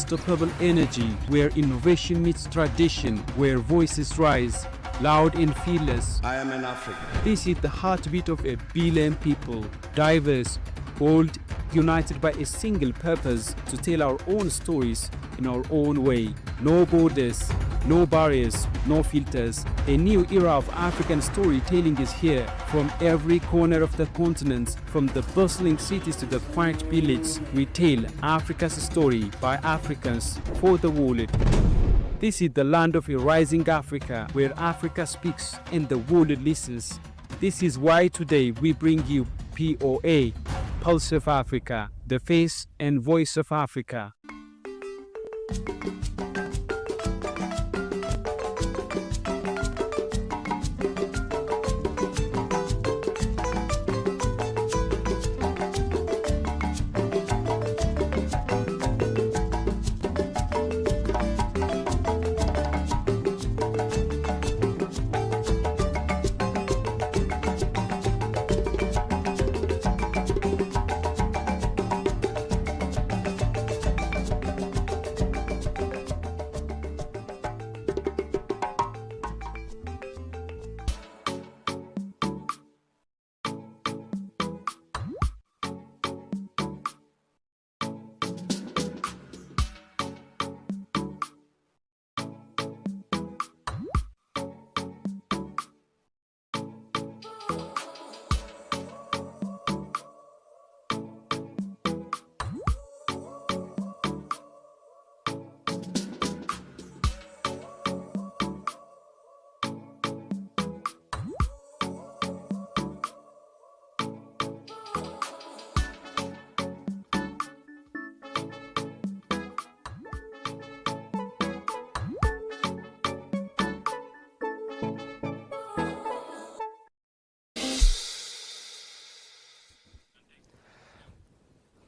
unstoppable energy, where innovation meets tradition, where voices rise, loud and fearless. I am an African. This is the heartbeat of a billion people, diverse, bold, united by a single purpose to tell our own stories in our own way. No borders, no barriers, no filters. A new era of African storytelling is here. From every corner of the continent, from the bustling cities to the quiet villages, we tell Africa's story by Africans for the world. This is the land of a rising Africa, where Africa speaks and the world listens. This is why today we bring you POA, Pulse of Africa, the face and voice of Africa.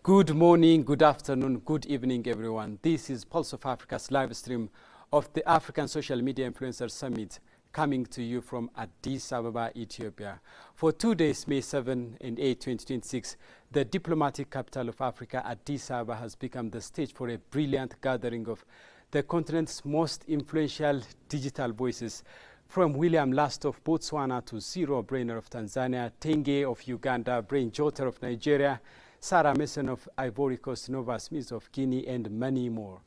Good morning, good afternoon, good evening, everyone. This is Pulse of Africa's live stream of the African Social Media Influencers Summit, coming to you from Addis Ababa, Ethiopia. For 2 days, May 7 and 8, 2026, the diplomatic capital of Africa, Addis Ababa, has become the stage for a brilliant gathering of the continent's most influential digital voices. From William Last of Botswana to Cyril Brainer of Tanzania, Tenge of Uganda, Brain Jotter of Nigeria, Sarah Mason of Ivory Coast, Nova Asmis of Guinea, and many more.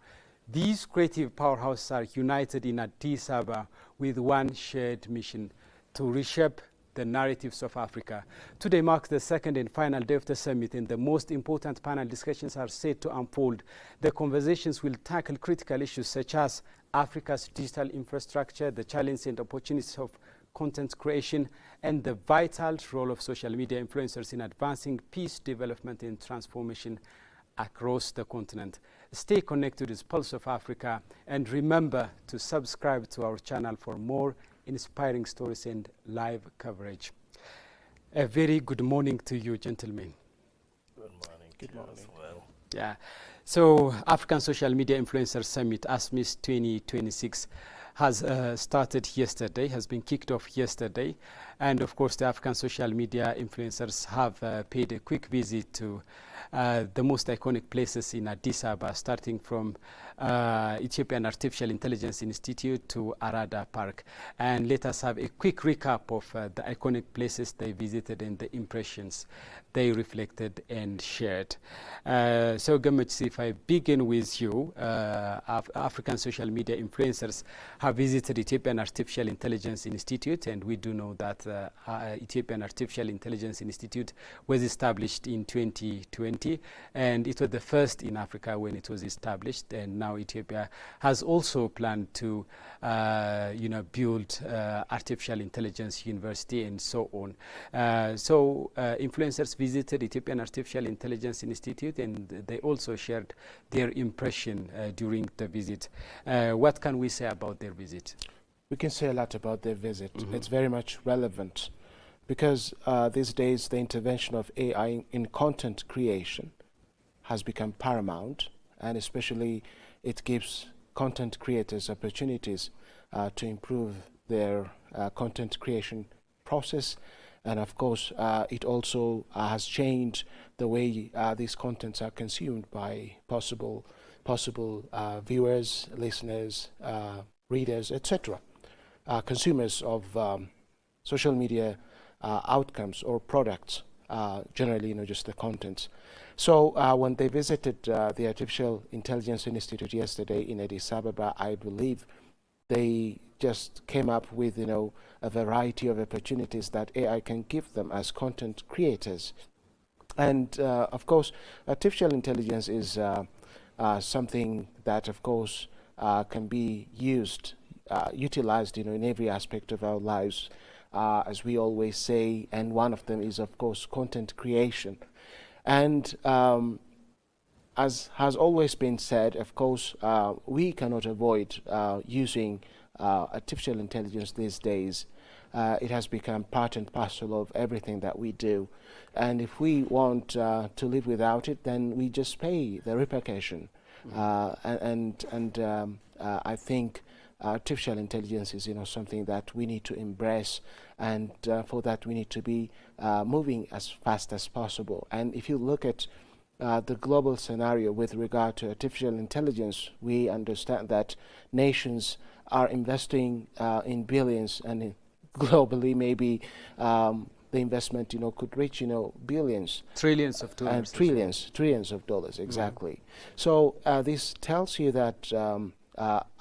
These creative powerhouses are united in Addis Ababa with one shared mission: to reshape the narratives of Africa. Today marks the second and final day of the summit, and the most important panel discussions are set to unfold. The conversations will tackle critical issues such as Africa's digital infrastructure, the challenges and opportunities of content creation, and the vital role of social media influencers in advancing peace, development, and transformation across the continent. Stay connected with Pulse of Africa, and remember to subscribe to our channel for more inspiring stories and live coverage. A very good morning to you, gentlemen. Good morning. Good morning. As well. Yeah. So, African Social Media Influencers Summit, Asmis 2026, has started yesterday, has been kicked off yesterday. And of course, the African social media influencers have paid a quick visit to the most iconic places in Addis Ababa, starting from Ethiopian Artificial Intelligence Institute to Arada Park. And let us have a quick recap of the iconic places they visited and the impressions they reflected and shared. So, Gamach, if I begin with you, African social media influencers have visited Ethiopian Artificial Intelligence Institute, and we do know that Ethiopian Artificial Intelligence Institute was established in 2020, and it was the first in Africa when it was established. And now Ethiopia has also planned to, build artificial intelligence university and so on. So influencers visited Ethiopian Artificial Intelligence Institute, and they also shared their impression during the visit. What can we say about their visit? We can say a lot about their visit. It's very much relevant because these days the intervention of AI in content creation has become paramount, and especially it gives content creators opportunities to improve their content creation process. And of course, it also has changed the way these contents are consumed by possible possible viewers, listeners, readers, etc., consumers of social media outcomes or products, generally, just the contents. So when they visited the Artificial Intelligence Institute yesterday in Addis Ababa, I believe they just came up with, a variety of opportunities that AI can give them as content creators. And of course, artificial intelligence is something that, of course, can be utilized, in every aspect of our lives, as we always say. And one of them is, of course, content creation. And as has always been said, of course, we cannot avoid using artificial intelligence these days. It has become part and parcel of everything that we do. And if we want to live without it, then we just pay the repercussion. I think artificial intelligence is, something that we need to embrace, and for that we need to be moving as fast as possible. And if you look at the global scenario with regard to artificial intelligence, we understand that nations are investing in billions, and globally maybe the investment, could reach, billions. Trillions of dollars. Trillions of dollars, exactly. So this tells you that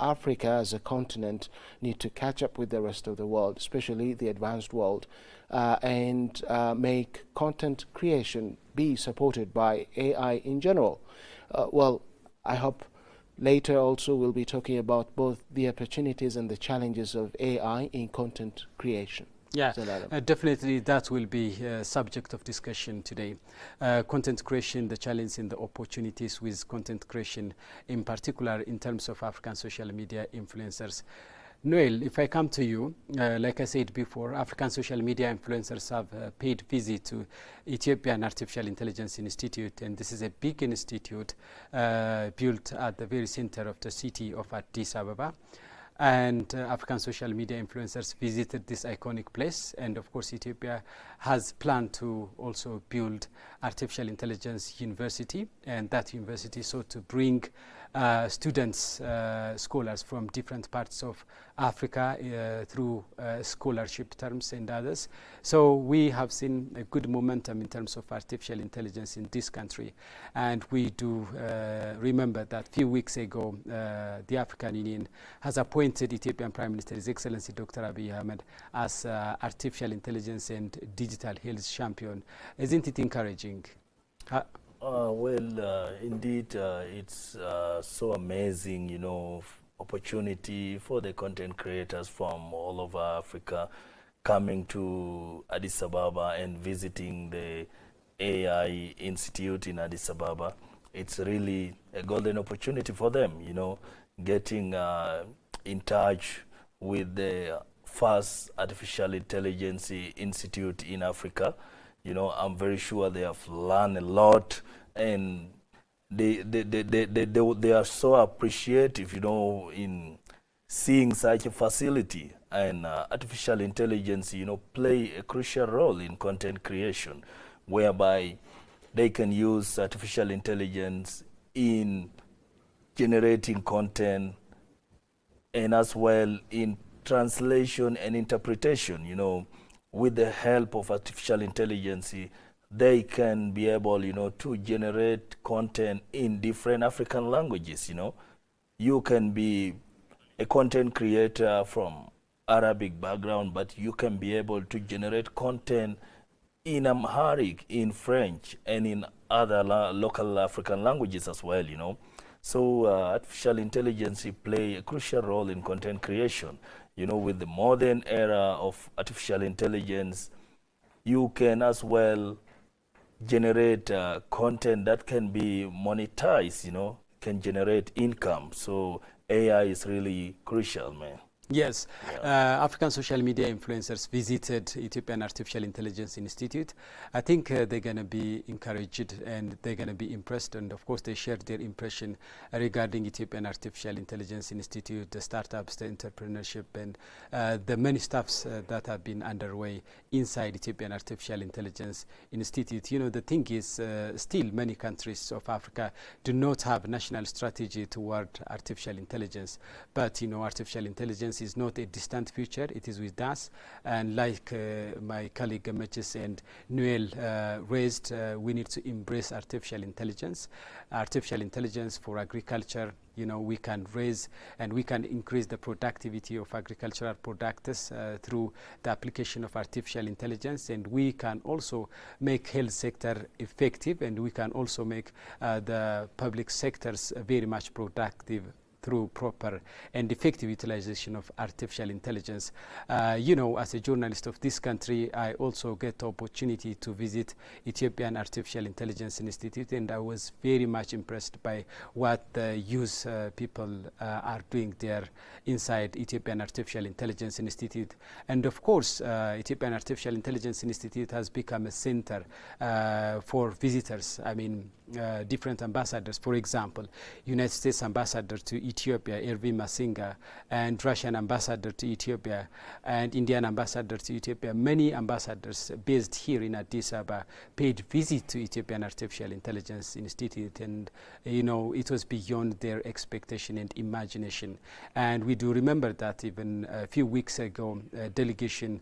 Africa as a continent need to catch up with the rest of the world, especially the advanced world, and make content creation be supported by AI in general. Well, I hope later also we'll be talking about both the opportunities and the challenges of AI in content creation. Yeah, definitely that will be subject of discussion today. Content creation, the challenge and the opportunities with content creation, in particular in terms of African social media influencers. Noel, if I come to you, like I said before, African social media influencers have paid visit to Ethiopian Artificial Intelligence Institute, and this is a big institute built at the very center of the city of Addis Ababa. And African social media influencers visited this iconic place, and of course Ethiopia has planned to also build artificial intelligence university, and that university sought to bring students, scholars from different parts of Africa through scholarship terms and others. So we have seen a good momentum in terms of artificial intelligence in this country, and we do remember that a few weeks ago the African Union has appointed Ethiopian Prime Minister His Excellency Dr. Abiy Ahmed as artificial intelligence and digital health champion. Isn't it encouraging? Indeed, it's so amazing, opportunity for the content creators from all over Africa coming to Addis Ababa and visiting the AI Institute in Addis Ababa. It's really a golden opportunity for them, getting in touch with the first artificial intelligence institute in Africa. I'm very sure they have learned a lot, and they are so appreciative, in seeing such a facility. And artificial intelligence, play a crucial role in content creation, whereby they can use artificial intelligence in generating content and as well in translation and interpretation. With the help of artificial intelligence, they can be able, to generate content in different African languages. You can be a content creator from Arabic background, but you can be able to generate content in Amharic, in French, and in other local African languages as well. So artificial intelligence play a crucial role in content creation. With the modern era of artificial intelligence, you can as well generate content that can be monetized, can generate income. So AI is really crucial, man. Yes, African social media influencers visited Ethiopian Artificial Intelligence Institute. I think they're going to be encouraged and they're going to be impressed, and of course they shared their impression regarding Ethiopian Artificial Intelligence Institute, the startups, the entrepreneurship, and the many stuffs that have been underway inside Ethiopian Artificial Intelligence Institute. You know, the thing is, still many countries of Africa do not have national strategy toward artificial intelligence, but you know, artificial intelligence is not a distant future, it is with us. And like my colleague Gameches and Noel raised, we need to embrace artificial intelligence. Artificial intelligence for agriculture, you know, we can raise and we can increase the productivity of agricultural products through the application of artificial intelligence, and we can also make health sector effective, and we can also make the public sectors very much productive through proper and effective utilization of artificial intelligence. You know, as a journalist of this country, I also get the opportunity to visit Ethiopian Artificial Intelligence Institute, and I was very much impressed by what the youth people are doing there inside Ethiopian Artificial Intelligence Institute. And of course, Ethiopian Artificial Intelligence Institute has become a center for visitors. I mean, different ambassadors, for example, United States ambassador to Ethiopia, Ervin Masinga, and Russian ambassador to Ethiopia, and Indian ambassador to Ethiopia. Many ambassadors based here in Addis Ababa paid visit to Ethiopian Artificial Intelligence Institute, and you know, it was beyond their expectation and imagination. And we do remember that even a few weeks ago, a delegation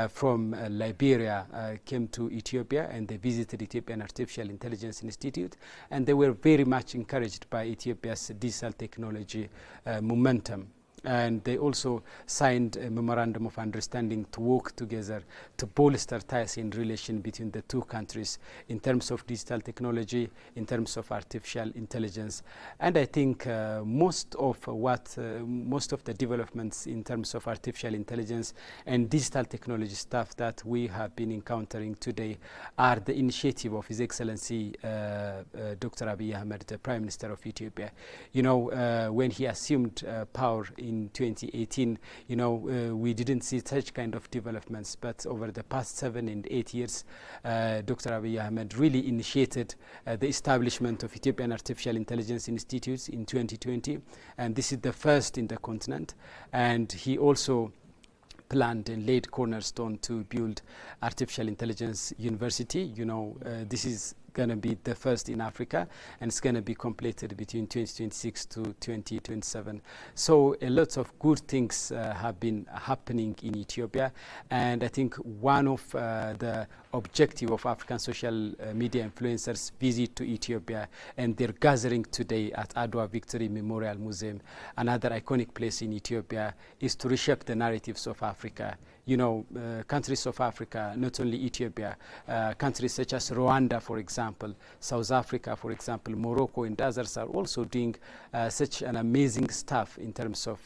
from Liberia came to Ethiopia, and they visited Ethiopian Artificial Intelligence Institute, and they were very much encouraged by Ethiopia's digital technology momentum. And they also signed a memorandum of understanding to work together to bolster ties in relation between the two countries in terms of digital technology, in terms of artificial intelligence. And I think most of the developments in terms of artificial intelligence and digital technology stuff that we have been encountering today are the initiative of His Excellency Dr. Abiy Ahmed, the Prime Minister of Ethiopia. You know, when he assumed power in 2018, you know, we didn't see such kind of developments, but over the past 7 and 8 years, Dr. Abiy Ahmed really initiated the establishment of Ethiopian Artificial Intelligence Institutes in 2020, and this is the first in the continent. And he also planned and laid cornerstone to build Artificial Intelligence University. You know, this is going to be the first in Africa, and it's going to be completed between 2026 to 2027. So a lot of good things have been happening in Ethiopia, and I think one of the objective of African social media influencers visit to Ethiopia and their gathering today at Adwa Victory Memorial Museum, another iconic place in Ethiopia, is to reshape the narratives of Africa. You know, countries of Africa, not only Ethiopia, countries such as Rwanda, for example, South Africa, for example, Morocco and others are also doing such an amazing stuff in terms of,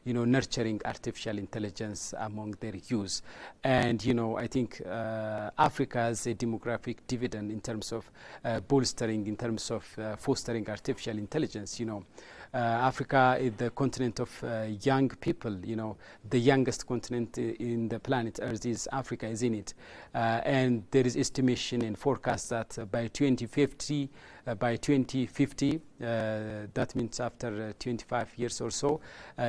you know, nurturing artificial intelligence among their youth. And, you know, I think Africa has a demographic dividend in terms of bolstering, in terms of fostering artificial intelligence, you know. Africa is the continent of young people, you know, the youngest continent in the planet Earth is Africa, is in it. And there is estimation and forecast that by 2050, that means after 25 years or so,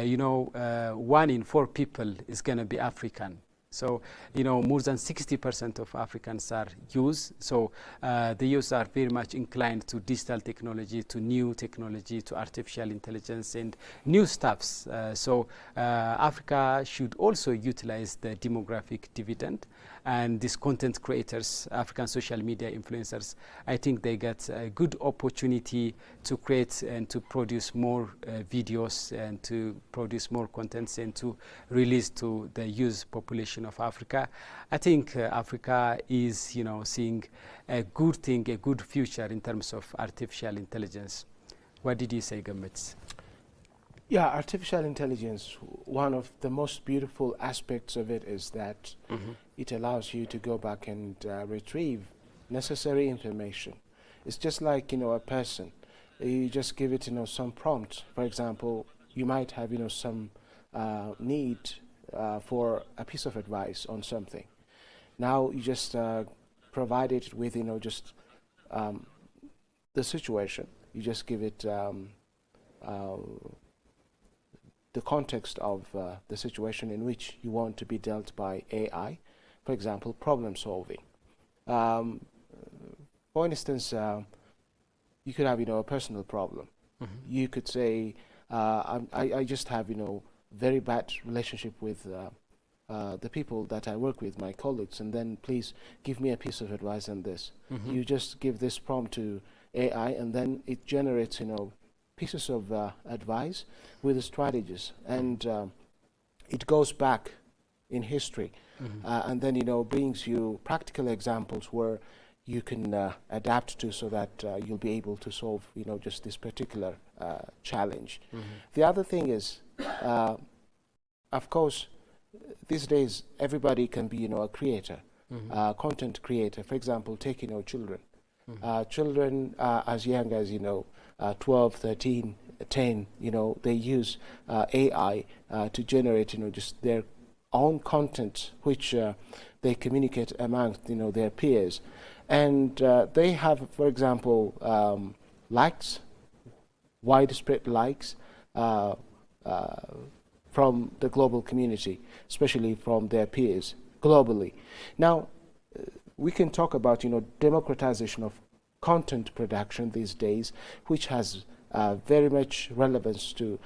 you know, 1 in 4 people is going to be African. So, you know, more than 60% of Africans are youth. So the youth are very much inclined to digital technology, to new technology, to artificial intelligence and new stuffs. So Africa should also utilize the demographic dividend. And these content creators, African social media influencers, I think they get a good opportunity to create and to produce more videos and to produce more contents and to release to the youth population of Africa. I think Africa is, you know, seeing a good thing, a good future in terms of artificial intelligence. What did you say, Gametz? Yeah, artificial intelligence, one of the most beautiful aspects of it is that it allows you to go back and retrieve necessary information. It's just like, you know, a person. You just give it, you know, some prompt. For example, you might have, you know, some need for a piece of advice on something. Now you just provide it with, just the situation. You just give it the context of the situation in which you want to be dealt by AI. For example, problem solving. For instance, you could have, a personal problem. You could say, I just have, very bad relationship with the people that I work with, my colleagues, and then please give me a piece of advice on this. You just give this prompt to AI, and then it generates, pieces of advice with the strategies, and it goes back in history, and then brings you practical examples where you can adapt to, so that you'll be able to solve just this particular challenge. The other thing is, of course, these days everybody can be a creator, content creator. For example, take children. Children as young as 12, 13, 10, they use AI to generate just their own content, which they communicate amongst their peers, and they have, for example, likes, widespread likes from the global community, especially from their peers globally. Now we can talk about democratization of content production these days, which has very much relevance to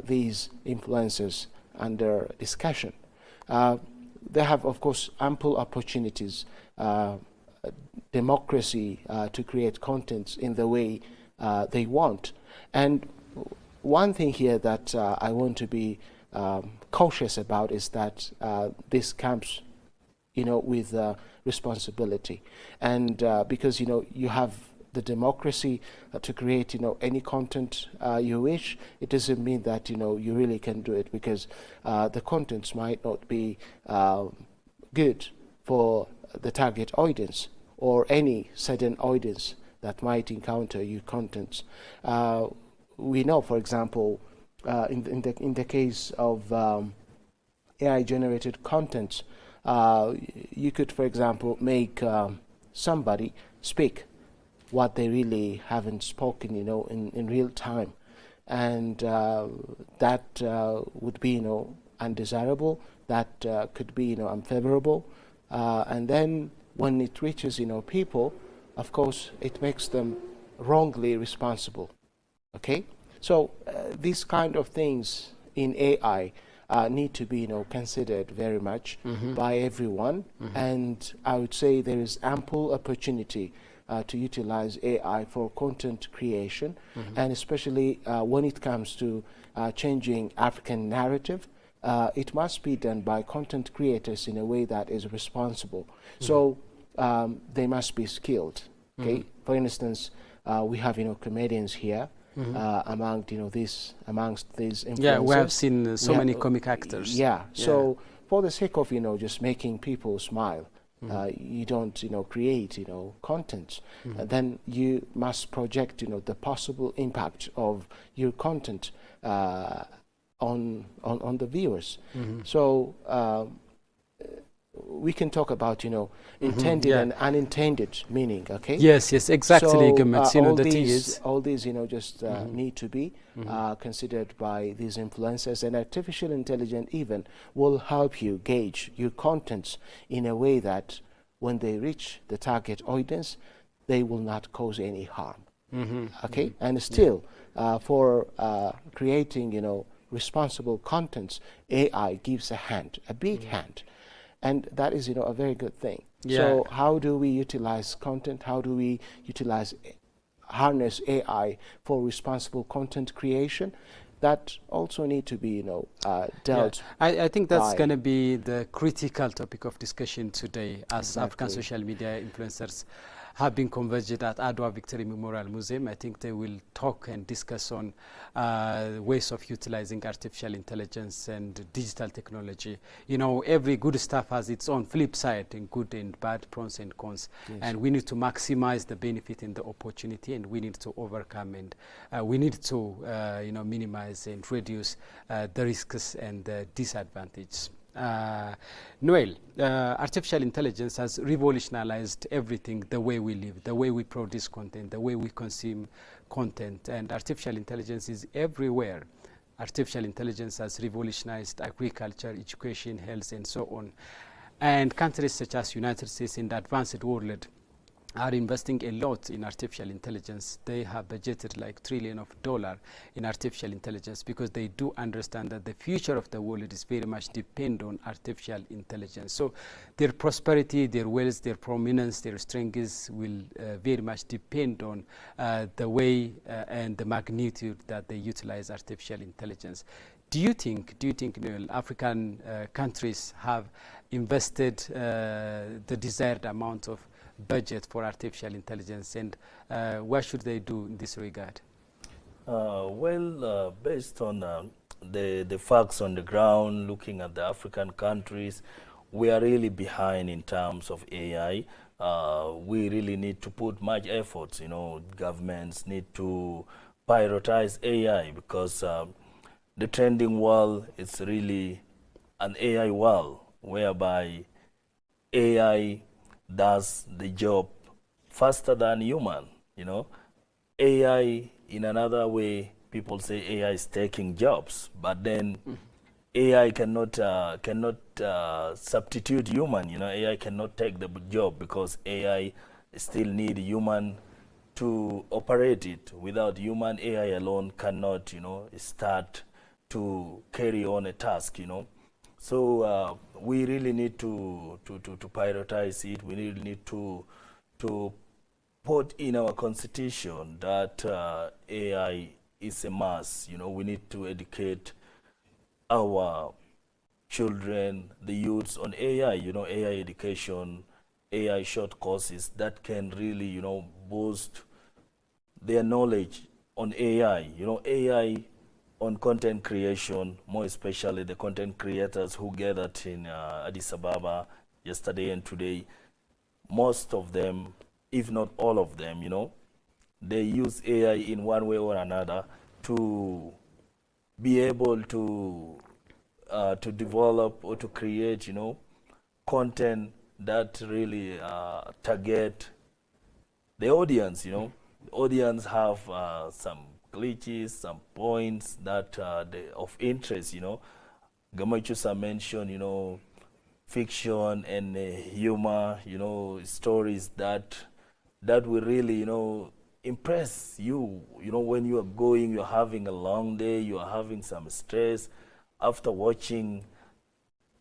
these influencers under discussion. They have, of course, ample opportunities, democracy to create contents in the way they want. And one thing here that I want to be cautious about is that this comes with responsibility, and because you have the democracy to create any content you wish, it doesn't mean that you really can do it, because the contents might not be good for the target audience or any certain audience that might encounter your contents. We know, for example, in the case of AI generated content, you could, for example, make somebody speak what they really haven't spoken, in real time, and that would be, undesirable. That could be, unfavorable, and then when it reaches, people, of course, it makes them wrongly responsible. Okay, so these kind of things in AI need to be considered very much by everyone, and I would say there is ample opportunity to utilize AI for content creation, and especially when it comes to changing African narrative. It must be done by content creators in a way that is responsible. So they must be skilled. Okay, for instance, we have comedians here. Amongst these influencers. Yeah, we have seen so many comic actors. Yeah. So for the sake of just making people smile, you don't create content. Then you must project the possible impact of your content on the viewers. So we can talk about intended and unintended meaning. Okay. Yes, exactly. So the thing is, all these just need to be considered by these influencers, and artificial intelligence even will help you gauge your contents in a way that when they reach the target audience, they will not cause any harm. Okay, and still for creating responsible contents, AI gives a hand, a big hand. And that is, a very good thing. So how do we utilize content? How do we harness AI for responsible content creation? That also need to be, dealt. I think that's going to be the critical topic of discussion today as African social media influencers. have been converged at Adwa Victory Memorial Museum. I think they will talk and discuss on ways of utilizing artificial intelligence and digital technology. You know, every good stuff has its own flip side, in good and bad, pros and cons. Yes. And we need to maximize the benefit and the opportunity, and we need to overcome and we need to you know, minimize and reduce the risks and the disadvantages. Noel, artificial intelligence has revolutionized everything, the way we live, the way we produce content, the way we consume content, and artificial intelligence is everywhere. Artificial intelligence has revolutionized agriculture, education, health, and so on. And countries such as United States in the advanced world are investing a lot in artificial intelligence. They have budgeted like $trillions in artificial intelligence because they do understand that the future of the world is very much depend on artificial intelligence. So their prosperity, their wealth, their prominence, their strengths will very much depend on the way and the magnitude that they utilize artificial intelligence. Do you think, Noel, African countries have invested the desired amount of budget for artificial intelligence, and what should they do in this regard? Well, based on the facts on the ground, looking at the African countries, we are really behind in terms of AI. We really need to put much efforts. You know, governments need to prioritize AI because the trending world is really an AI world, whereby AI does the job faster than human. You know, AI, in another way, people say AI is taking jobs, but then AI cannot substitute human. You know, AI cannot take the job because AI still need human to operate it. Without human, AI alone cannot, you know, start to carry on a task. You know. So we really need to prioritize it. We really need to put in our constitution that AI is a must. You know, we need to educate our children, the youths on AI. You know, AI education, AI short courses that can really, you know, boost their knowledge on AI. You know, AI on content creation, more especially the content creators who gathered in Addis Ababa yesterday and today. Most of them, if not all of them, you know, they use AI in one way or another to be able to develop or to create, you know, content that really target the audience. You know, the audience have some glitches, some points that of interest. You know, Gamachusa mentioned, you know, fiction and humor, you know, stories that will really, you know, impress you. You know, when you are going, you're having a long day, you are having some stress. After watching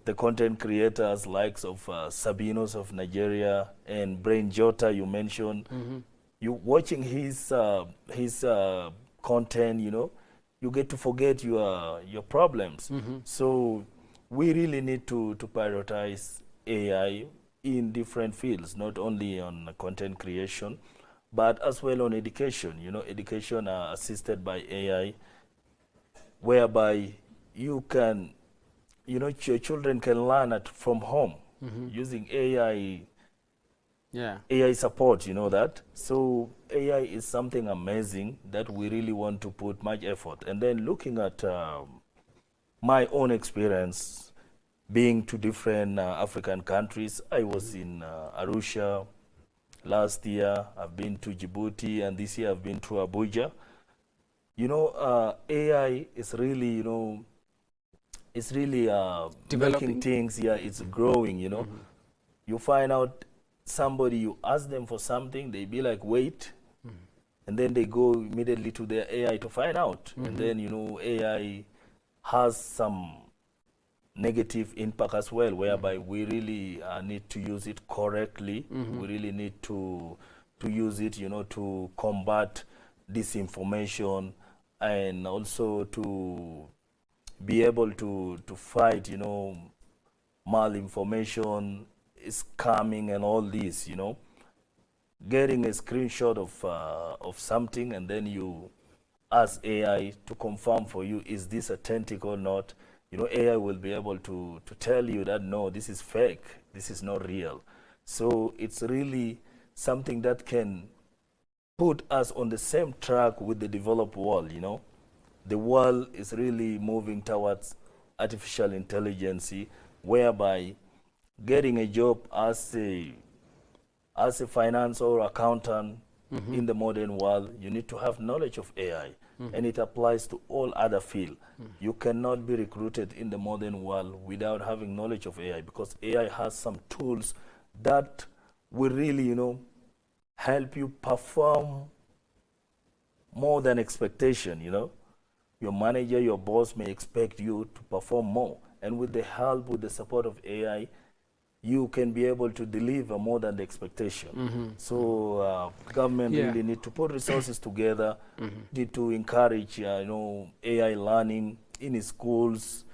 the content creators likes of Sabinos of Nigeria and Brain Jota, you mentioned, you watching his content, you know, you get to forget your problems. So we really need to prioritize AI in different fields, not only on content creation, but as well on education. You know, education assisted by AI, whereby you can, you know, your children can learn from home using AI. Yeah. AI support, you know that. So AI is something amazing that we really want to put much effort. And then looking at my own experience being to different African countries, I was in Arusha last year, I've been to Djibouti, and this year I've been to Abuja. You know, AI is really, you know, it's really making things, yeah, it's growing, you know. You find out somebody, you ask them for something, they be like, wait, and then they go immediately to their AI to find out. And then, you know, AI has some negative impact as well, whereby we really need to use it correctly. We really need to use it, you know, to combat disinformation and also to be able to fight, you know, malinformation, scamming and all this, you know. getting a screenshot of something, and then you ask AI to confirm for you, is this authentic or not? You know, AI will be able to tell you that, no, this is fake, this is not real. So it's really something that can put us on the same track with the developed world, you know. The world is really moving towards artificial intelligence, whereby getting a job as a finance or accountant in the modern world, you need to have knowledge of AI. And it applies to all other fields. You cannot be recruited in the modern world without having knowledge of AI, because AI has some tools that will really, you know, help you perform more than expectation, you know. Your manager, your boss may expect you to perform more. And with the help, with the support of AI, you can be able to deliver more than the expectation. So government really need to put resources together, need to encourage you know, AI learning in schools,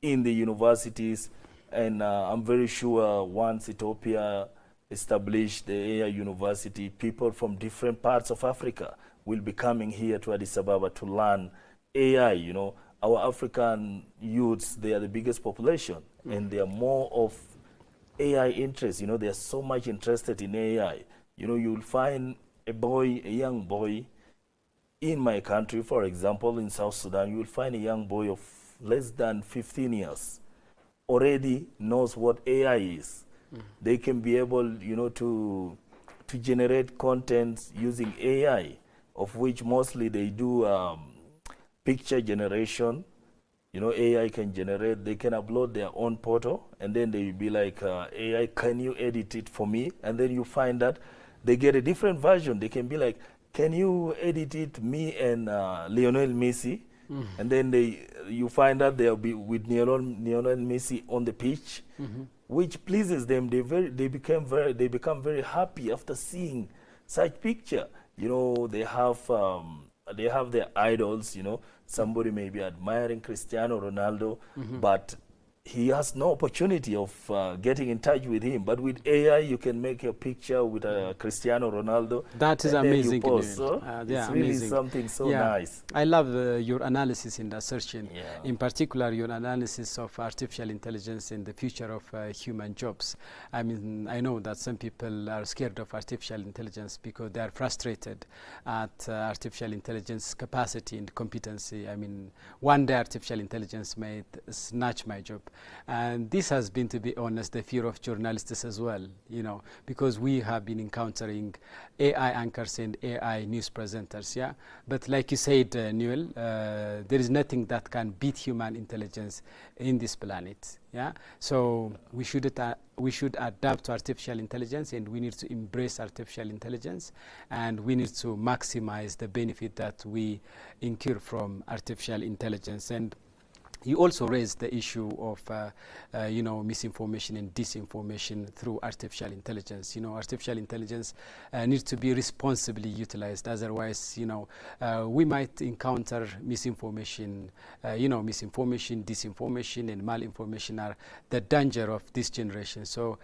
in the universities, and I'm very sure once Ethiopia established the AI university, people from different parts of Africa will be coming here to Addis Ababa to learn AI. You know, our African youths, they are the biggest population, and they are more of AI interest. You know, they are so much interested in AI. You know, you'll find a young boy in my country, for example, in South Sudan, you will find a young boy of less than 15 years already knows what AI is. They can be able, you know, to generate content using AI, of which mostly they do picture generation. You know, AI can generate, they can upload their own portal, and then they will be like, AI, can you edit it for me? And then you find that they get a different version. They can be like, can you edit it, me and Lionel Messi? And then you find that they'll be with Lionel Messi on the pitch, which pleases them. They become very happy after seeing such picture. You know, they have their idols. You know, somebody may be admiring Cristiano Ronaldo, but he has no opportunity of getting in touch with him. But with AI, you can make a picture with Cristiano Ronaldo. That is amazing. So it's really something so nice. I love your analysis in the assertion. In particular, your analysis of artificial intelligence and the future of human jobs. I mean, I know that some people are scared of artificial intelligence because they are frustrated at artificial intelligence capacity and competency. I mean, one day artificial intelligence may snatch my job. And this has been, to be honest, the fear of journalists as well, you know, because we have been encountering AI anchors and AI news presenters, yeah. But like you said, Newell, there is nothing that can beat human intelligence in this planet, yeah. So we should adapt to artificial intelligence, and we need to embrace artificial intelligence, and we need to maximize the benefit that we incur from artificial intelligence. And you also raised the issue of, you know, misinformation and disinformation through artificial intelligence. You know, artificial intelligence needs to be responsibly utilized. Otherwise, you know, we might encounter misinformation. You know, misinformation, disinformation, and malinformation are the danger of this generation. So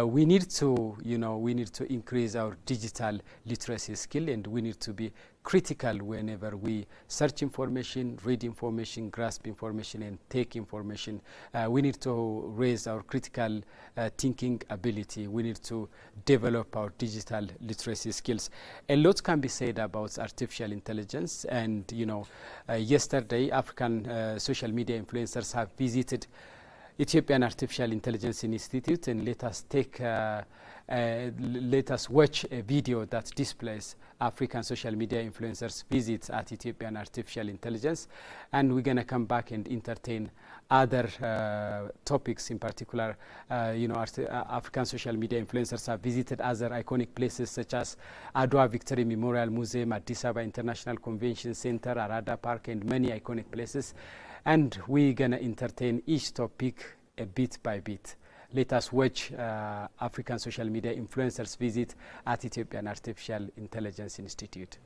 we need to, you know, we need to increase our digital literacy skill, and we need to be critical whenever we search information, read information, grasp information, and take information. We need to raise our critical thinking ability. We need to develop our digital literacy skills. A lot can be said about artificial intelligence, and you know, yesterday African social media influencers have visited Ethiopian Artificial Intelligence Institute, and let us watch a video that displays African social media influencers' visits at Ethiopian Artificial Intelligence, and we're gonna come back and entertain other topics. In particular, you know, African social media influencers have visited other iconic places such as Adwa Victory Memorial Museum, Addis Ababa International Convention Center, Arada Park, and many iconic places. And we're gonna entertain each topic a bit by bit. Let us watch African social media influencers visit at Ethiopian Artificial Intelligence Institute.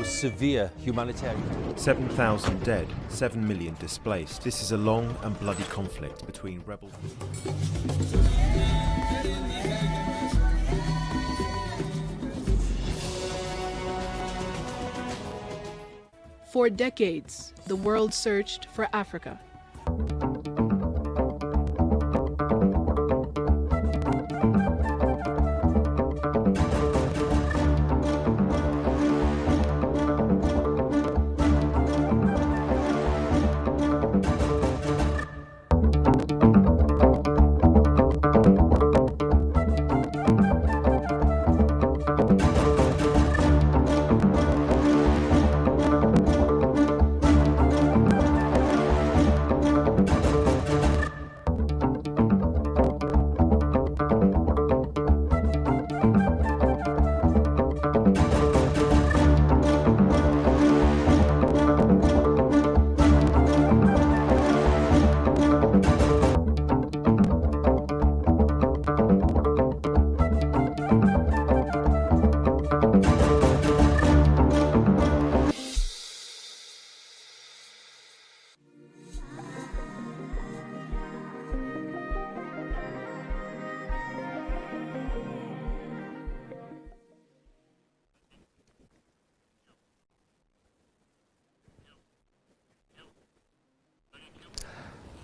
Severe humanitarian. 7,000 dead, 7 million displaced. This is a long and bloody conflict between rebels. For decades, the world searched for Africa.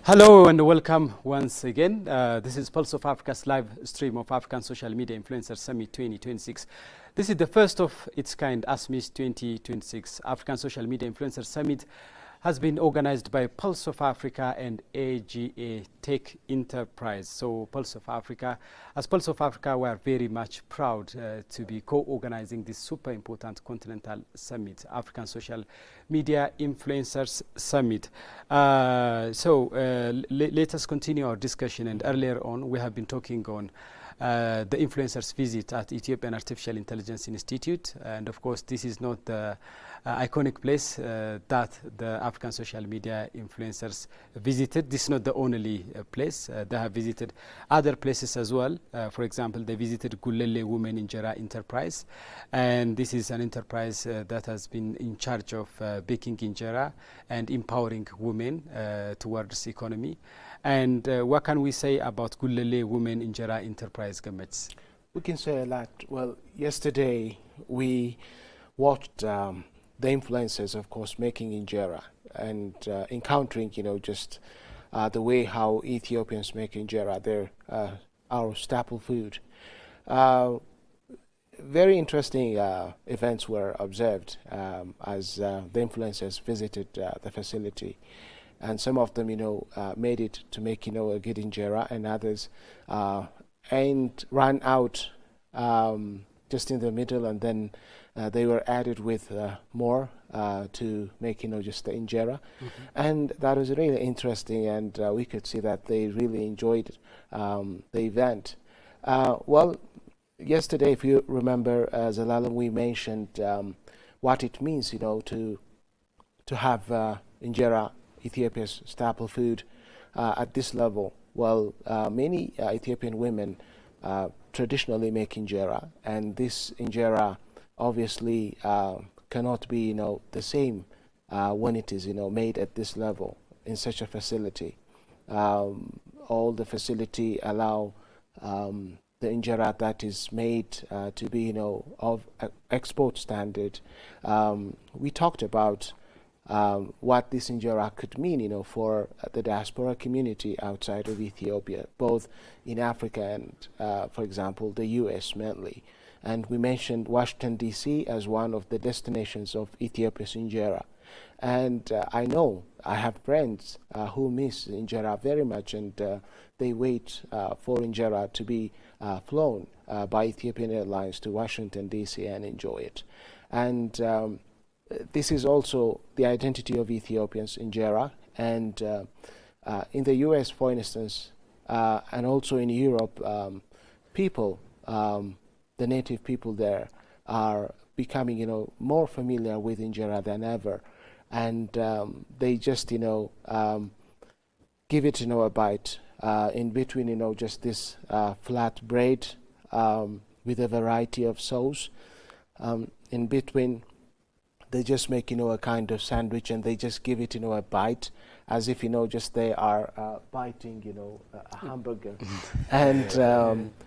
Hello and welcome once again. This is Pulse of Africa's live stream of African Social Media Influencers Summit 2026. This is the first of its kind Asmis 2026. African Social Media Influencers Summit has been organized by Pulse of Africa and AGA Tech Enterprise. So Pulse of Africa, as Pulse of Africa, we are very much proud to be co-organizing this super important continental summit, African Social Media Influencers Summit. Let us continue our discussion. And earlier on, we have been talking on the influencers visit at Ethiopian Artificial Intelligence Institute. And of course, this is not the iconic place that the African social media influencers visited. This is not the only place. They have visited other places as well. For example, they visited Gulele Women Injera Enterprise. And this is an enterprise that has been in charge of baking injera and empowering women towards economy. And what can we say about Gulele Women Injera Enterprise, Gamets? We can say a lot. Well, yesterday we watched the influencers, of course, making injera and encountering, just the way how Ethiopians make injera. They're our staple food. Very interesting events were observed as the influencers visited the facility. And some of them, made it to make, a good injera, and others and ran out just in the middle, and then they were added with more to make, just the injera. And that was really interesting, and we could see that they really enjoyed the event. Well, yesterday, if you remember, Zelalem, we mentioned what it means, to have injera, Ethiopia's staple food, at this level. Well, many Ethiopian women traditionally make injera, and this injera obviously cannot be, the same when it is, made at this level in such a facility. All the facility allow the injera that is made to be, of export standard. We talked about what this injera could mean, for the diaspora community outside of Ethiopia, both in Africa and, for example, the U.S. mainly. And we mentioned Washington, D.C. as one of the destinations of Ethiopia's injera. And I know I have friends who miss injera very much, and they wait for injera to be flown by Ethiopian Airlines to Washington, D.C. and enjoy it. And this is also the identity of Ethiopians, injera. And in the U.S., for instance, and also in Europe, people, the native people there, are becoming, more familiar with injera than ever. And they just, give it, a bite in between, just this flat bread with a variety of sauce. In between, they just make, a kind of sandwich, and they just give it, a bite, as if, just they are biting, a hamburger. And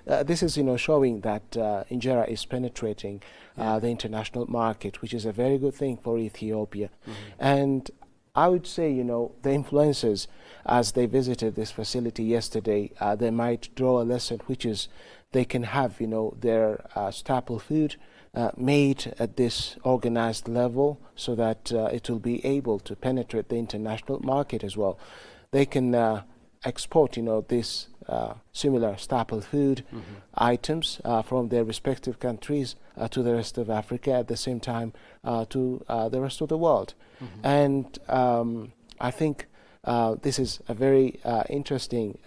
this is, showing that injera is penetrating the international market, which is a very good thing for Ethiopia. And I would say, the influencers, as they visited this facility yesterday, they might draw a lesson, which is they can have, their staple food made at this organized level, so that it will be able to penetrate the international market as well. They can export, this similar staple food items from their respective countries to the rest of Africa, at the same time to the rest of the world. And I think this is a very interesting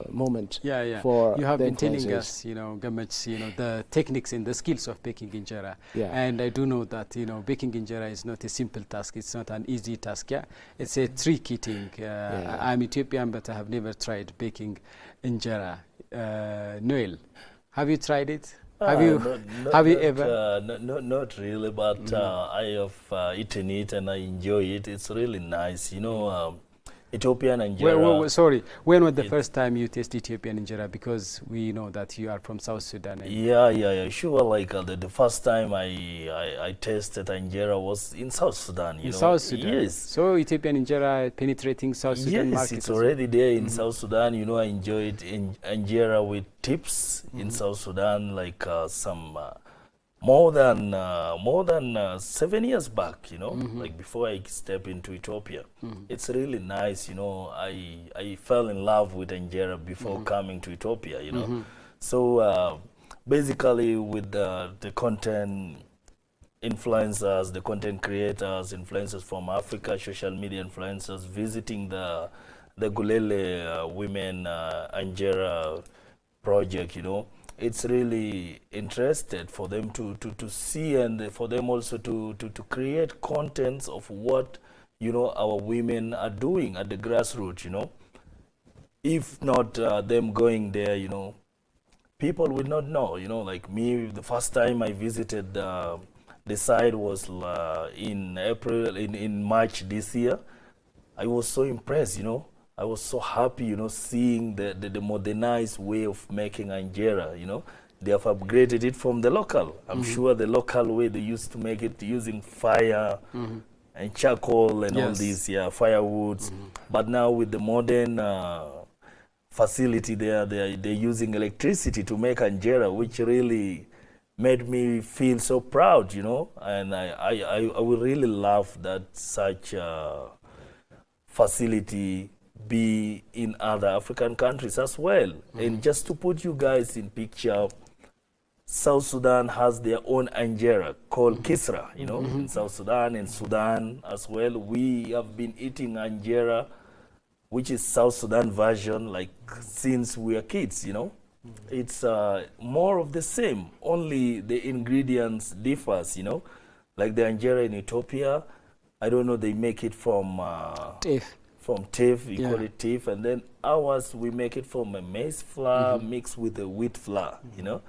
moment for you have the been telling influencers. us, Gamach, the techniques and the skills of baking injera. And I do know that, baking injera is not a simple task. It's not an easy task. It's a tricky thing. I'm Ethiopian, but I have never tried baking injera. Noel, have you tried it? Have you ever? Not really, but I have eaten it and I enjoy it. It's really nice, Ethiopian injera. Sorry, when was the first time you tasted Ethiopian injera? Because we know that you are from South Sudan. Yeah. Sure. Like the first time I tasted injera was in South Sudan. In South Sudan. Yes. So Ethiopian injera penetrating South Sudan market. Yes, it's already there in South Sudan. I enjoyed injera with tips in South Sudan, like some. More than 7 years back, like before I step into Ethiopia. It's really nice, I fell in love with injera before coming to Ethiopia, So basically with the content influencers, the content creators, influencers from Africa, social media influencers visiting the Gulele women injera project, it's really interested for them to see, and for them also to create contents of what our women are doing at the grassroots. If not them going there, people will not know. Like me, the first time I visited the site was in March this year. I was so impressed. I was so happy, seeing the modernized way of making injera, They have upgraded it from the local. I'm sure the local way they used to make it using fire and charcoal and all these, firewoods. But now with the modern facility there, they're using electricity to make injera, which really made me feel so proud, And I would really love that such facility be in other African countries as well. And just to put you guys in picture, South Sudan has their own injera called kisra, in South Sudan and Sudan as well. We have been eating injera, which is South Sudan version, like since we are kids, It's more of the same, only the ingredients differs, you know. Like the injera in Ethiopia, I don't know, they make it from Teff. From teff, you call it teff, and then ours we make it from a maize flour mixed with a wheat flour, you know.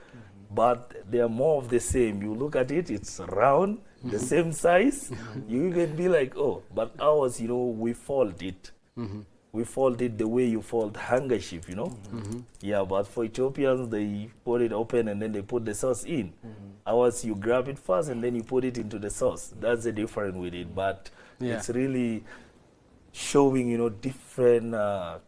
But they are more of the same. You look at it, it's round, the same size. You can be like, oh, but ours, you know, we fold it. We fold it the way you fold handkerchief, you know. Yeah, but for Ethiopians, they put it open and then they put the sauce in. Ours, you grab it first and then you put it into the sauce. That's the difference with it. But it's really showing, you know, different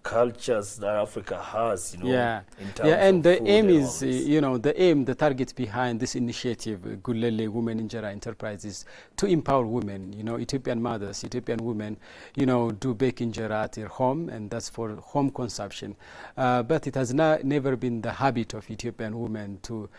cultures that Africa has, you know. In terms and of the food aim and is, all this. you know, the target behind this initiative, Gulele Women Injera Enterprises, to empower women, you know, Ethiopian mothers, Ethiopian women, you know, do bake injera at their home, and that's for home consumption. But it has never been the habit of Ethiopian women to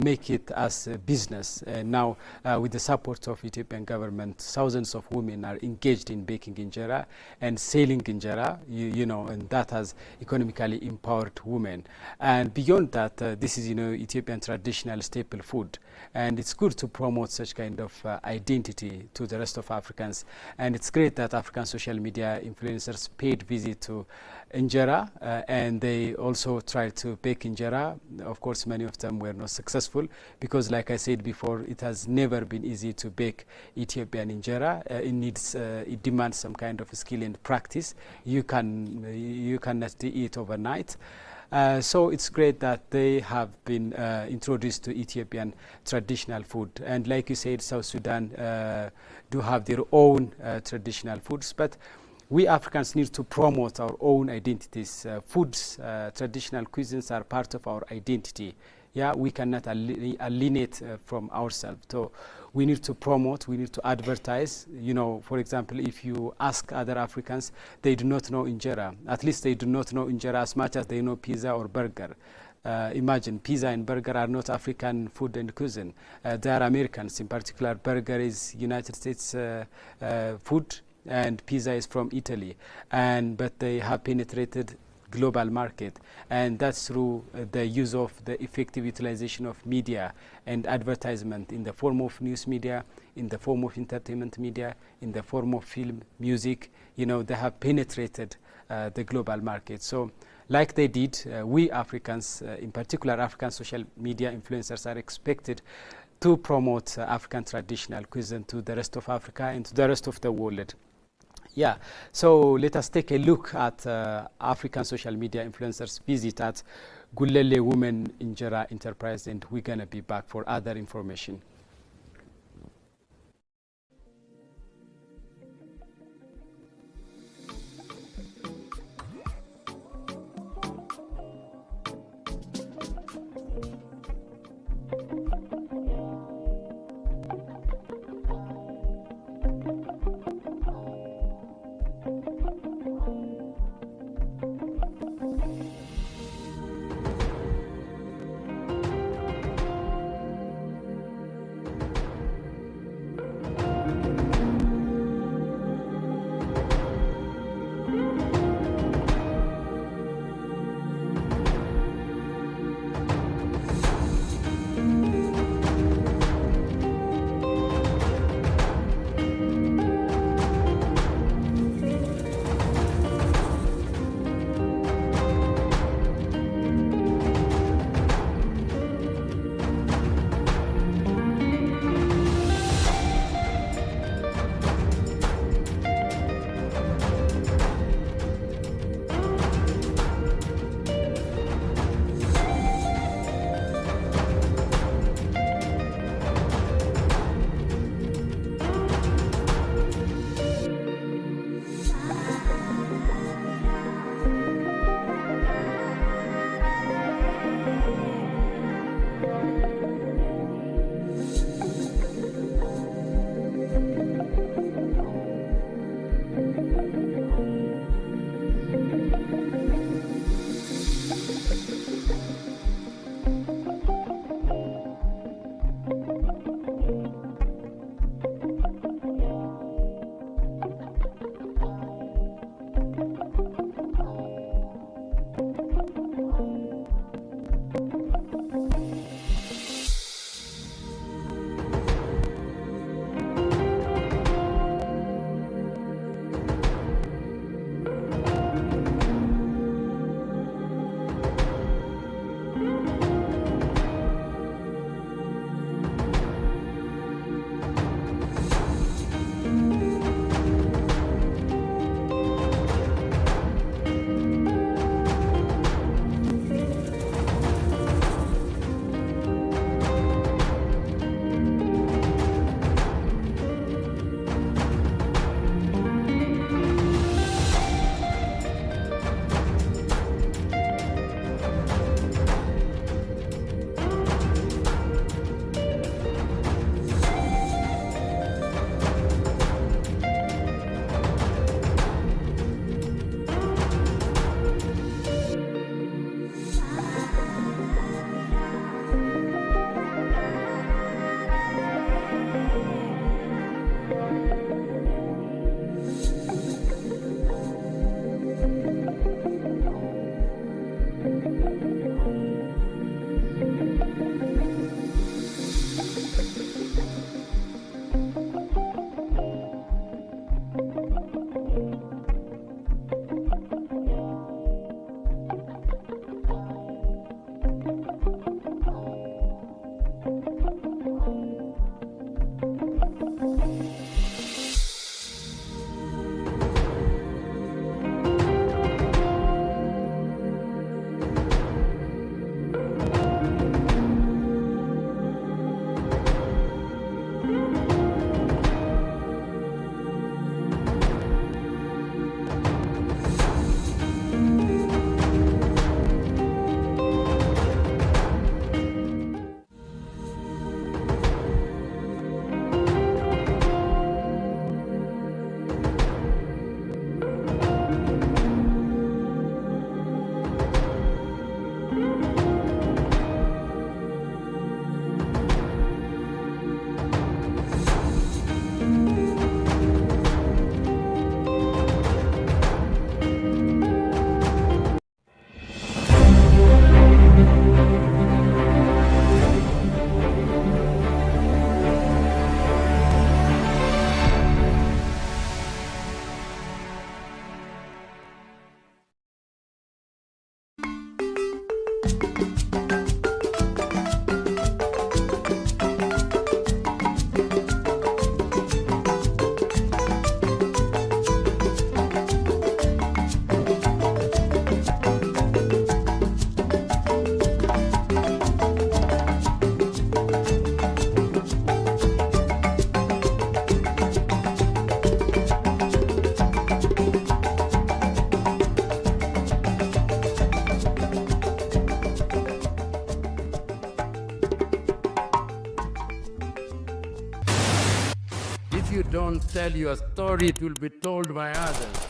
make it as a business. And now, with the support of Ethiopian government, thousands of women are engaged in baking injera and selling injera, you know, and that has economically empowered women. And beyond that, this is, you know, Ethiopian traditional staple food, and it's good to promote such kind of identity to the rest of Africans. And it's great that African social media influencers paid visit to injera, and they also tried to bake injera. Of course, many of them were not successful because, like I said before, it has never been easy to bake Ethiopian injera. It demands some kind of skill and practice. You cannot eat overnight. So it's great that they have been introduced to Ethiopian traditional food. And like you said, South Sudan do have their own traditional foods, but we Africans need to promote our own identities. Foods, traditional cuisines are part of our identity. Yeah, we cannot alienate from ourselves. So we need to promote, we need to advertise. You know, for example, if you ask other Africans, they do not know injera. At least they do not know injera as much as they know pizza or burger. Imagine, pizza and burger are not African food and cuisine. They are Americans. In particular, burger is United States food, and pizza is from Italy. But they have penetrated global market, and that's through the use of the effective utilization of media and advertisement in the form of news media, in the form of entertainment media, in the form of film, music. You know, they have penetrated the global market. So like they did, we Africans, in particular African social media influencers, are expected to promote African traditional cuisine to the rest of Africa and to the rest of the world. Yeah, so let us take a look at African social media influencers visit at Gulele Women Injera Enterprise, and we're going to be back for other information. If you don't tell your story, it will be told by others.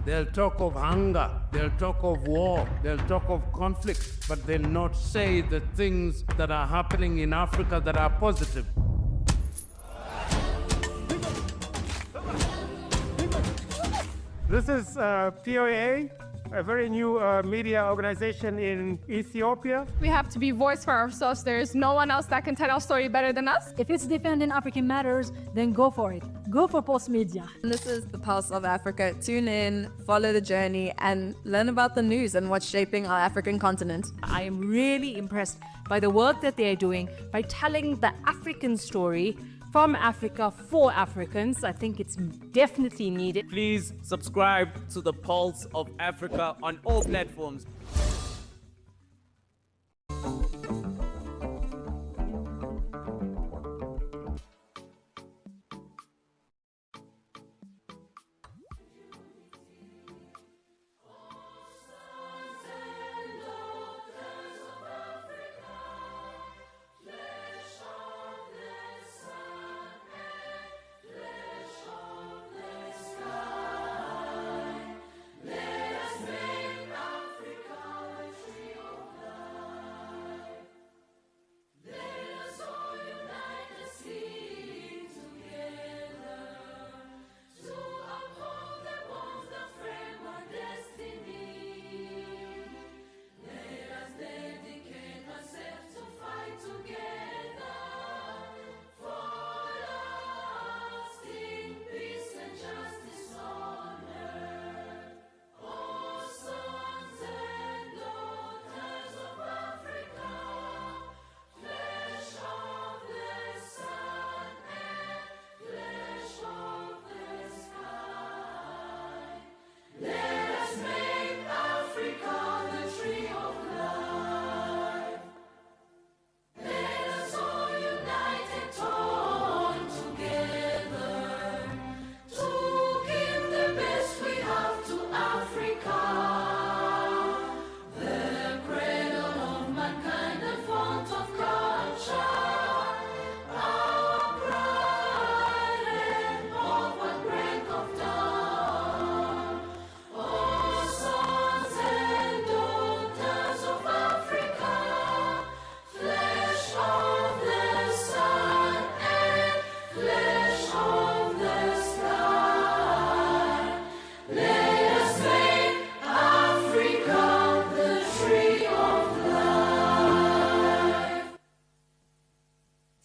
They'll talk of hunger, they'll talk of war, they'll talk of conflict, but they'll not say the things that are happening in Africa that are positive. This is POA, a very new media organization in Ethiopia. We have to be voice for ourselves. There is no one else that can tell our story better than us. If it's defending African matters, then go for it. Go for Pulse Media. This is the Pulse of Africa. Tune in, follow the journey, and learn about the news and what's shaping our African continent. I am really impressed by the work that they are doing by telling the African story from Africa for Africans. I think it's definitely needed. Please subscribe to the Pulse of Africa on all platforms.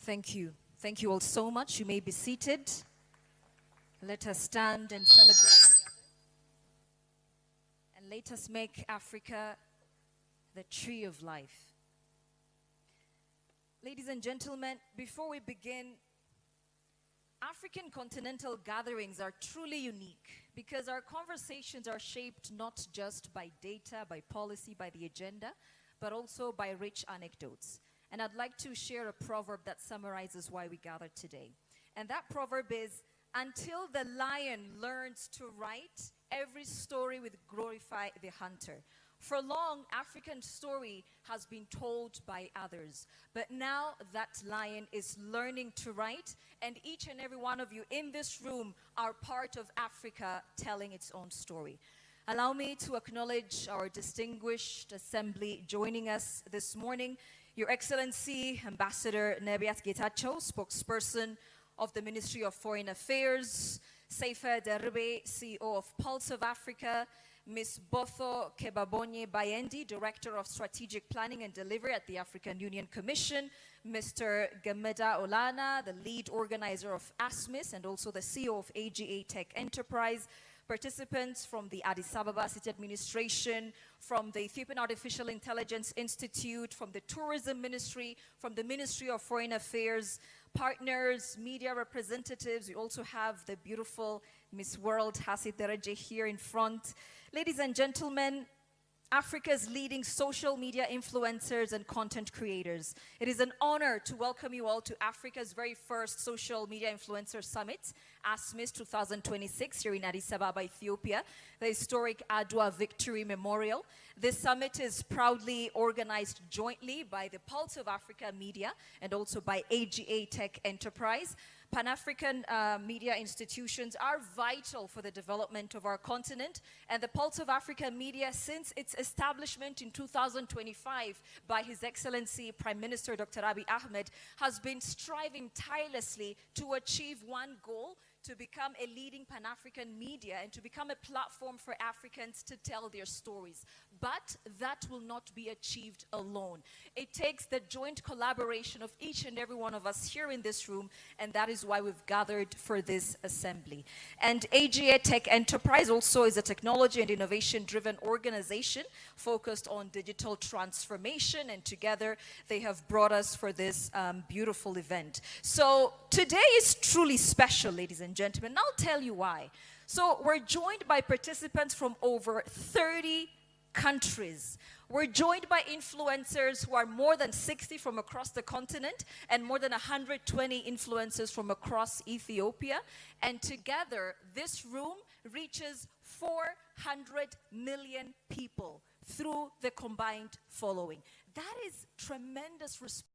Thank you. Thank you all so much. You may be seated. Let us stand and celebrate together. And let us make Africa the tree of life. Ladies and gentlemen, before we begin, African continental gatherings are truly unique because our conversations are shaped not just by data, by policy, by the agenda, but also by rich anecdotes. And I'd like to share a proverb that summarizes why we gathered today. And that proverb is, until the lion learns to write, every story will glorify the hunter. For long, African story has been told by others. But now that lion is learning to write, and each and every one of you in this room are part of Africa telling its own story. Allow me to acknowledge our distinguished assembly joining us this morning. Your Excellency, Ambassador Nebiat Getachew, spokesperson of the Ministry of Foreign Affairs, Seifa Derbe, CEO of Pulse of Africa, Ms. Botho Kebabonye Bayendi, Director of Strategic Planning and Delivery at the African Union Commission, Mr. Gameda Olana, the lead organizer of Asmis and also the CEO of AGA Tech Enterprise, participants from the Addis Ababa City Administration, from the Ethiopian Artificial Intelligence Institute, from the Tourism Ministry, from the Ministry of Foreign Affairs, partners, media representatives. We also have the beautiful Miss World Hasi Dereje here in front. Ladies and gentlemen, Africa's leading social media influencers and content creators. It is an honor to welcome you all to Africa's very first Social Media Influencer Summit, Asmis 2026, here in Addis Ababa, Ethiopia, the historic Adwa Victory Memorial. This summit is proudly organized jointly by the Pulse of Africa Media and also by AGA Tech Enterprise. Pan-African media institutions are vital for the development of our continent, and the Pulse of Africa Media, since its establishment in 2025 by His Excellency Prime Minister Dr. Abiy Ahmed, has been striving tirelessly to achieve one goal: to become a leading Pan-African media and to become a platform for Africans to tell their stories. But that will not be achieved alone. It takes the joint collaboration of each and every one of us here in this room, and that is why we've gathered for this assembly. And AGA Tech Enterprise also is a technology and innovation-driven organization focused on digital transformation, and together they have brought us for this beautiful event. So today is truly special, ladies and gentlemen, and I'll tell you why. So we're joined by participants from over 30 countries. We're joined by influencers who are more than 60 from across the continent and more than 120 influencers from across Ethiopia. And together, this room reaches 400 million people through the combined following. That is tremendous responsibility.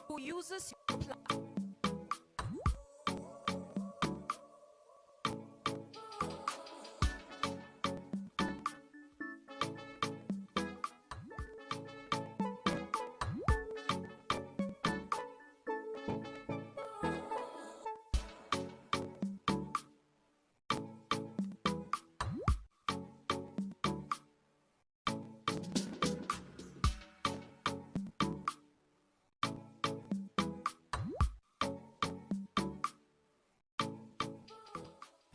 Who uses your platform.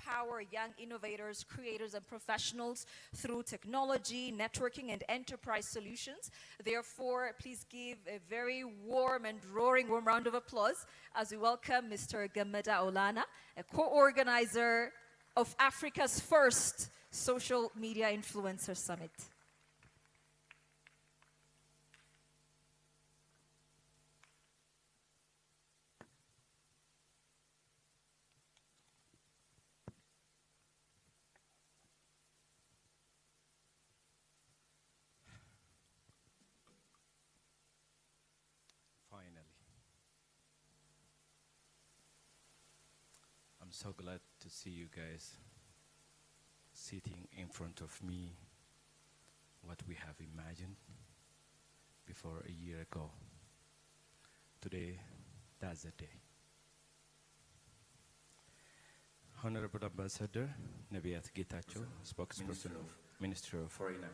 Empower young innovators, creators, and professionals through technology, networking, and enterprise solutions. Therefore, please give a very warm and roaring warm round of applause as we welcome Mr. Gameda Olana, a co-organizer of Africa's first Social Media Influencer Summit. I'm so glad to see you guys sitting in front of me, what we have imagined before a year ago. Today, that's the day. Honorable Ambassador Nebiat Getachew, spokesperson of Ministry of Foreign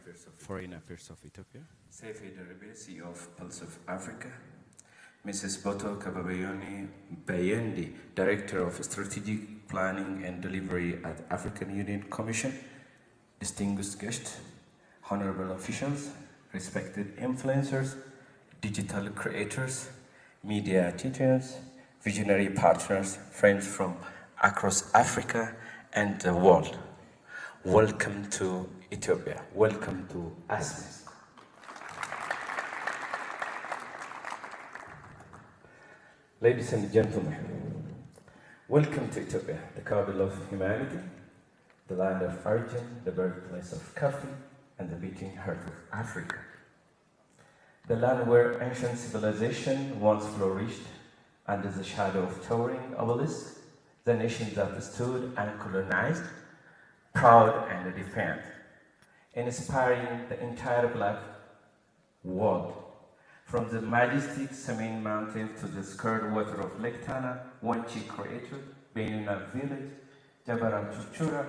Affairs of Ethiopia. Secretary CEO of Pulse of Africa. Mrs. Boto Kababayoni Bayendi, Director of Strategic Planning and Delivery at African Union Commission, distinguished guests, honorable officials, respected influencers, digital creators, media titans, visionary partners, friends from across Africa and the world. Welcome to Ethiopia. Welcome to Asmis. Ladies and gentlemen, welcome to Ethiopia, the capital of humanity, the land of origin, the birthplace of coffee, and the beating heart of Africa. The land where ancient civilization once flourished under the shadow of towering obelisks, the nation that stood uncolonized, proud and defiant, inspiring the entire Black world. From the majestic Samin Mountains to the scared water of Lake Tana, Wanchi created, Benina village, Jabaram Chuchura,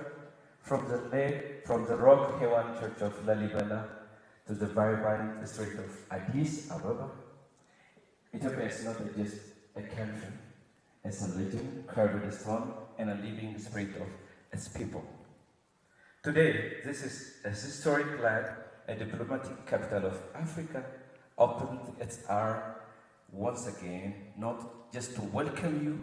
from the rock hewan church of Lalibela to the vibrant street of Addis, Ababa. Ethiopia is not just a country, it's a legend, carved in stone, and a living spirit of its people. Today, this is a historic land, a diplomatic capital of Africa, opened its arms once again, not just to welcome you,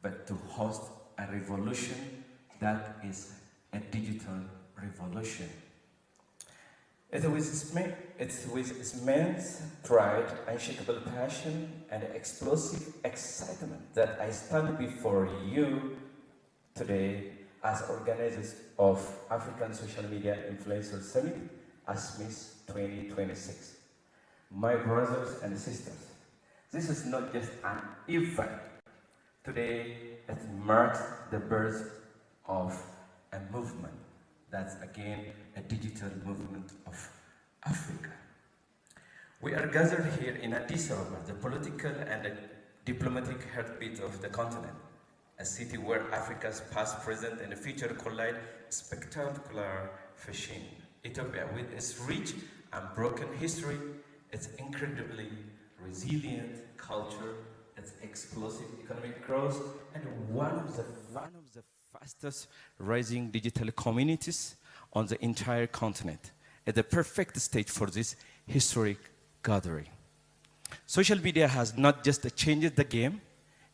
but to host a revolution that is a digital revolution. It's with immense pride, unshakable passion, and explosive excitement that I stand before you today as organizers of African Social Media Influencer Summit, Asmis 2026. My brothers and sisters, this is not just an event. Today, it marks the birth of a movement. That's again a digital movement of Africa. We are gathered here in Addis Ababa, the political and diplomatic heartbeat of the continent, a city where Africa's past, present, and future collide in spectacular fashion. Ethiopia, with its rich and broken history, its incredibly resilient culture, its explosive economic growth, and one of the fastest rising digital communities on the entire continent, at the perfect stage for this historic gathering. Social media has not just changed the game,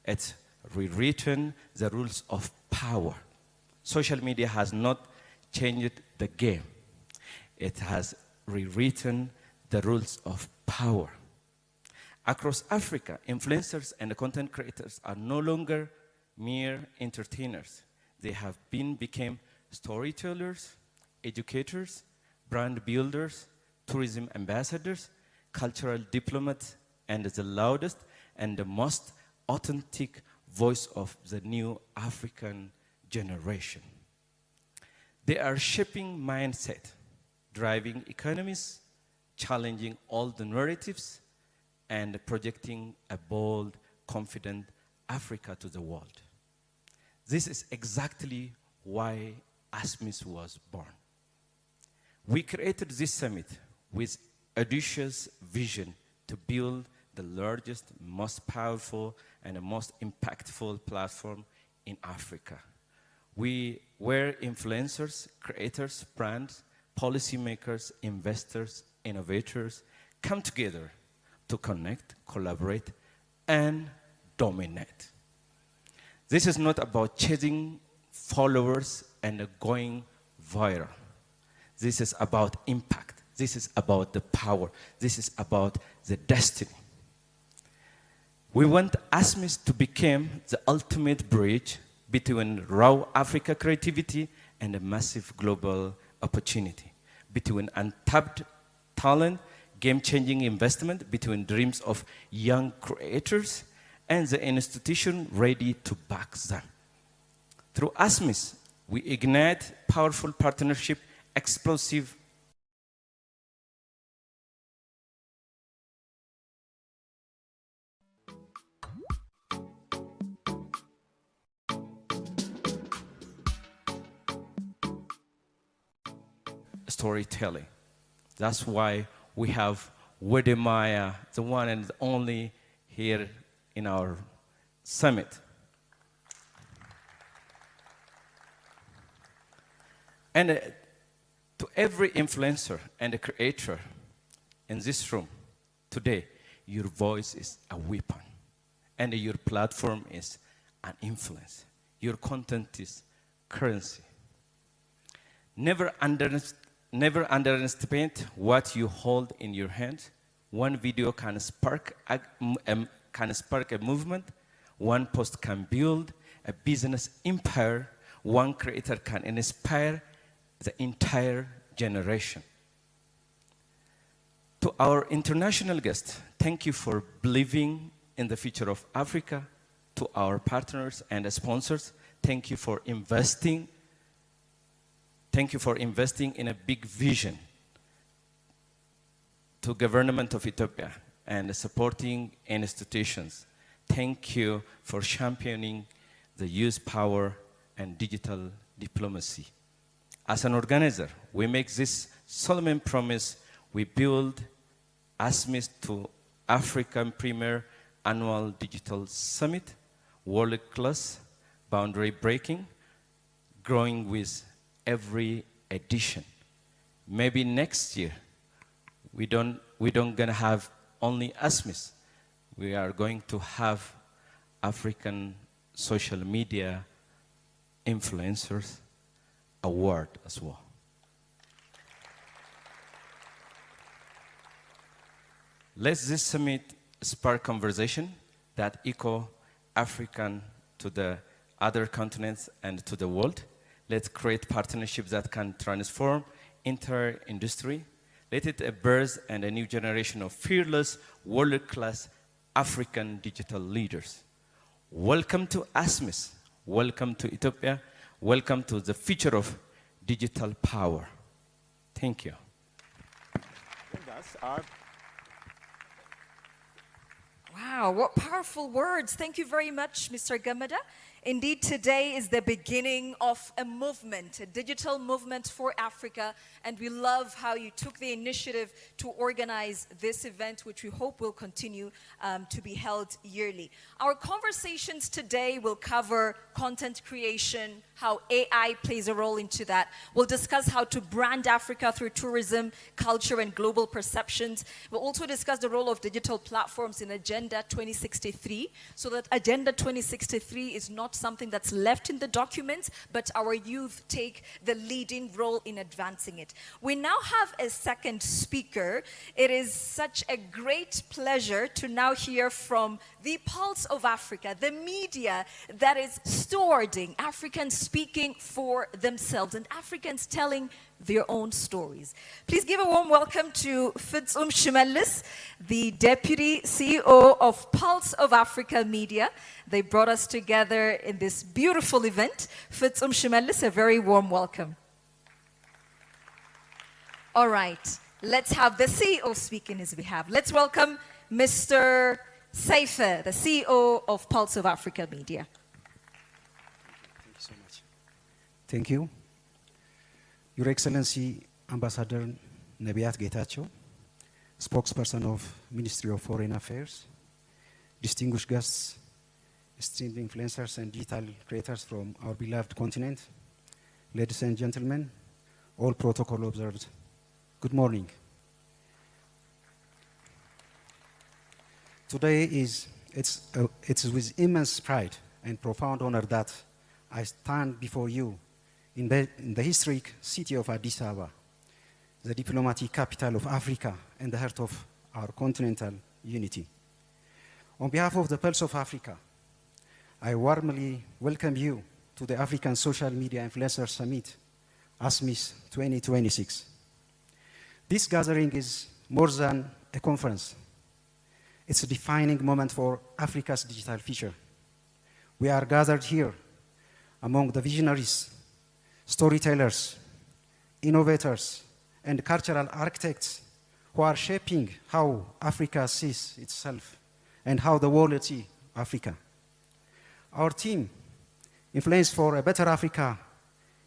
it's rewritten the rules of power. Social media has not changed the game, it has rewritten the rules of power. Across Africa, influencers and content creators are no longer mere entertainers. They have become storytellers, educators, brand builders, tourism ambassadors, cultural diplomats, and the loudest and the most authentic voice of the new African generation. They are shaping mindset, driving economies, challenging all the narratives, and projecting a bold, confident Africa to the world. This is exactly why Asmis was born. We created this summit with audacious vision to build the largest, most powerful, and the most impactful platform in Africa. We were influencers, creators, brands, policymakers, investors, innovators come together to connect, collaborate, and dominate. This is not about chasing followers and going viral. This is about impact. This is about the power. This is about the destiny. We want Asmis to become the ultimate bridge between raw Africa creativity and a massive global opportunity, between untapped talent, game-changing investment, between dreams of young creators and the institution ready to back them. Through Asmis, we ignite powerful partnership, explosive storytelling. That's why we have Wedemaya, the one and only here in our summit. And to every influencer and a creator in this room today, your voice is a weapon, and your platform is an influence. Your content is currency. Never underestimate what you hold in your hand. One video can spark a movement. One post can build a business empire. One creator can inspire the entire generation. To our international guests, thank you for believing in the future of Africa. To our partners and sponsors, thank you for investing. Thank you for investing in a big vision. To government of Ethiopia and supporting institutions, thank you for championing the youth power and digital diplomacy. As an organizer, we make this solemn promise. We build Asmis to African premier annual digital summit, world-class, boundary-breaking, growing with every edition. Maybe next year, we don't gonna have only Asmis. We are going to have African social media influencers award as well. Let this summit spark conversation that echo African to the other continents and to the world. Let's create partnerships that can transform entire industry. Let it birth and a new generation of fearless, world-class African digital leaders. Welcome to Asmis. Welcome to Ethiopia. Welcome to the future of digital power. Thank you. Wow, what powerful words. Thank you very much, Mr. Gamada. Indeed, today is the beginning of a movement, a digital movement for Africa, and we love how you took the initiative to organize this event, which we hope will continue to be held yearly. Our conversations today will cover content creation, how AI plays a role into that. We'll discuss how to brand Africa through tourism, culture, and global perceptions. We'll also discuss the role of digital platforms in Agenda 2063, so that Agenda 2063 is not something that's left in the documents, but our youth take the leading role in advancing it. We now have a second speaker. It is such a great pleasure to now hear from the pulse of Africa, the media that is stewarding Africans speaking for themselves and Africans telling their own stories. Please give a warm welcome to Fitzum Shimelis, the Deputy CEO of Pulse of Africa Media. They brought us together in this beautiful event. Fitzum Shimelis, a very warm welcome. All right, let's have the CEO speak in his behalf. Let's welcome Mr. Saifa, the CEO of Pulse of Africa Media. Thank you so much. Thank you. Your Excellency, Ambassador Nebiat Getachew, spokesperson of Ministry of Foreign Affairs, distinguished guests, esteemed influencers and digital creators from our beloved continent, ladies and gentlemen, all protocol observed, good morning. Today it's with immense pride and profound honor that I stand before you in the historic city of Addis Ababa, the diplomatic capital of Africa and the heart of our continental unity. On behalf of the Pulse of Africa, I warmly welcome you to the African Social Media Influencer Summit, Asmis 2026. This gathering is more than a conference. It's a defining moment for Africa's digital future. We are gathered here among the visionaries, storytellers, innovators, and cultural architects who are shaping how Africa sees itself and how the world sees Africa. Our team, Influence for a Better Africa,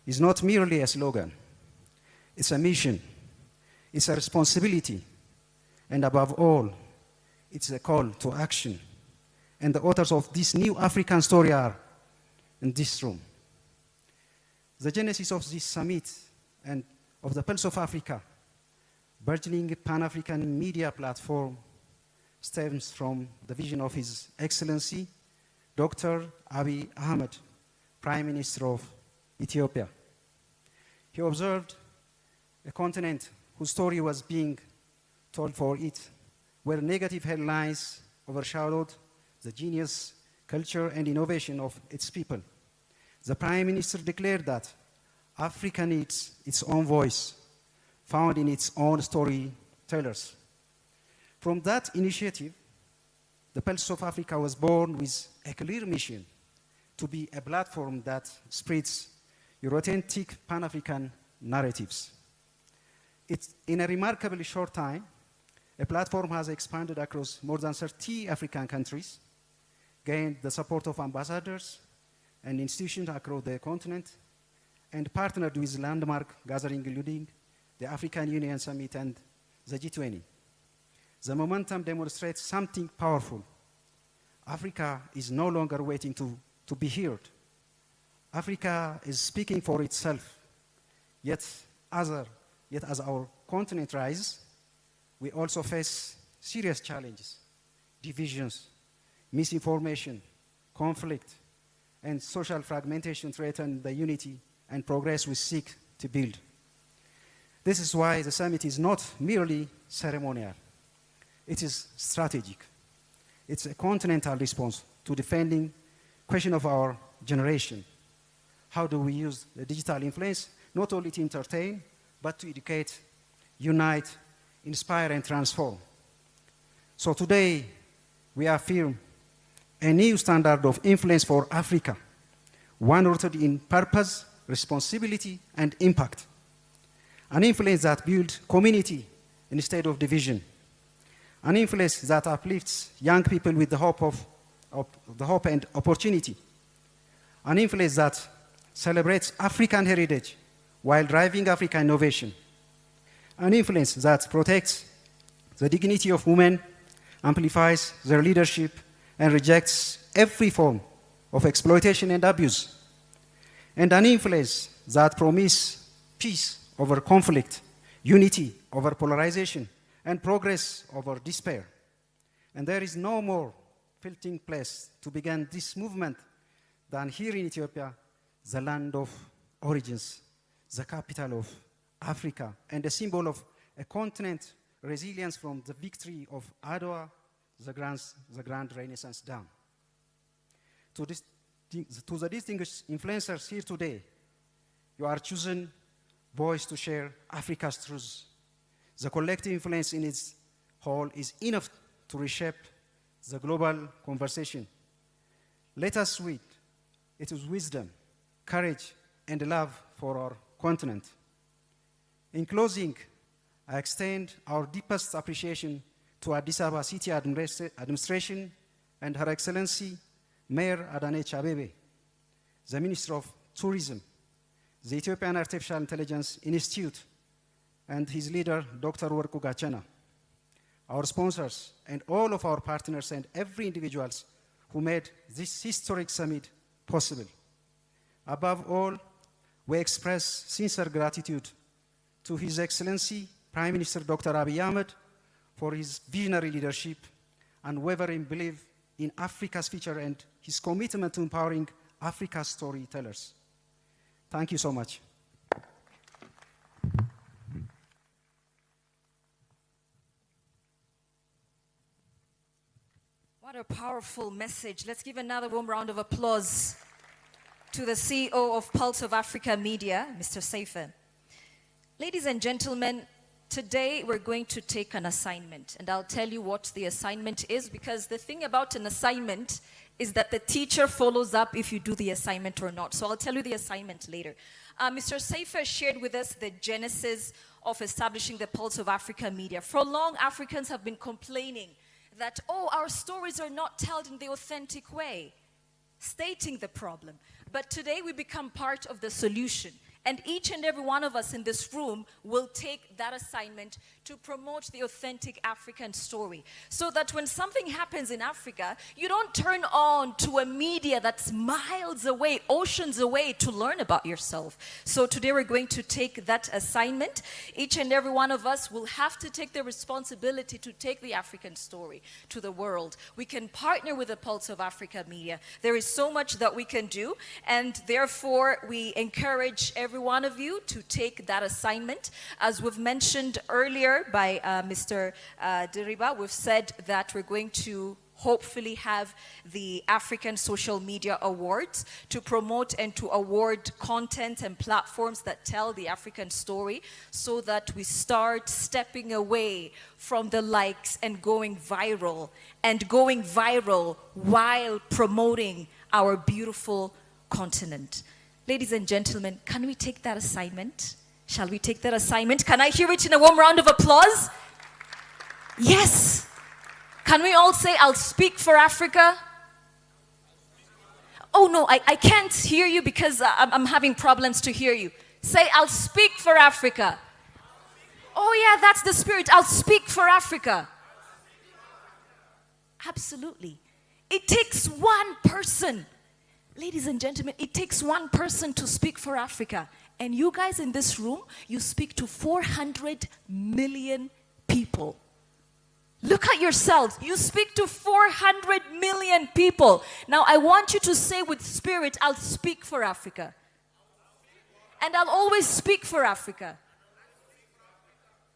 is not merely a slogan. It's a mission, it's a responsibility, and above all, it's a call to action. And the authors of this new African story are in this room. The genesis of this summit and of the Pulse of Africa, burgeoning Pan-African media platform, stems from the vision of His Excellency, Dr. Abiy Ahmed, Prime Minister of Ethiopia. He observed a continent whose story was being told for it, where negative headlines overshadowed the genius, culture, and innovation of its people. The Prime Minister declared that Africa needs its own voice, found in its own storytellers. From that initiative, the Pulse of Africa was born with a clear mission to be a platform that spreads your authentic Pan-African narratives. In a remarkably short time, a platform has expanded across more than 30 African countries, gained the support of ambassadors and institutions across the continent, and partnered with landmark gatherings including the African Union Summit and the G20. The momentum demonstrates something powerful. Africa is no longer waiting to be heard. Africa is speaking for itself. Yet as our continent rises, we also face serious challenges, divisions, misinformation, conflict, and social fragmentation threaten the unity and progress we seek to build. This is why the summit is not merely ceremonial. It is strategic. It's a continental response to defending question of our generation. How do we use the digital influence not only to entertain, but to educate, unite, inspire, and transform? So today, we affirm a new standard of influence for Africa, one rooted in purpose, responsibility, and impact. An influence that builds community instead of division. An influence that uplifts young people with the hope and opportunity. An influence that celebrates African heritage while driving African innovation. An influence that protects the dignity of women, amplifies their leadership, and rejects every form of exploitation and abuse. And an influence that promises peace over conflict, unity over polarization, and progress over despair. And there is no more fitting place to begin this movement than here in Ethiopia, the land of origins, the capital of Africa, and a symbol of a continent resilience from the victory of Adwa, the Grand Renaissance down. To the distinguished influencers here today, you are chosen voice to share Africa's truths. The collective influence in its whole is enough to reshape the global conversation. Let us wait. It is wisdom, courage, and love for our continent. In closing, I extend our deepest appreciation to Addis Ababa City Administration and Her Excellency Mayor Adanechi Abebe, the Minister of Tourism, the Ethiopian Artificial Intelligence Institute, and his leader, Dr. Werku Gachana, our sponsors, and all of our partners and every individuals who made this historic summit possible. Above all, we express sincere gratitude to His Excellency Prime Minister Dr. Abiy Ahmed for his visionary leadership, unwavering belief in Africa's future, and his commitment to empowering Africa's storytellers. Thank you so much. What a powerful message. Let's give another warm round of applause to the CEO of Pulse of Africa Media, Mr. Seifer. Ladies and gentlemen, today we're going to take an assignment, and I'll tell you what the assignment is, because the thing about an assignment is that the teacher follows up if you do the assignment or not. So I'll tell you the assignment later. Mr. Seifer shared with us the genesis of establishing the Pulse of Africa Media. For long, Africans have been complaining that, oh, our stories are not told in the authentic way, stating the problem. But today we become part of the solution. And each and every one of us in this room will take that assignment to promote the authentic African story. So that when something happens in Africa, you don't turn on to a media that's miles away, oceans away, to learn about yourself. So today we're going to take that assignment. Each and every one of us will have to take the responsibility to take the African story to the world. We can partner with the Pulse of Africa Media. There is so much that we can do, and therefore we encourage every one of you to take that assignment. As we've mentioned earlier by Mr. Diriba, we've said that we're going to hopefully have the African Social Media Awards to promote and to award content and platforms that tell the African story, so that we start stepping away from the likes and going viral while promoting our beautiful continent. Ladies and gentlemen, can we take that assignment? Shall we take that assignment? Can I hear it in a warm round of applause? Yes. Can we all say, I'll speak for Africa? Oh no, I can't hear you because I'm having problems to hear you. Say, I'll speak for Africa. Oh yeah, that's the spirit. I'll speak for Africa. Absolutely. It takes one person. Ladies and gentlemen, it takes one person to speak for Africa. And you guys in this room, you speak to 400 million people. Look at yourselves. You speak to 400 million people. Now, I want you to say with spirit, I'll speak for Africa. And I'll always speak for Africa.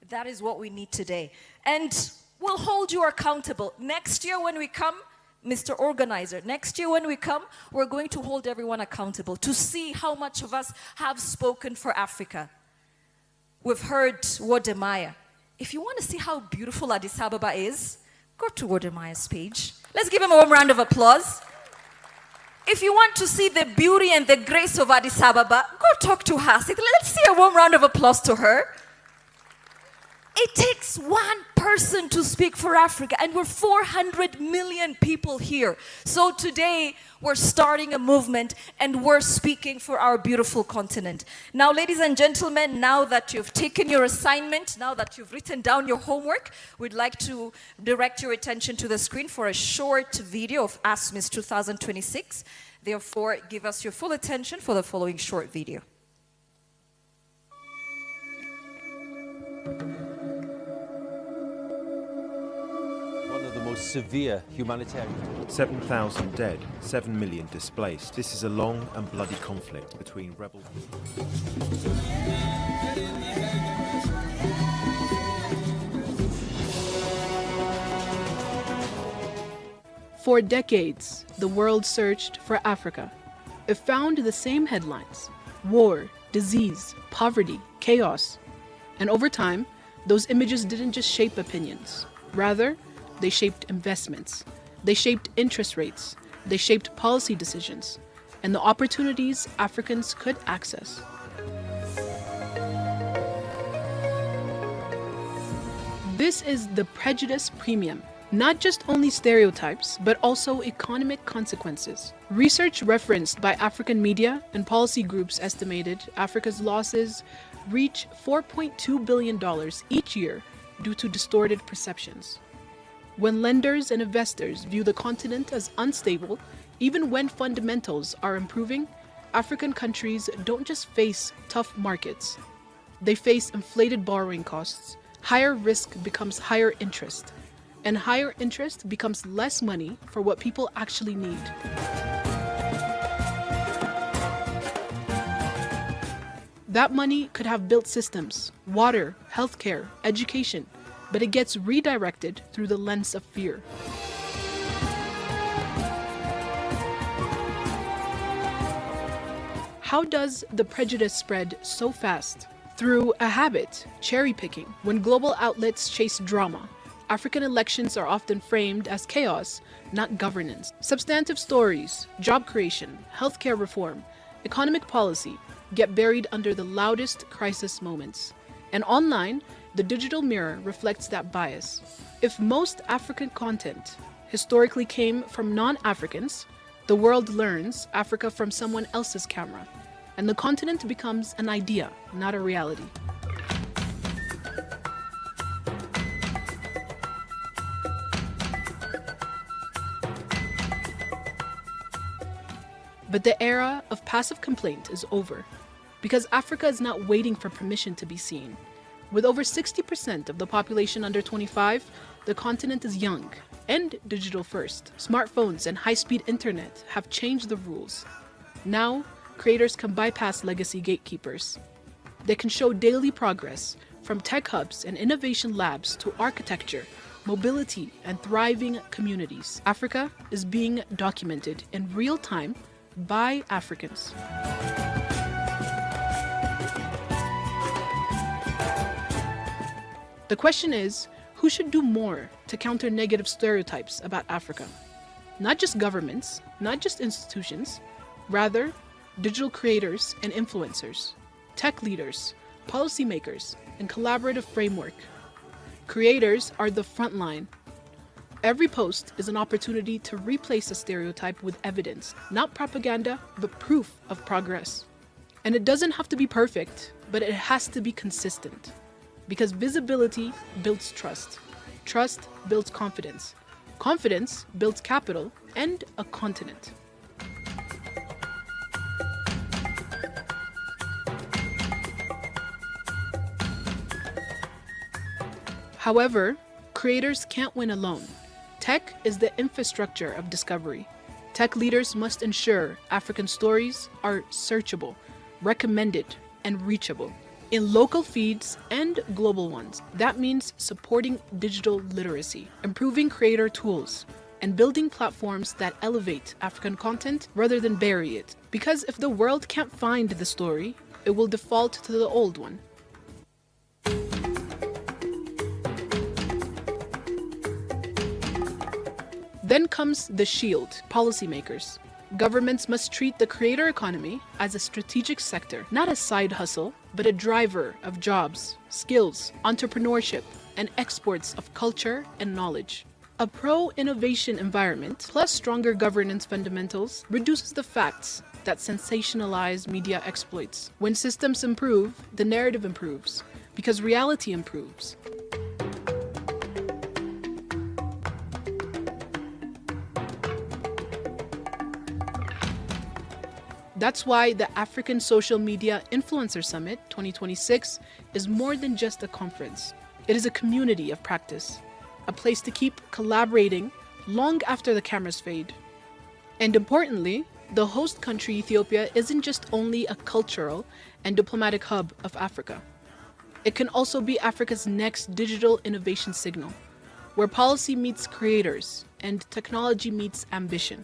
That is what we need today. And We'll hold you accountable. Next year when we come, Mr. Organizer, next year when we come, we're going to hold everyone accountable to see how much of us have spoken for Africa. We've heard Wodemaya. If you want to see how beautiful Addis Ababa is, go to Wodemaya's page. Let's give him a warm round of applause. If you want to see the beauty and the grace of Addis Ababa, go talk to her. Let's see a warm round of applause to her. It takes one person to speak for Africa, and we're 400 million people here. So today, we're starting a movement, and we're speaking for our beautiful continent. Now, ladies and gentlemen, now that you've taken your assignment, now that you've written down your homework, we'd like to direct your attention to the screen for a short video of Asmis 2026. Therefore, give us your full attention for the following short video. Severe humanitarian. 7,000 dead, 7 million displaced. This is a long and bloody conflict between rebels. For decades, the world searched for Africa. It found the same headlines: war, disease, poverty, chaos. And over time, those images didn't just shape opinions. Rather, they shaped investments, they shaped interest rates, they shaped policy decisions, and the opportunities Africans could access. This is the prejudice premium, not just only stereotypes, but also economic consequences. Research referenced by African media and policy groups estimated Africa's losses reach $4.2 billion each year due to distorted perceptions. When lenders and investors view the continent as unstable, even when fundamentals are improving, African countries don't just face tough markets. They face inflated borrowing costs, higher risk becomes higher interest, and higher interest becomes less money for what people actually need. That money could have built systems, water, healthcare, education, but it gets redirected through the lens of fear. How does the prejudice spread so fast? Through a habit, cherry picking. When global outlets chase drama, African elections are often framed as chaos, not governance. Substantive stories, job creation, healthcare reform, economic policy get buried under the loudest crisis moments. And online, the digital mirror reflects that bias. If most African content historically came from non-Africans, the world learns Africa from someone else's camera, and the continent becomes an idea, not a reality. But the era of passive complaint is over, because Africa is not waiting for permission to be seen. With over 60% of the population under 25, the continent is young and digital first. Smartphones and high-speed internet have changed the rules. Now, creators can bypass legacy gatekeepers. They can show daily progress, from tech hubs and innovation labs to architecture, mobility, and thriving communities. Africa is being documented in real time by Africans. The question is, who should do more to counter negative stereotypes about Africa? Not just governments, not just institutions, rather, digital creators and influencers, tech leaders, policymakers, and collaborative framework. Creators are the front line. Every post is an opportunity to replace a stereotype with evidence, not propaganda, but proof of progress. And it doesn't have to be perfect, but it has to be consistent. Because visibility builds trust. Trust builds confidence. Confidence builds capital and a continent. However, creators can't win alone. Tech is the infrastructure of discovery. Tech leaders must ensure African stories are searchable, recommended, and reachable. in local feeds and global ones. That means supporting digital literacy, improving creator tools, and building platforms that elevate African content rather than bury it. Because if the world can't find the story, it will default to the old one. Then comes the shield, policymakers. Governments must treat the creator economy as a strategic sector, not a side hustle, but a driver of jobs, skills, entrepreneurship, and exports of culture and knowledge. A pro-innovation environment plus stronger governance fundamentals reduces the facts that sensationalize media exploits. When systems improve, the narrative improves, because reality improves. That's why the African Social Media Influencer Summit 2026 is more than just a conference. It is a community of practice, a place to keep collaborating long after the cameras fade. And importantly, the host country Ethiopia isn't just only a cultural and diplomatic hub of Africa. It can also be Africa's next digital innovation signal, where policy meets creators and technology meets ambition.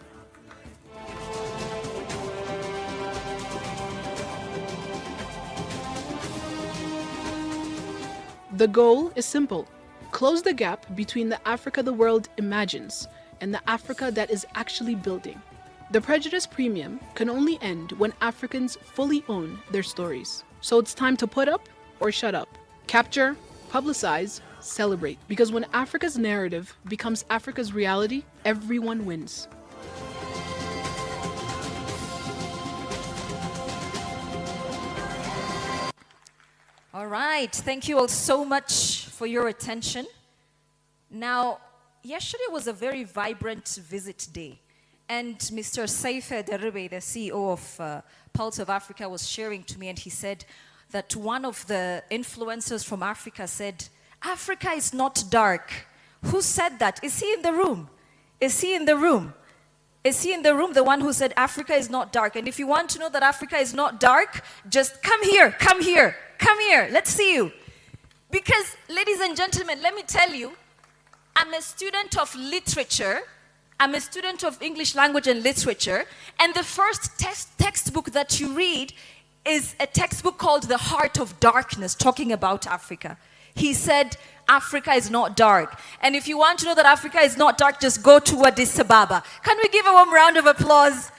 The goal is simple: close the gap between the Africa the world imagines and the Africa that is actually building. The prejudice premium can only end when Africans fully own their stories. So it's time to put up or shut up. Capture, publicize, celebrate. Because when Africa's narrative becomes Africa's reality, everyone wins. All right, thank you all so much for your attention. Now, yesterday was a very vibrant visit day, and Mr. Saife Derebe, the CEO of Pulse of Africa, was sharing to me, and he said that one of the influencers from Africa said, Africa is not dark. Who said that? Is he in the room? Is he in the room? Is he in the room, the one who said Africa is not dark? And if you want to know that Africa is not dark, just come here, come here, come here. Let's see you. Because, ladies and gentlemen, let me tell you, I'm a student of literature. I'm a student of English language and literature. And the first textbook that you read is a textbook called The Heart of Darkness, talking about Africa. He said, Africa is not dark. And if you want to know that Africa is not dark, just go to Addis Ababa. Can we give a warm round of applause?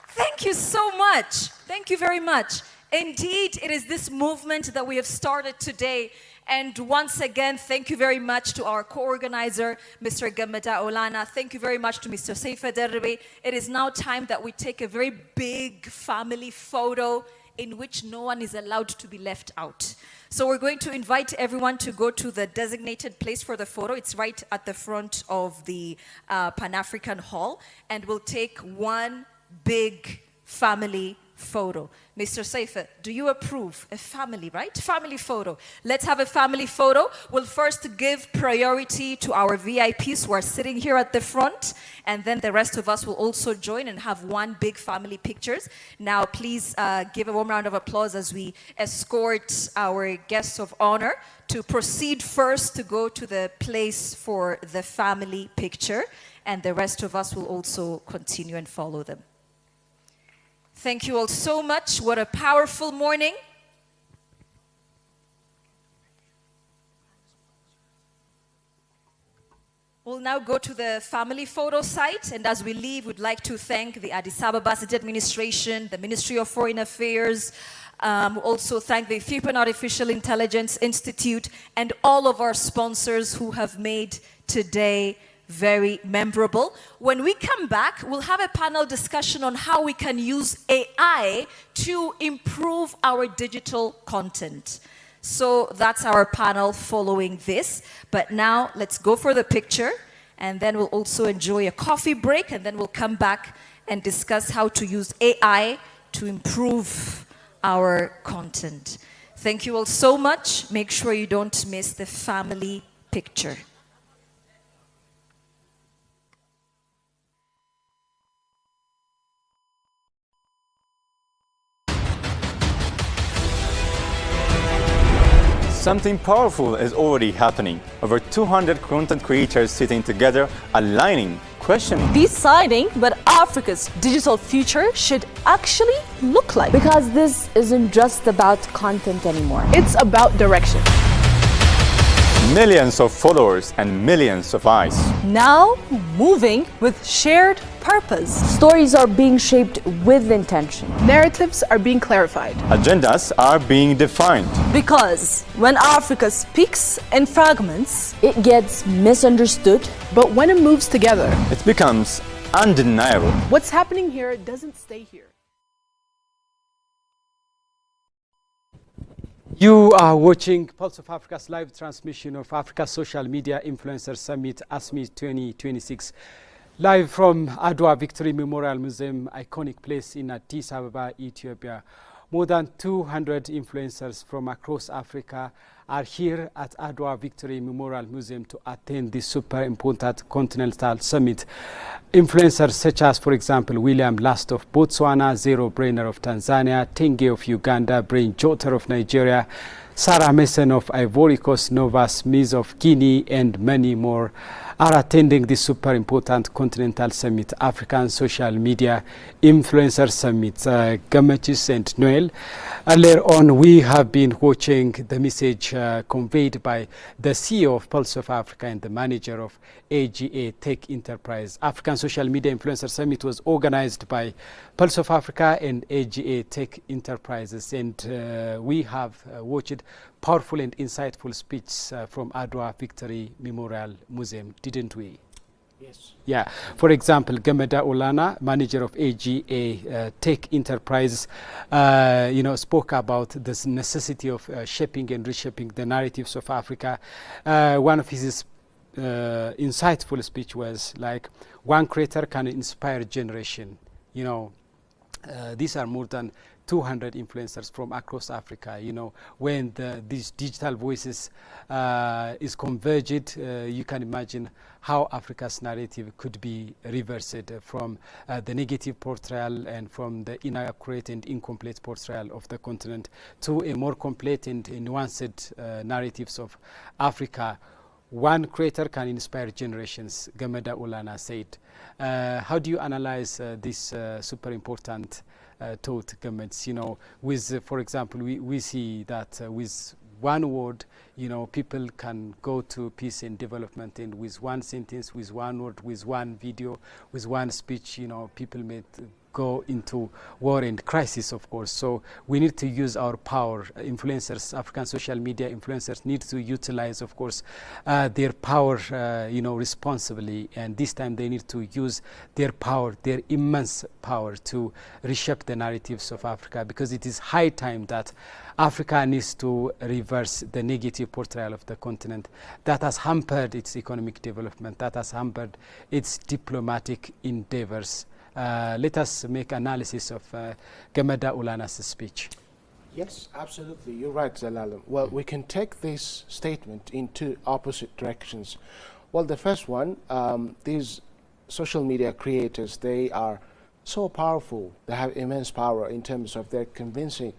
Thank you so much. Thank you very much. Indeed, it is this movement that we have started today. And once again, thank you very much to our co-organizer, Mr. Gamada Olana. Thank you very much to Mr. Saife Derebe. It is now time that we take a very big family photo in which no one is allowed to be left out. So we're going to invite everyone to go to the designated place for the photo. It's right at the front of the Pan-African Hall. And we'll take one big family photo. Mr. Saife, do you approve a family, right? Family photo. Let's have a family photo. We'll first give priority to our VIPs who are sitting here at the front, and then the rest of us will also join and have one big family pictures. Now, please give a warm round of applause as we escort our guests of honor to proceed first to go to the place for the family picture, and the rest of us will also continue and follow them. Thank you all so much. What a powerful morning. We'll now go to the family photo site, and as we leave, we'd like to thank the Addis Ababa City Administration, the Ministry of Foreign Affairs, also thank the Ethiopian Artificial Intelligence Institute, and all of our sponsors who have made today very memorable. When we come back, we'll have a panel discussion on how we can use AI to improve our digital content. So that's our panel following this. But now let's go for the picture, and then we'll also enjoy a coffee break, and then we'll come back and discuss how to use AI to improve our content. Thank you all so much. Make sure you don't miss the family picture. Something powerful is already happening. Over 200 content creators sitting together, aligning, questioning. Deciding what Africa's digital future should actually look like. Because this isn't just about content anymore. It's about direction. Millions of followers and millions of eyes. Now moving with shared purpose. Stories are being shaped with intention. Narratives are being clarified. Agendas are being defined. Because when Africa speaks in fragments, it gets misunderstood. But when it moves together, it becomes undeniable. What's happening here doesn't stay here. You are watching Pulse of Africa's live transmission of Africa's Social Media Influencer Summit, Asmis 2026. Live from Adwa Victory Memorial Museum, iconic place in Addis Ababa, Ethiopia. More than 200 influencers from across Africa are here at Adwa Victory Memorial Museum to attend this super important continental summit. Influencers such as, for example, William Last of Botswana, Zero Brainer of Tanzania, Tenge of Uganda, Brain Jotter of Nigeria, Sarah Mason of Ivory Coast, Nova Smith of Guinea, and many more are attending this super important continental summit, African Social Media Influencer Summit. Gamachis and Noel. Earlier on, we have been watching the message conveyed by the CEO of Pulse of Africa and the manager of AGA Tech Enterprise. African Social Media Influencer Summit was organized by Pulse of Africa and AGA Tech Enterprises, and we have watched powerful and insightful speech from Adwa Victory Memorial Museum, didn't we? Yes. Yeah. For example, Gameda Olana, manager of AGA Tech Enterprise, spoke about the necessity of shaping and reshaping the narratives of Africa. One of his insightful speech was like, one creator can inspire generation. These are more than 200 influencers from across Africa. When these digital voices is converged, you can imagine how Africa's narrative could be reversed from the negative portrayal and from the inaccurate and incomplete portrayal of the continent to a more complete and nuanced narratives of Africa. One creator can inspire generations, Gameda Olana said. How do you analyze this super important thought, governments? With, for example, we see that with one word, people can go to peace and development, and with one sentence, with one word, with one video, with one speech, people may go into war and crisis, of course. So we need to use our power. Influencers, African social media influencers need to utilize, of course, their power, responsibly. And this time they need to use their power, their immense power, to reshape the narratives of Africa, because it is high time that Africa needs to reverse the negative portrayal of the continent that has hampered its economic development, that has hampered its diplomatic endeavors. Let us make analysis of Gameda Olana's speech. Yes, absolutely. You're right, Zalalam. Well, we can take this statement in two opposite directions. Well, the first one, these social media creators, they are so powerful. They have immense power in terms of their convincing,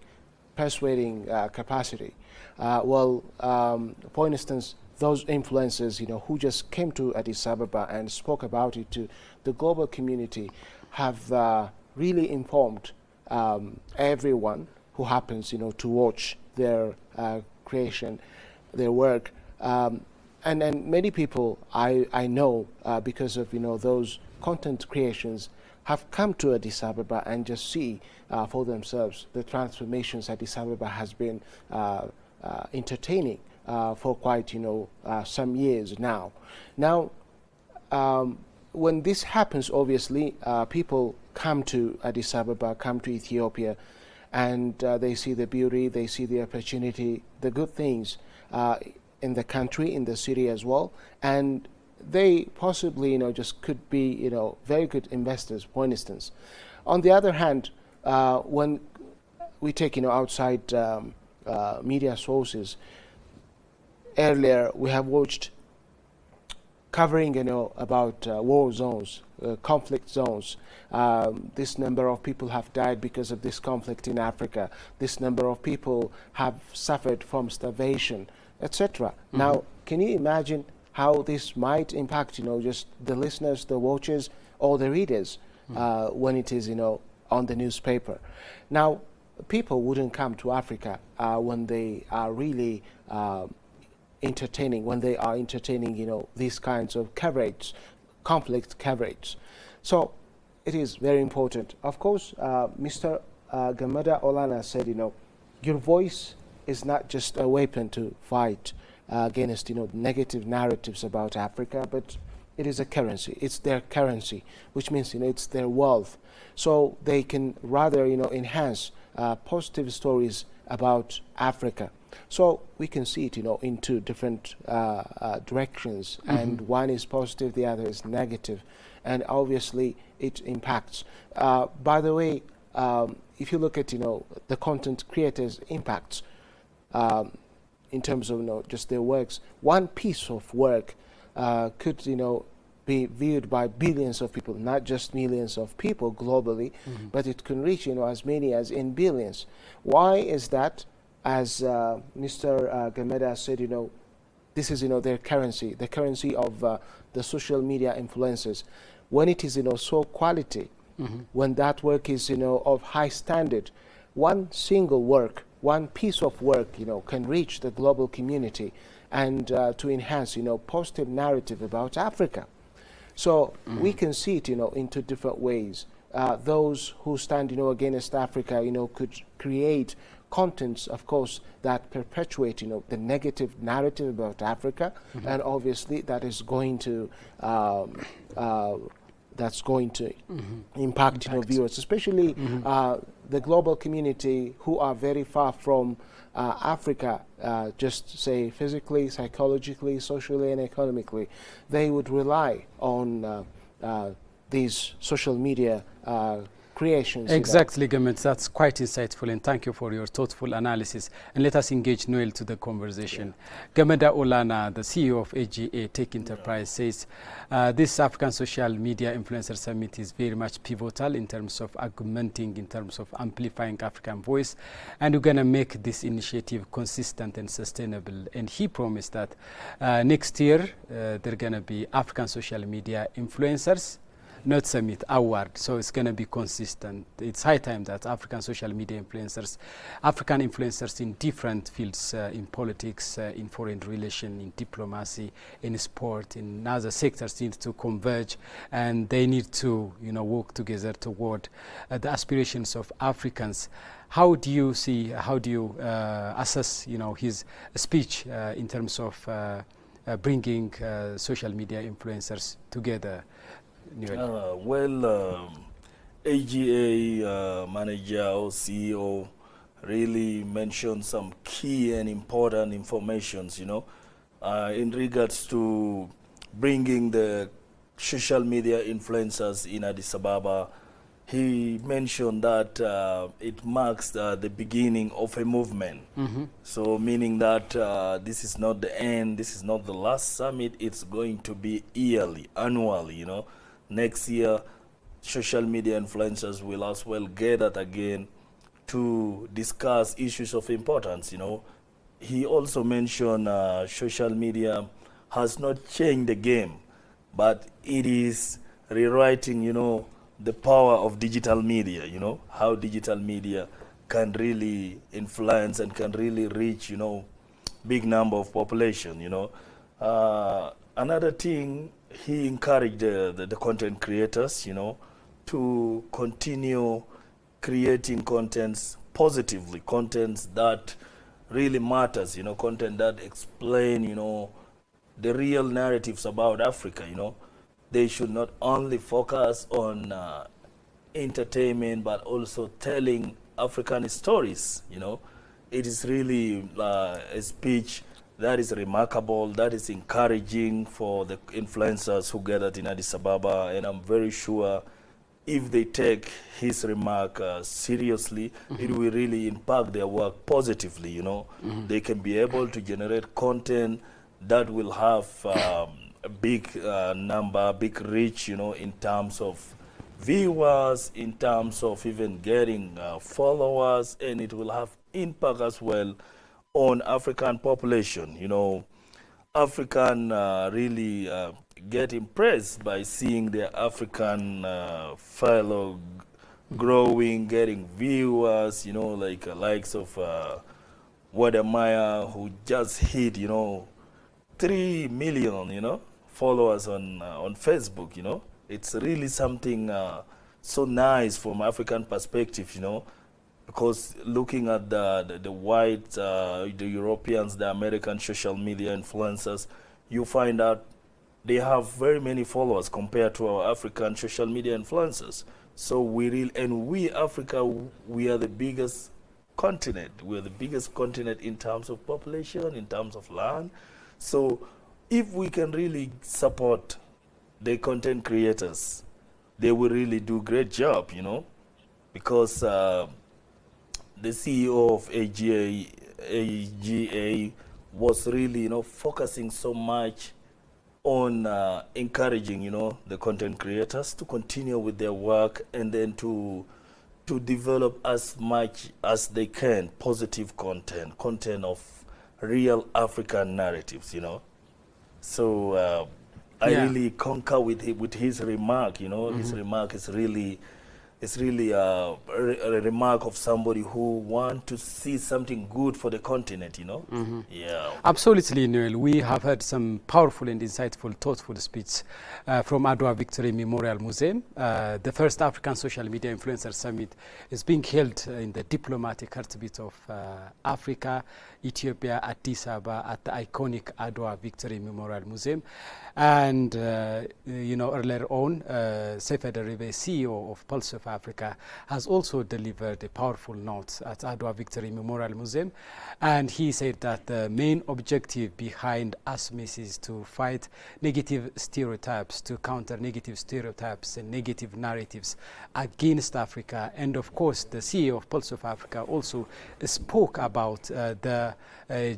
persuading capacity. For instance, those influencers, who just came to Addis Ababa and spoke about it to the global community, have really informed everyone who happens, to watch their creation, their work. And many people I know, because of, those content creations, have come to Addis Ababa and just see for themselves the transformations Addis Ababa has been entertaining for quite, some years now. Now, when this happens, obviously, people come to Addis Ababa, come to Ethiopia, and they see the beauty, they see the opportunity, the good things in the country, in the city as well, and they possibly, just could be, very good investors, for instance. On the other hand, when we take, outside media sources, earlier we have watched covering, about war zones, conflict zones. This number of people have died because of this conflict in Africa. This number of people have suffered from starvation. etc. Now, can you imagine how this might impact, just the listeners, the watchers, or the readers when it is, on the newspaper? Now, people wouldn't come to Africa when they are really entertaining, these kinds of coverage, conflict coverage. So it is very important. Of course, Mr. Gamada Olana said, your voice is not just a weapon to fight against, negative narratives about Africa, but it is a currency. It's their currency, which means, it's their wealth. So they can rather, enhance positive stories about Africa. So we can see it, in two different directions, and one is positive, the other is negative, and obviously it impacts. By the way, if you look at, the content creators' impacts in terms of, just their works, one piece of work could, be viewed by billions of people, not just millions of people globally, but it can reach, as many as in billions. Why is that? As Mr. Gameda said, this is, their currency, the currency of the social media influencers. When it is, so quality, when that work is, of high standard, one single work, one piece of work, can reach the global community and to enhance, positive narrative about Africa. So we can see it, into different ways. Those who stand, against Africa, could create contents, of course, that perpetuate, the negative narrative about Africa, and obviously that is going to impact, viewers, especially the global community who are very far from Africa, just say physically, psychologically, socially, and economically. They would rely on these social media creations. Exactly, Gamet. That's quite insightful, and thank you for your thoughtful analysis. And let us engage Noel to the conversation. Gameda Olana, the CEO of AGA Tech Enterprise, says this African Social Media Influencer Summit is very much pivotal in terms of augmenting, in terms of amplifying African voice, and we're going to make this initiative consistent and sustainable. And he promised that next year there are going to be African Social Media Influencers, not Summit, award, so it's going to be consistent. It's high time that African social media influencers, African influencers in different fields, in politics, in foreign relations, in diplomacy, in sport, in other sectors need to converge, and they need to, work together toward the aspirations of Africans. How do you see, how do you assess, his speech in terms of bringing social media influencers together? AGA manager or CEO really mentioned some key and important informations, in regards to bringing the social media influencers in Addis Ababa. He mentioned that it marks the beginning of a movement. So meaning that this is not the end, this is not the last summit, it's going to be yearly, annually, Next year, social media influencers will as well gather again to discuss issues of importance, He also mentioned social media has not changed the game, but it is rewriting, the power of digital media, how digital media can really influence and can really reach, big number of population, Another thing, he encouraged the content creators, to continue creating contents positively, contents that really matters, content that explain, the real narratives about Africa, They should not only focus on entertainment, but also telling African stories, It is really a speech that is remarkable, that is encouraging for the influencers who gathered in Addis Ababa, and I'm very sure if they take his remark seriously, it will really impact their work positively, They can be able to generate content that will have a big number, big reach, in terms of viewers, in terms of even getting followers, and it will have impact as well on African population. You know, African really get impressed by seeing their African fellow growing, getting viewers, you know, like likes of Wadamaya, who just hit, you know, 3 million, you know, followers on Facebook, you know. It's really something so nice from African perspective, you know, because looking at the white, the Europeans, the American social media influencers, you find out they have very many followers compared to our African social media influencers. So we Africa, we are the biggest continent. We are the biggest continent in terms of population, in terms of land. So if we can really support the content creators, they will really do a great job, you know, because the CEO of AGA was really, you know, focusing so much on encouraging, you know, the content creators to continue with their work and then to develop as much as they can positive content of real African narratives, you know. So I really concur with his remark, you know. His remark is really a remark of somebody who wants to see something good for the continent, you know. Yeah. Absolutely, Noel. We have heard some powerful and insightful, thoughtful speech from Adwa Victory Memorial Museum. The first African Social Media Influencer Summit is being held in the diplomatic heartbeat of Africa, Ethiopia, Addis Ababa, at the iconic Adwa Victory Memorial Museum. And, you know, earlier on, Sefa Deribe, CEO of Pulse of Africa, has also delivered a powerful note at Adwa Victory Memorial Museum. And he said that the main objective behind Asmis is to fight negative stereotypes, to counter negative stereotypes and negative narratives against Africa. And of course, the CEO of Pulse of Africa also spoke about the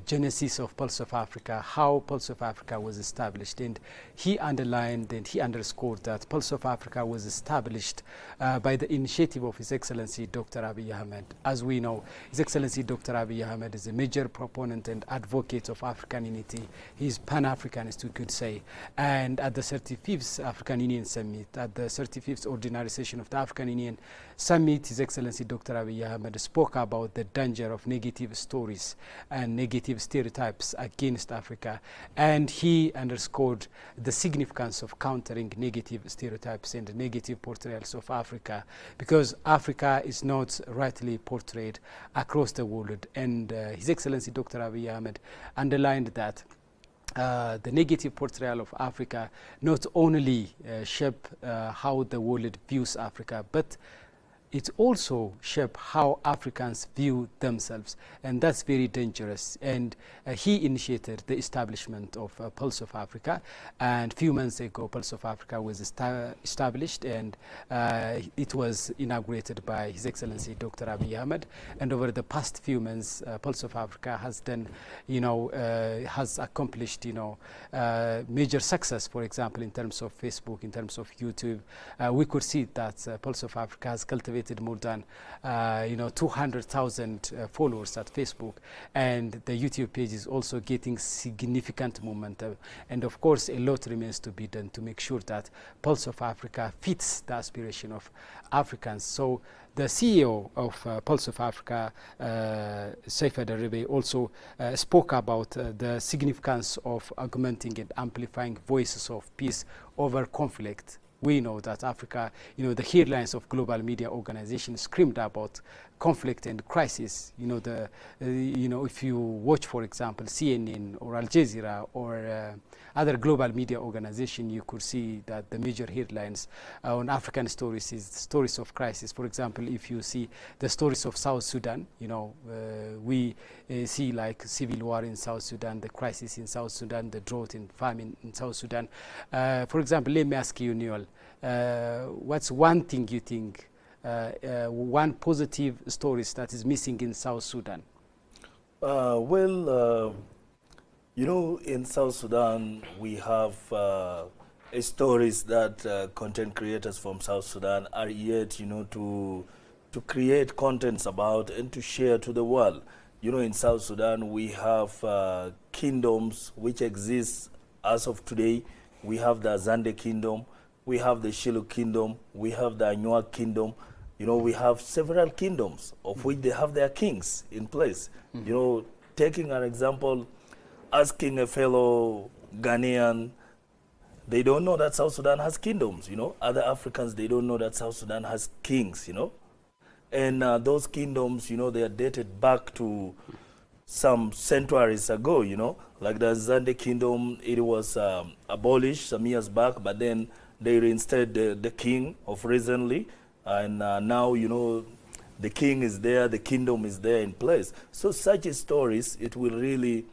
genesis of Pulse of Africa, how Pulse of Africa was established. And he underlined and he underscored that Pulse of Africa was established by the initiative of His Excellency Dr. Abiy Ahmed. As we know, His Excellency Dr. Abiy Ahmed is a major proponent and advocate of African unity. He's Pan-Africanist, we could say. And at the 35th African Union Summit, at the 35th Ordinary Session of the African Union Summit, His Excellency Dr. Abiy Ahmed spoke about the danger of negative stories and negative stereotypes against Africa. And he underscored the significance of countering negative stereotypes and negative portrayals of Africa, because Africa is not rightly portrayed across the world. And His Excellency Dr. Abiy Ahmed underlined that the negative portrayal of Africa not only shape how the world views Africa, but it also shape how Africans view themselves, and that's very dangerous. And he initiated the establishment of Pulse of Africa, and a few months ago Pulse of Africa was established, and it was inaugurated by His Excellency Dr. Abiy Ahmed. And over the past few months, Pulse of Africa has done, you know, has accomplished, you know, major success. For example, in terms of Facebook, in terms of YouTube, we could see that Pulse of Africa has cultivated more than 200,000 followers at Facebook, and the YouTube page is also getting significant momentum. And of course, a lot remains to be done to make sure that Pulse of Africa fits the aspiration of Africans. So the CEO of Pulse of Africa, Sefa Deribe, also spoke about the significance of augmenting and amplifying voices of peace over conflict. We know that Africa, you know, the headlines of global media organizations screamed about conflict and crisis. You know, if you watch, for example, CNN or Al Jazeera or other global media organization, you could see that the major headlines on African stories is stories of crisis. For example, if you see the stories of South Sudan, you know, we see like civil war in South Sudan, the crisis in South Sudan, the drought and famine in South Sudan. For example, let me ask you, Noel, what's one thing you think, one positive stories that is missing in South Sudan? You know, in South Sudan, we have stories that content creators from South Sudan are yet, you know, to create contents about and to share to the world. You know, in South Sudan, we have kingdoms which exist as of today. We have the Zande Kingdom, we have the Shilluk Kingdom, we have the Anuak Kingdom. You know, we have several kingdoms of which they have their kings in place. You know, taking an example, asking a fellow Ghanaian, they don't know that South Sudan has kingdoms, you know. Other Africans, they don't know that South Sudan has kings, you know. And those kingdoms, you know, they are dated back to some centuries ago, you know. Like the Zande Kingdom, it was abolished some years back, but then they reinstated the king of recently. And now, you know, the king is there, the kingdom is there in place. So such stories, it will really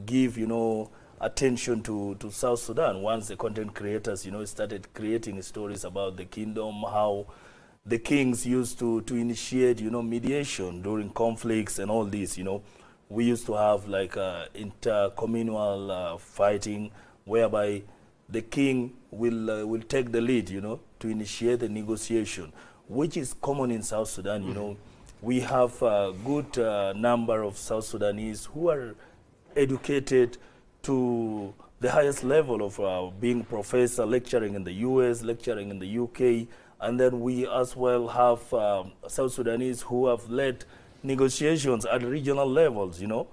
give, you know, attention to South Sudan once the content creators, you know, started creating stories about the kingdom, how the kings used to initiate, you know, mediation during conflicts and all this, you know. We used to have like intercommunal fighting whereby the king will take the lead, you know, to initiate the negotiation, which is common in South Sudan, you know. We have a good number of South Sudanese who are educated to the highest level of being professor, lecturing in the US, lecturing in the UK, and then we as well have South Sudanese who have led negotiations at regional levels, you know.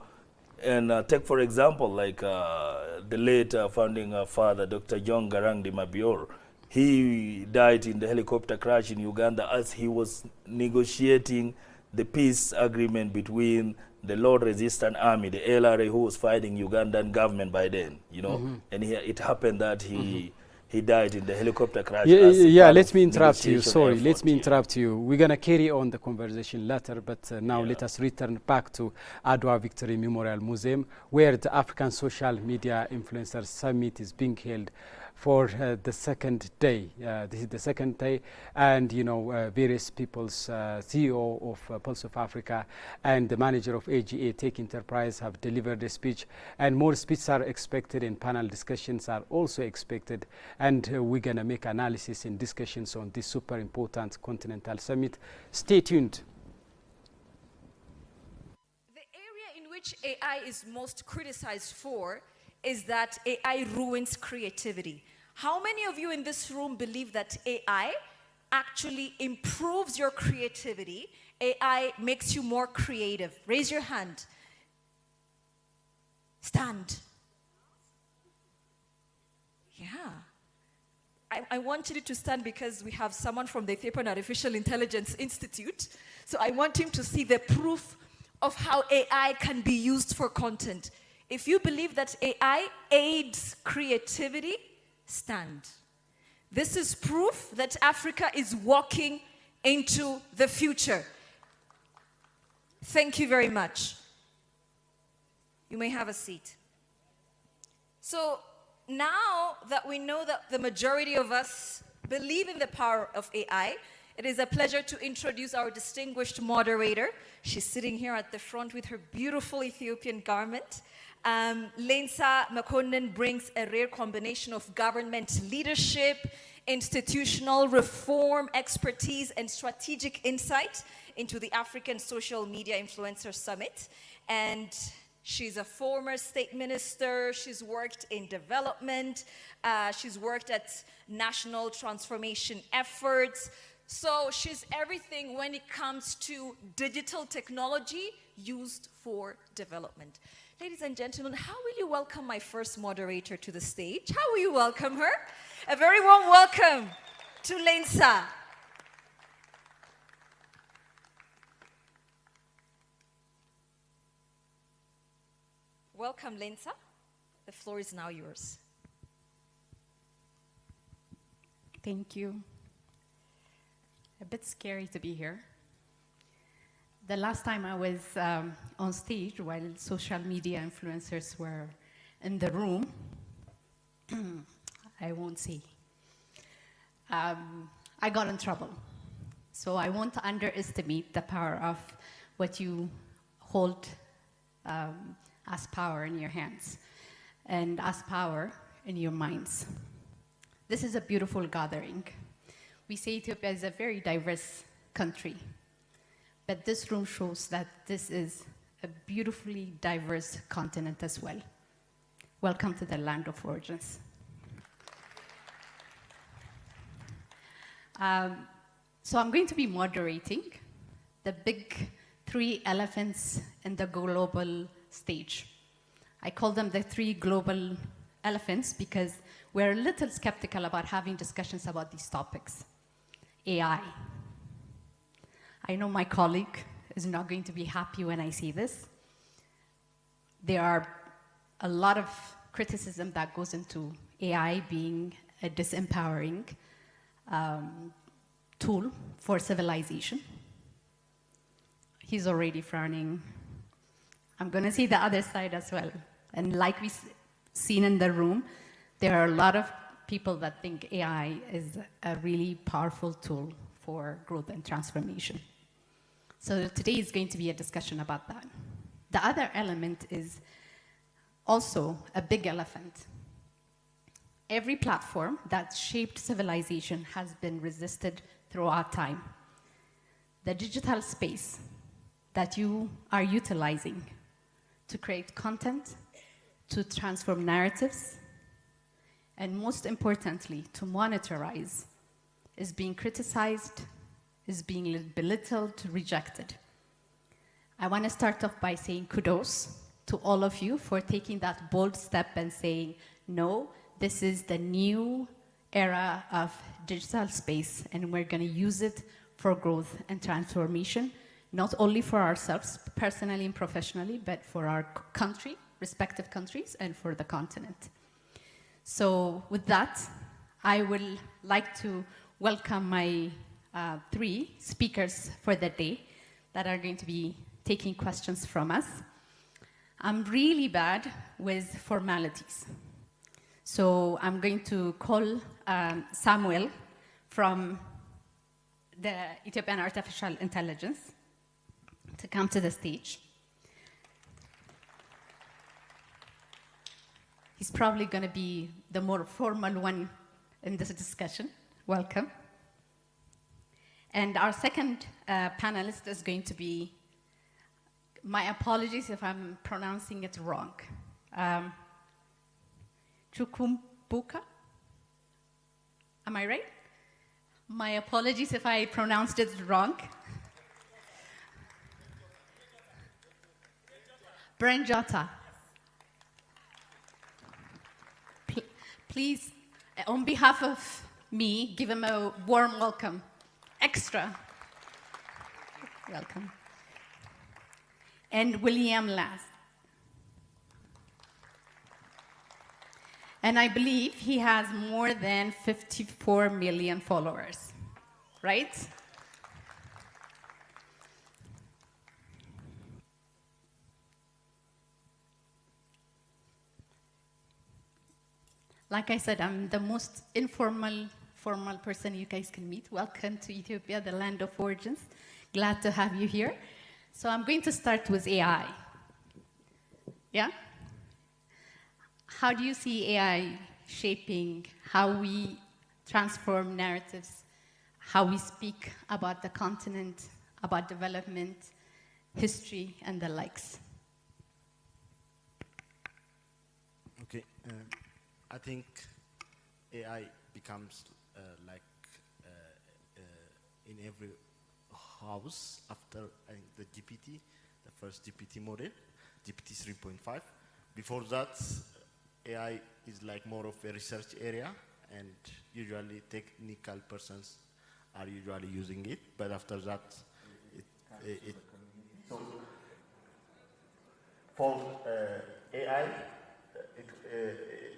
And take, for example, like the late founding father, Dr. John Garang de Mabior. He died in the helicopter crash in Uganda as he was negotiating the peace agreement between the Lord Resistance Army, the LRA, who was fighting Ugandan government by then, you know. And it happened that he died in the helicopter crash. Yeah, let me interrupt you. Sorry, let me interrupt you. We're going to carry on the conversation later, but now let us return back to Adwa Victory Memorial Museum, where the African Social Media Influencers Summit is being held for the second day. This is the second day, and you know, various people's CEO of Pulse of Africa and the manager of AGA Tech Enterprise have delivered a speech, and more speeches are expected, and panel discussions are also expected, and we're going to make analysis and discussions on this super important continental summit. Stay tuned. The area in which AI is most criticized for is that AI ruins creativity. How many of you in this room believe that AI actually improves your creativity? AI makes you more creative. Raise your hand. Stand. Yeah. I wanted you to stand because we have someone from the Ethiopian Artificial Intelligence Institute. So I want him to see the proof of how AI can be used for content. If you believe that AI aids creativity, stand. This is proof that Africa is walking into the future. Thank you very much. You may have a seat. So now that we know that the majority of us believe in the power of AI, it is a pleasure to introduce our distinguished moderator. She's sitting here at the front with her beautiful Ethiopian garment. Lensa Makonnen brings a rare combination of government leadership, institutional reform, expertise, and strategic insight into the African Social Media Influencer Summit. And she's a former state minister. She's worked in development. She's worked at national transformation efforts. So she's everything when it comes to digital technology used for development. Ladies and gentlemen, how will you welcome my first moderator to the stage? How will you welcome her? A very warm welcome to Lensa. Welcome, Lensa. The floor is now yours. Thank you. A bit scary to be here. The last time I was on stage while social media influencers were in the room, I won't say, I got in trouble. So I won't underestimate the power of what you hold as power in your hands and as power in your minds. This is a beautiful gathering. We say Ethiopia is a very diverse country, but this room shows that this is a beautifully diverse continent as well. Welcome to the land of origins. So I'm going to be moderating the big 3 elephants in the global stage. I call them the 3 global elephants because we're a little skeptical about having discussions about these topics. AI. I know my colleague is not going to be happy when I say this. There are a lot of criticism that goes into AI being a disempowering tool for civilization. He's already frowning. I'm going to see the other side as well. And like we've seen in the room, there are a lot of people that think AI is a really powerful tool for growth and transformation. So today is going to be a discussion about that. The other element is also a big elephant. Every platform that shaped civilization has been resisted throughout time. The digital space that you are utilizing to create content, to transform narratives, and most importantly, to monetize, is being criticized, is being belittled, rejected. I want to start off by saying kudos to all of you for taking that bold step and saying, no, this is the new era of digital space, and we're going to use it for growth and transformation, not only for ourselves, personally and professionally, but for our country, respective countries, and for the continent. So with that, I would like to welcome my 3 speakers for the day that are going to be taking questions from us. I'm really bad with formalities. So I'm going to call Samuel from the Ethiopian Artificial Intelligence to come to the stage. He's probably going to be the more formal one in this discussion. Welcome. And our second panelist is going to be, my apologies if I'm pronouncing it wrong, Chukwumbuka? Am I right? My apologies if I pronounced it wrong. Brenjata. Please, on behalf of me, give him a warm welcome. Extra welcome. And William Lass. And I believe he has more than 54 million followers, right? Like I said, I'm the most formal person you guys can meet. Welcome to Ethiopia, the land of origins. Glad to have you here. So I'm going to start with AI. Yeah? How do you see AI shaping how we transform narratives, how we speak about the continent, about development, history, and the likes? Okay. I think AI becomes in every house after the GPT, the first GPT model, GPT 3.5. Before that, AI is like more of a research area, and usually technical persons are usually using it. But after that, so for AI,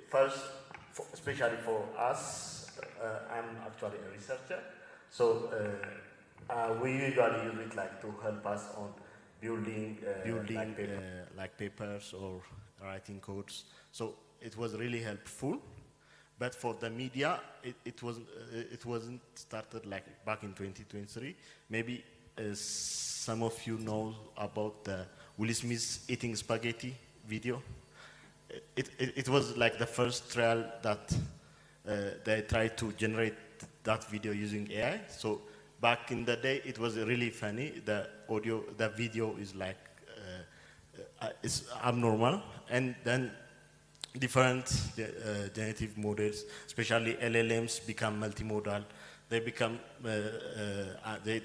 first, especially for us, I'm actually a researcher, so we usually use it like to help us on building like papers or writing codes. So it was really helpful. But for the media, it wasn't started like back in 2023. Maybe some of you know about the Will Smith eating spaghetti video. It was like the first trial that they tried to generate that video using AI. So back in the day, it was really funny. The audio, the video is like, it's abnormal. And then different generative models, especially LLMs, become multimodal. They become, they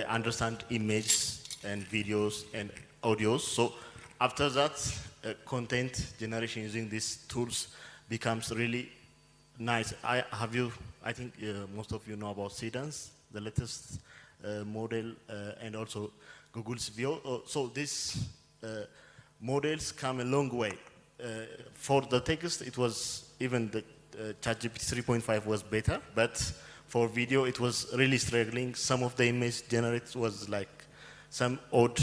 understand images and videos and audios. So after that, content generation using these tools becomes really nice. I think most of you know about Sedans, the latest model, and also Google's Veo. So these models come a long way. For the text, it was even the ChatGPT 3.5 was better, but for video, it was really struggling. Some of the image generated was like some odd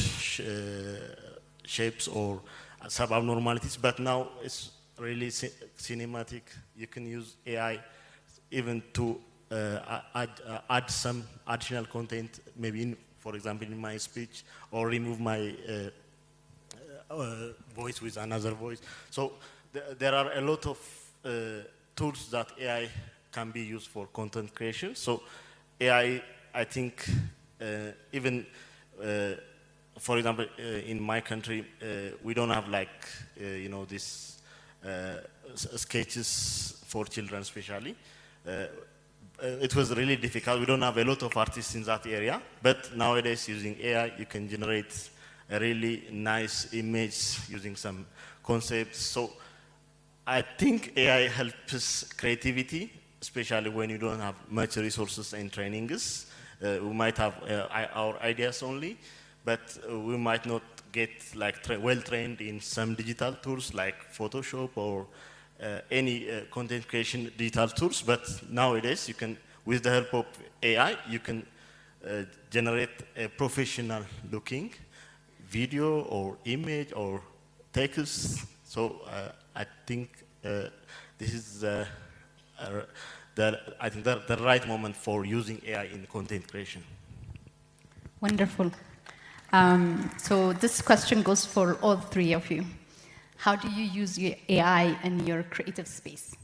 shapes or sub-abnormalities, but now it's really cinematic. You can use AI even to add some additional content, maybe, for example, in my speech, or remove my voice with another voice. So there are a lot of tools that AI can be used for content creation. So AI, I think, even, for example, in my country, we don't have like, this sketches for children especially. It was really difficult. We don't have a lot of artists in that area, but nowadays using AI, you can generate a really nice image using some concepts. So I think AI helps creativity, especially when you don't have much resources and trainings. We might have our ideas only, but we might not get like well trained in some digital tools like Photoshop or any content creation digital tools. But nowadays, you can, with the help of AI, you can generate a professional looking video or image or text. So I think this is the right moment for using AI in content creation. Wonderful. So this question goes for all three of you. How do you use your AI in your creative space?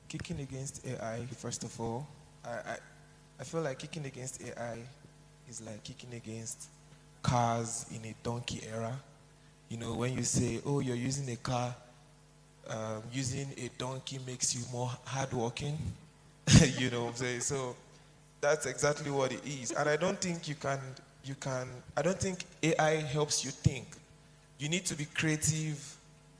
Kicking against AI, first of all, I feel like kicking against AI is like kicking against cars in a donkey era. When you say, oh, you're using a car, using a donkey makes you more hardworking. You know what I'm saying? So that's exactly what it is. And I don't think I don't think AI helps you think. You need to be creative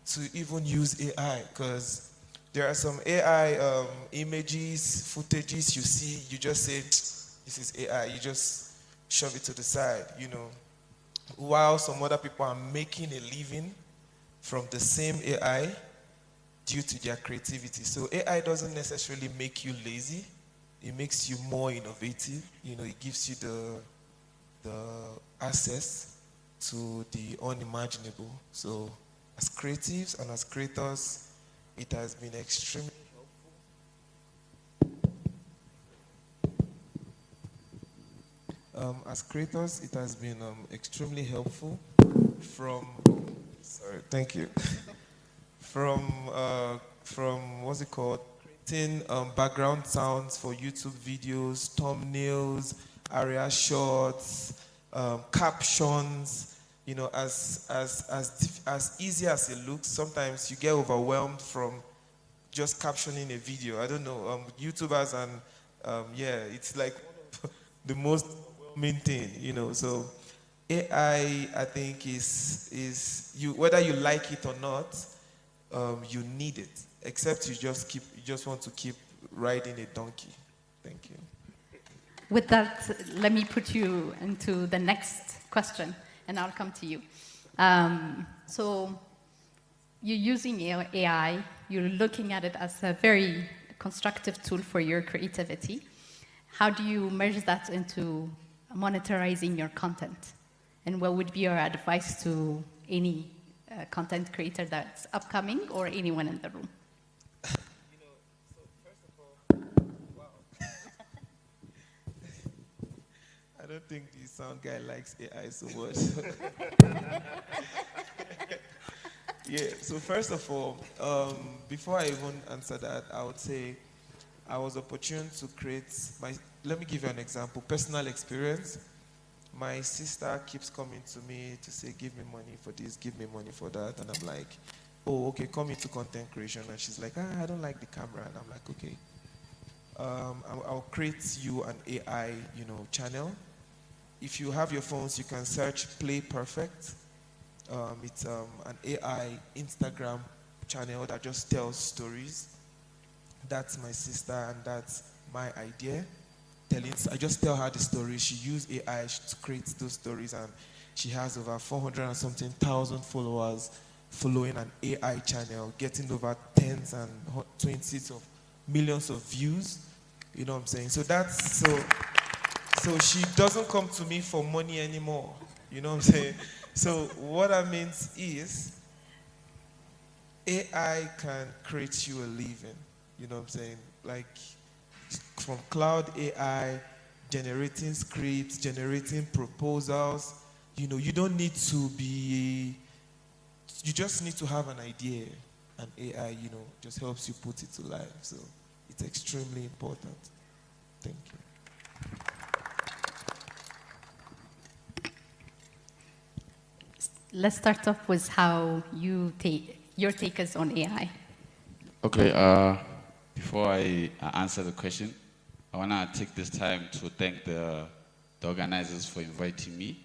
to even use AI, because there are some AI images, footages you see, you just say, this is AI, you just shove it to the side, While some other people are making a living from the same AI due to their creativity. So AI doesn't necessarily make you lazy. It makes you more innovative. It gives you the access to the unimaginable. So as creatives and as creators, it has been extremely helpful. As creators, it has been extremely helpful from what's it called? Creating background sounds for YouTube videos, thumbnails, area shots, captions. As easy as it looks, sometimes you get overwhelmed from just captioning a video. I don't know, YouTubers and it's like the most main thing, So AI, I think, is whether you like it or not, you need it. Except you just want to keep riding a donkey. Thank you. With that, let me put you into the next question, and I'll come to you. So you're using AI, you're looking at it as a very constructive tool for your creativity. How do you merge that into monetizing your content? And what would be your advice to any content creator that's upcoming or anyone in the room? I don't think the sound guy likes AI so much. Yeah, so first of all, before I even answer that, I would say I was opportune to create let me give you an example, personal experience. My sister keeps coming to me to say, give me money for this, give me money for that. And I'm like, oh, okay, come into content creation. And she's like, I don't like the camera. And I'm like, okay. I'll create you an AI, channel. If you have your phones, you can search Play Perfect. It's an AI Instagram channel that just tells stories. That's my sister, and that's my idea. I just tell her the story. She used AI to create those stories, and she has over 400 and something thousand followers following an AI channel, getting over tens and 20s of millions of views. You know what I'm saying? So she doesn't come to me for money anymore. You know what I'm saying? So what that means is AI can create you a living. You know what I'm saying? Like from cloud AI, generating scripts, generating proposals. You don't need to be, you just need to have an idea. And AI, just helps you put it to life. So it's extremely important. Thank you. Let's start off with how your take is on AI. Okay, before I answer the question, I want to take this time to thank the organizers for inviting me.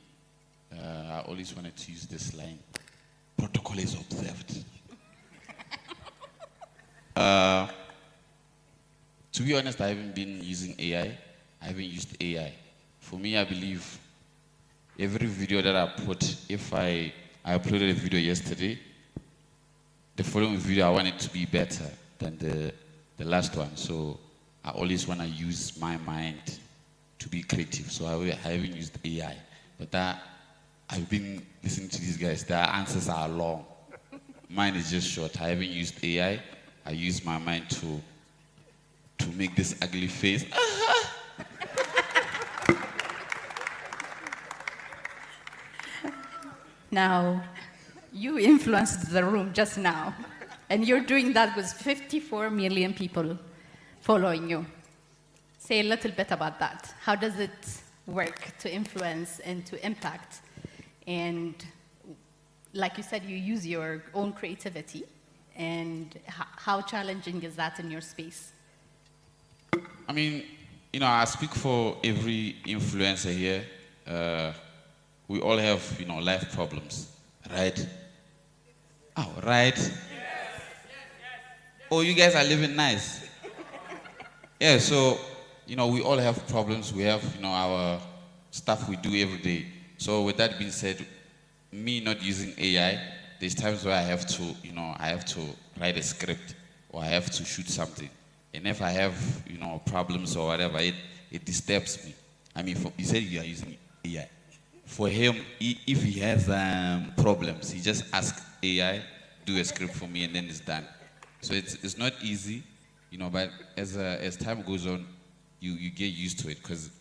I always wanted to use this line, protocol is observed. To be honest, I haven't been using AI. I haven't used AI. For me, I believe every video that I put, if I uploaded a video yesterday, the following video I want it to be better than the last one. So I always want to use my mind to be creative. So I haven't used AI. But I've been listening to these guys. Their answers are long. Mine is just short. I haven't used AI. I use my mind to make this ugly face. Now, you influenced the room just now, and you're doing that with 54 million people following you. Say a little bit about that. How does it work to influence and to impact? And like you said, you use your own creativity. And how challenging is that in your space? I mean, I speak for every influencer here. We all have, life problems, right? Oh, right? Oh, you guys are living nice. Yeah, so, we all have problems. We have, our stuff we do every day. So with that being said, me not using AI, there's times where I have to, write a script or I have to shoot something. And if I have, problems or whatever, it disturbs me. I mean, you said you are using AI. For him, if he has problems, he just asks AI, do a script for me, and then it's done. So it's not easy, but as time goes on, you get used to it. Because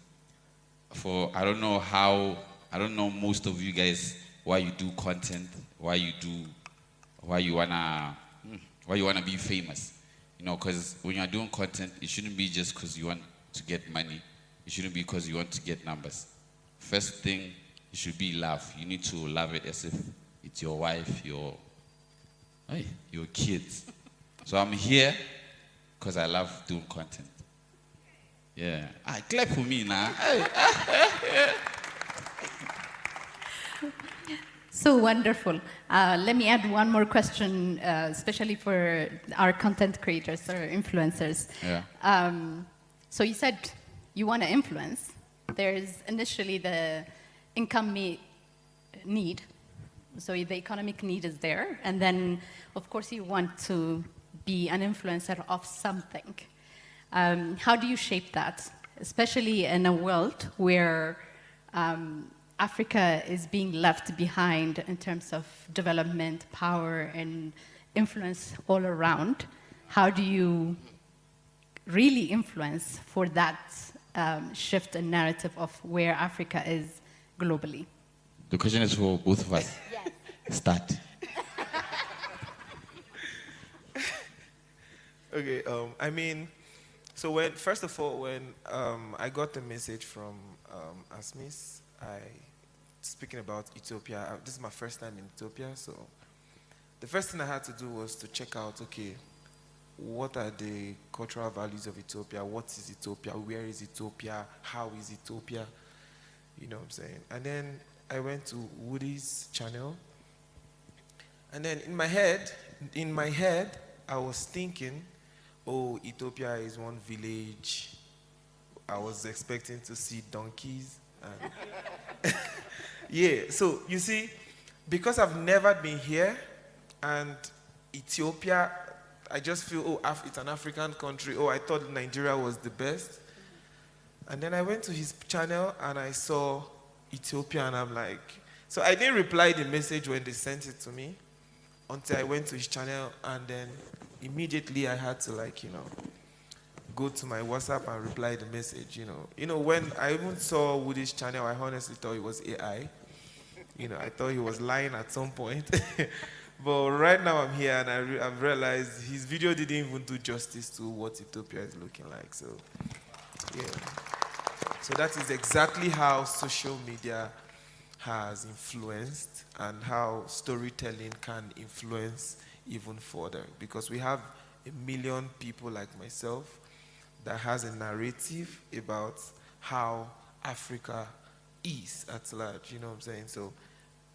I don't know most of you guys why you do content, why you wanna be famous. Because when you're doing content, it shouldn't be just because you want to get money. It shouldn't be because you want to get numbers. First thing, it should be love. You need to love it as if it's your wife, your kids. So I'm here because I love doing content. Yeah. Clap for me now. So wonderful. Let me add one more question, especially for our content creators or influencers. Yeah. So you said you want to influence. There's initially the income need. So the economic need is there. And then, of course, you want to be an influencer of something. How do you shape that, especially in a world where Africa is being left behind in terms of development, power, and influence all around? How do you really influence for that shift in narrative of where Africa is globally? The question is for both of us. Yes. Start. Okay, So first of all, when I got the message from Asmis, speaking about Ethiopia, this is my first time in Ethiopia, so the first thing I had to do was to check out, okay, what are the cultural values of Ethiopia? What is Ethiopia? Where is Ethiopia? How is Ethiopia? You know what I'm saying? And then I went to Woody's channel. And then in my head, I was thinking, oh, Ethiopia is one village. I was expecting to see donkeys. And yeah, so you see, because I've never been here, and Ethiopia, I just feel, oh, it's an African country. Oh, I thought Nigeria was the best. And then I went to his channel and I saw Ethiopia and I'm like, so I didn't reply the message when they sent it to me until I went to his channel, and then immediately I had to, like, you know, go to my WhatsApp and reply the message, you know. You know, when I even saw Woody's channel, I honestly thought it was AI. You know, I thought he was lying at some point. But right now I'm here and I've realized his video didn't even do justice to what Ethiopia is looking like. So, yeah. So that is exactly how social media has influenced and how storytelling can influence even further. Because we have 1 million people like myself that has a narrative about how Africa is at large, you know what I'm saying? So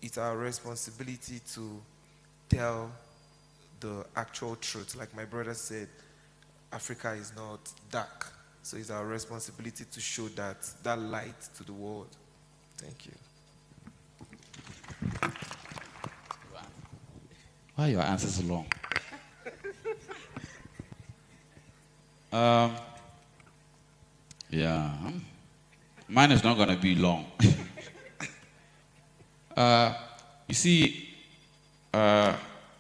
it's our responsibility to tell the actual truth. Like my brother said, Africa is not dark. So it's our responsibility to show that light to the world. Thank you. Why are your answers long? Yeah, mine is not going to be long. You see, I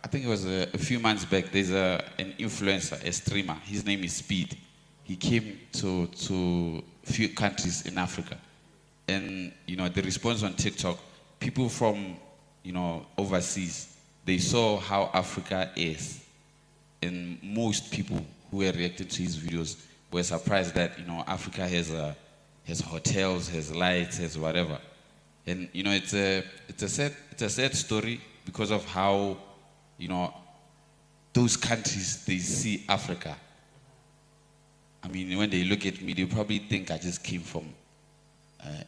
think it was a few months back, there's an influencer, a streamer, his name is Speed. He came to few countries in Africa. And, you know, the response on TikTok, people from, you know, overseas, they saw how Africa is. And most people who were reacting to his videos were surprised that, you know, Africa has hotels, has lights, has whatever. And, you know, it's a sad story because of how, you know, those countries, they see Africa. I mean, when they look at me, they probably think I just came from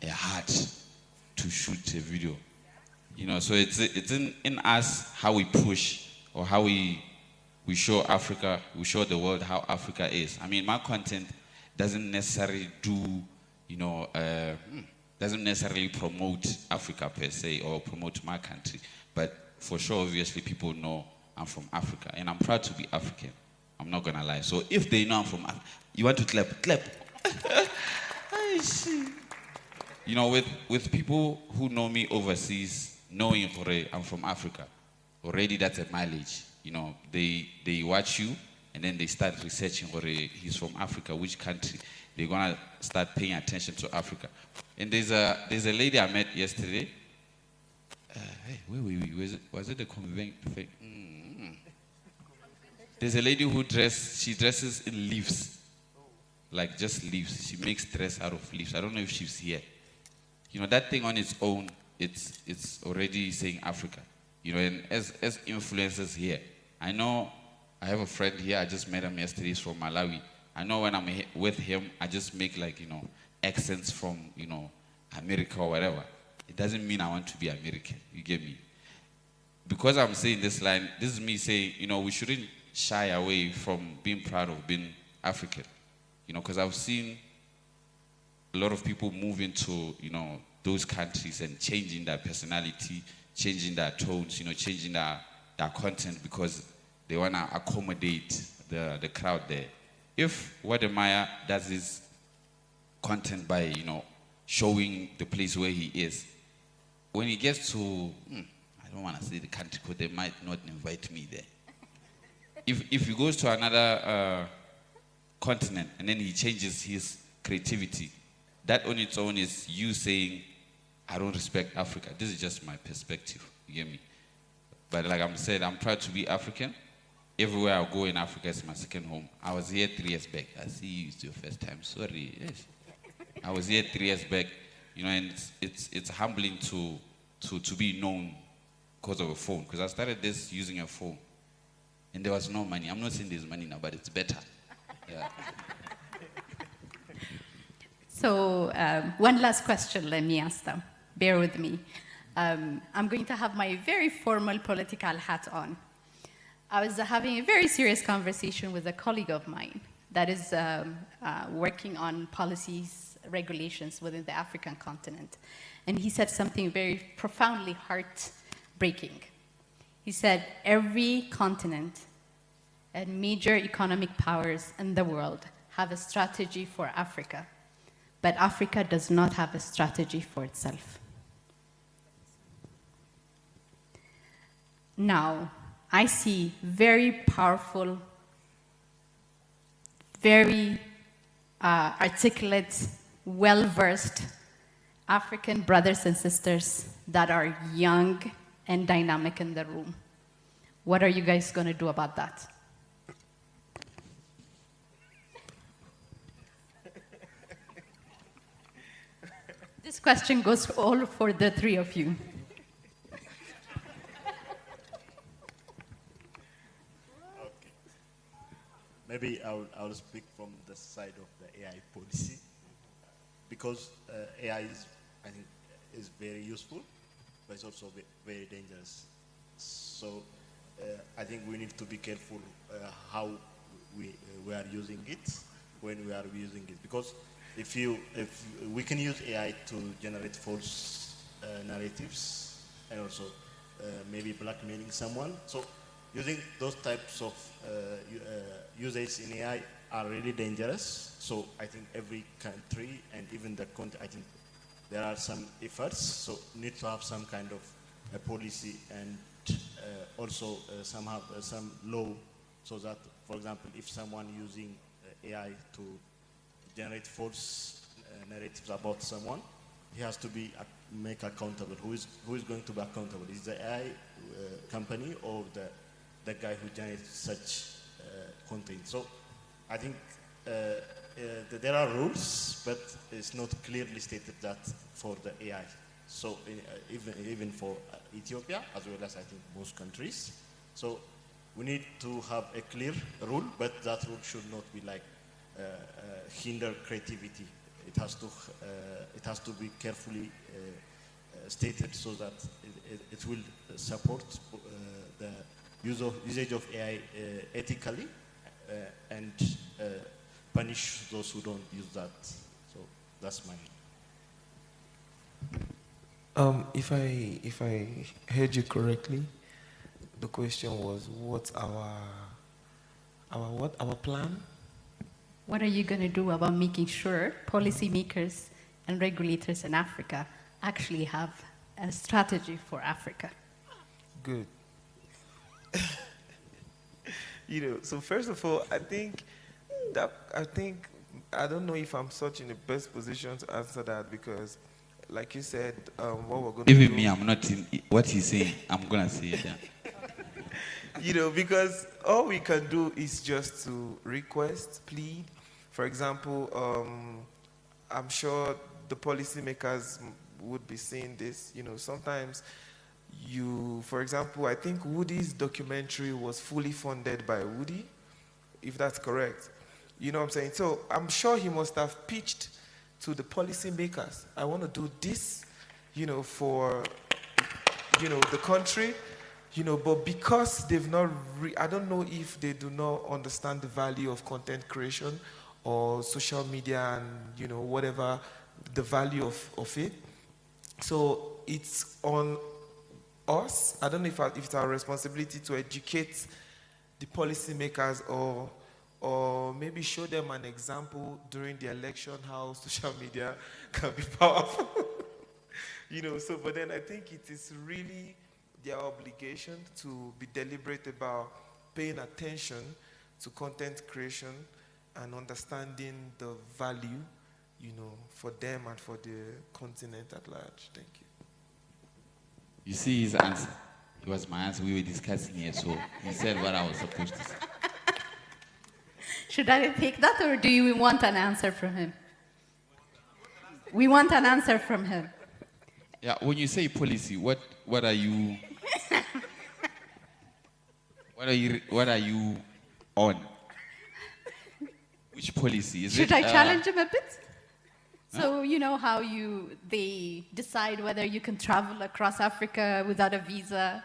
a hut to shoot a video. You know, so it's in us how we push or how we show Africa, we show the world how Africa is. I mean, my content doesn't necessarily do, you know, doesn't necessarily promote Africa per se or promote my country. But for sure, obviously, people know I'm from Africa. And I'm proud to be African. I'm not going to lie. So if they know I'm from Africa, you want to clap? Clap. You know, with people who know me overseas, knowing I'm from Africa, already that's a mileage. You know, they watch you and then they start researching he's from Africa, which country. They're going to start paying attention to Africa. And there's a lady I met yesterday. Hey, wait, was it the convent? There's a lady who she dresses in leaves. Like just leaves. She makes dress out of leaves. I don't know if she's here. You know, that thing on its own, it's already saying Africa. You know, and as influencers here, I know I have a friend here, I just met him yesterday, he's from Malawi. I know when I'm with him, I just make like, you know, accents from, you know, America or whatever. It doesn't mean I want to be American, you get me? Because I'm saying this line, this is me saying, you know, we shouldn't shy away from being proud of being African. You know, because I've seen a lot of people move into, you know, those countries and changing their personality, changing their tones, you know, changing their content because they want to accommodate the crowd there. If Wademaya does his content by, you know, showing the place where he is, when he gets to, I don't want to say the country because they might not invite me there. If he goes to another continent and then he changes his creativity, that on its own is you saying, I don't respect Africa. This is just my perspective, you get me? But like I'm saying, I'm proud to be African. everywhere I go in Africa is my second home. I was here 3 years back. I see you, it's your first time. Sorry. Yes. I was here 3 years back, you know, and it's humbling to be known because of a phone. Because I started this using a phone, and there was no money. I'm not saying there's money now, but it's better. Yeah. So one last question, let me ask them. Bear with me. I'm going to have my very formal political hat on. I was having a very serious conversation with a colleague of mine that is working on policies, regulations within the African continent. And he said something very profoundly heartbreaking. He said, every continent and major economic powers in the world have a strategy for Africa, but Africa does not have a strategy for itself. Now, I see very powerful, very articulate, well-versed African brothers and sisters that are young and dynamic in the room. What are you guys going to do about that? This question goes all for the three of you. Maybe I'll speak from the side of the AI policy, because AI is, I think, is very useful, but it's also very dangerous. So I think we need to be careful how we are using it, when we are using it, because if we can use AI to generate false narratives and also maybe blackmailing someone. So using those types of usages in AI are really dangerous. So I think every country and even the country, I think there are some efforts. So need to have some kind of a policy and also some law, so that, for example, if someone using AI to generate false narratives about someone, he has to be make accountable. Who is going to be accountable? Is the AI company or the guy who generates such content? So I think there are rules, but it's not clearly stated that for the AI. So even for Ethiopia, as well as I think most countries. So we need to have a clear rule, but that rule should not be like hinder creativity. It has to be carefully stated so that it will support the usage of AI ethically and punish those who don't use that. So that's my. If I heard you correctly, the question was, what's our plan? What are you going to do about making sure policymakers and regulators in Africa actually have a strategy for Africa? Good. So first of all, I don't know if I'm such in the best position to answer that, because, like you said, what we're going to do. Even me, I'm not in what he's saying. I'm going to say it. Yeah. Because all we can do is just to request, plead. For example, I'm sure the policymakers would be saying this. Sometimes for example, I think Woody's documentary was fully funded by Woody, if that's correct. You know what I'm saying? So I'm sure he must have pitched to the policymakers, I want to do this, for, the country, but because they've not, I don't know if they do not understand the value of content creation or social media and, whatever, the value of it. So it's on us. I don't know if it's our responsibility to educate the policymakers or maybe show them an example during the election how social media can be powerful. But then I think it is really their obligation to be deliberate about paying attention to content creation and understanding the value, for them and for the continent at large. Thank you. You see his answer. It was my answer. We were discussing it, so he said what I was supposed to say. Should I take that, or do you want an answer from him? We want an answer from him. Yeah, when you say policy, what are you what are you on? Which policy? Should I challenge him a bit? So you know how they decide whether you can travel across Africa without a visa,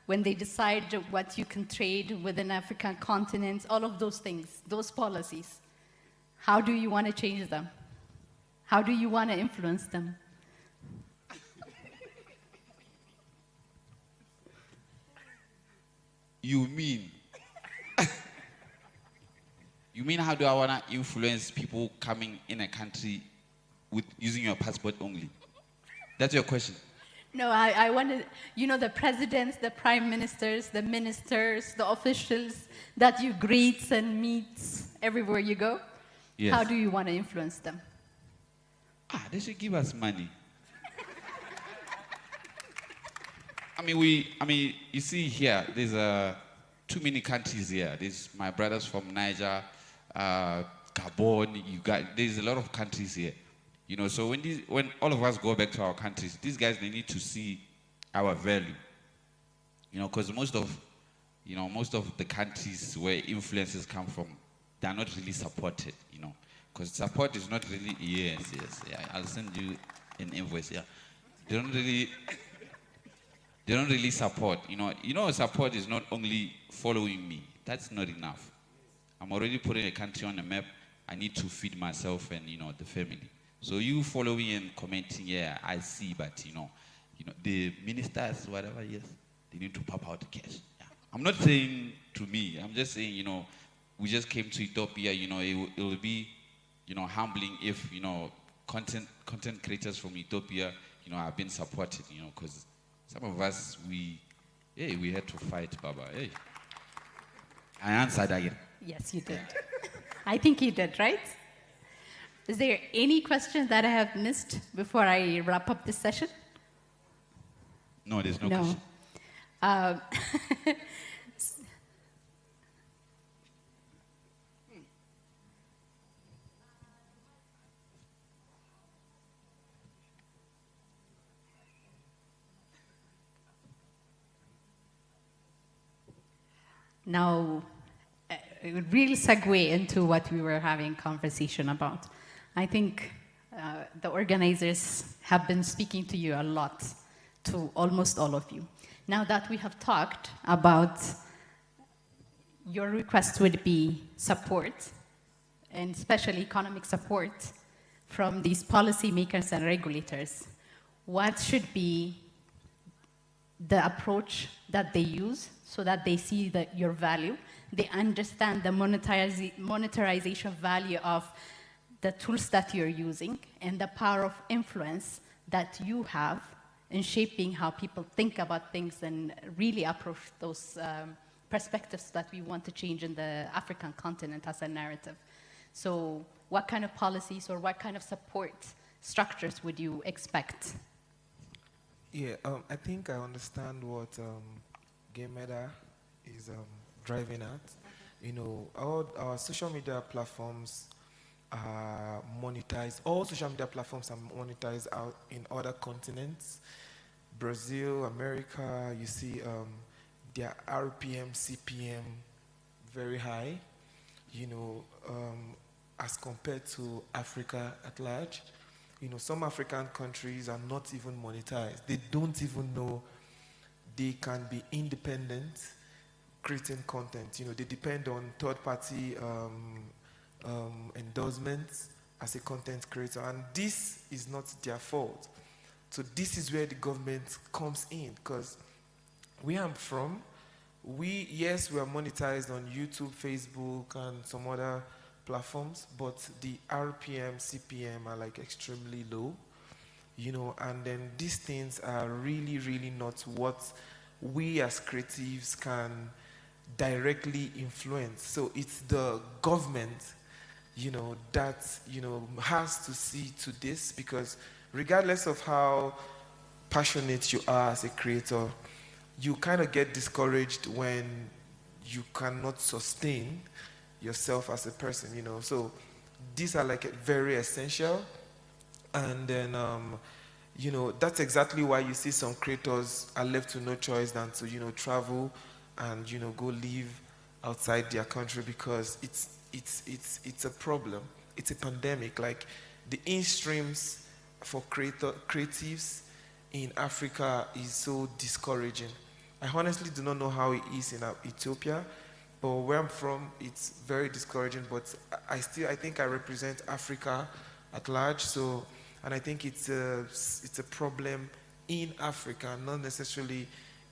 when they decide what you can trade within African continents, all of those things, those policies. How do you want to change them? How do you want to influence them? You mean how do I want to influence people coming in a country with using your passport only? That's your question? No, I want to, the presidents, the prime ministers, the ministers, the officials that you greet and meet everywhere you go. Yes. How do you want to influence them? They should give us money. You see here, there's too many countries here. There's my brothers from Niger, Gabon, there's a lot of countries here. So when all of us go back to our countries, these guys, they need to see our value. Because most of the countries where influences come from, they're not really supported, Because support is not really, yes, yeah, I'll send you an invoice, yeah. They don't really support, support is not only following me. That's not enough. I'm already putting a country on the map. I need to feed myself and, the family. So you following and commenting, yeah, I see, but, the ministers, whatever, yes, they need to pop out the cash. Yeah. I'm not saying to me, I'm just saying, we just came to Ethiopia, it will be, humbling if, content creators from Ethiopia, have been supported, because some of us, we had to fight, Baba. Hey. I answered again. Yes, you did. I think you did, right? Is there any question that I have missed before I wrap up this session? No, there's no question. Now, it would really segue into what we were having conversation about. I think the organizers have been speaking to you a lot, to almost all of you. Now that we have talked about your request would be support, and especially economic support from these policymakers and regulators, what should be the approach that they use so that they see your value, they understand the monetarization value of the tools that you're using and the power of influence that you have in shaping how people think about things and really approach those perspectives that we want to change in the African continent as a narrative. So what kind of policies or what kind of support structures would you expect? Yeah, I think I understand what Gemeda is driving at. All our social media platforms are monetized. All social media platforms are monetized out in other continents. Brazil, America, you see their RPM, CPM very high, as compared to Africa at large. Some African countries are not even monetized. They don't even know they can be independent creating content. They depend on third-party endorsements as a content creator, and this is not their fault. So this is where the government comes in, because where I'm from, we are monetized on YouTube, Facebook, and some other platforms, but the RPM, CPM are like extremely low, and then these things are really, really not what we as creatives can directly influence. So it's the government, that, has to see to this, because regardless of how passionate you are as a creator, you kind of get discouraged when you cannot sustain yourself as a person, you know. So these are like very essential. And then, you know, that's exactly why you see some creators are left to no choice than to, you know, travel and, you know, go live outside their country, because it's a problem. It's a pandemic. Like, the in-streams for creatives in Africa is so discouraging. I honestly do not know how it is in Ethiopia, but where I'm from, it's very discouraging. But I think I represent Africa at large. So, and I think it's a problem in Africa, not necessarily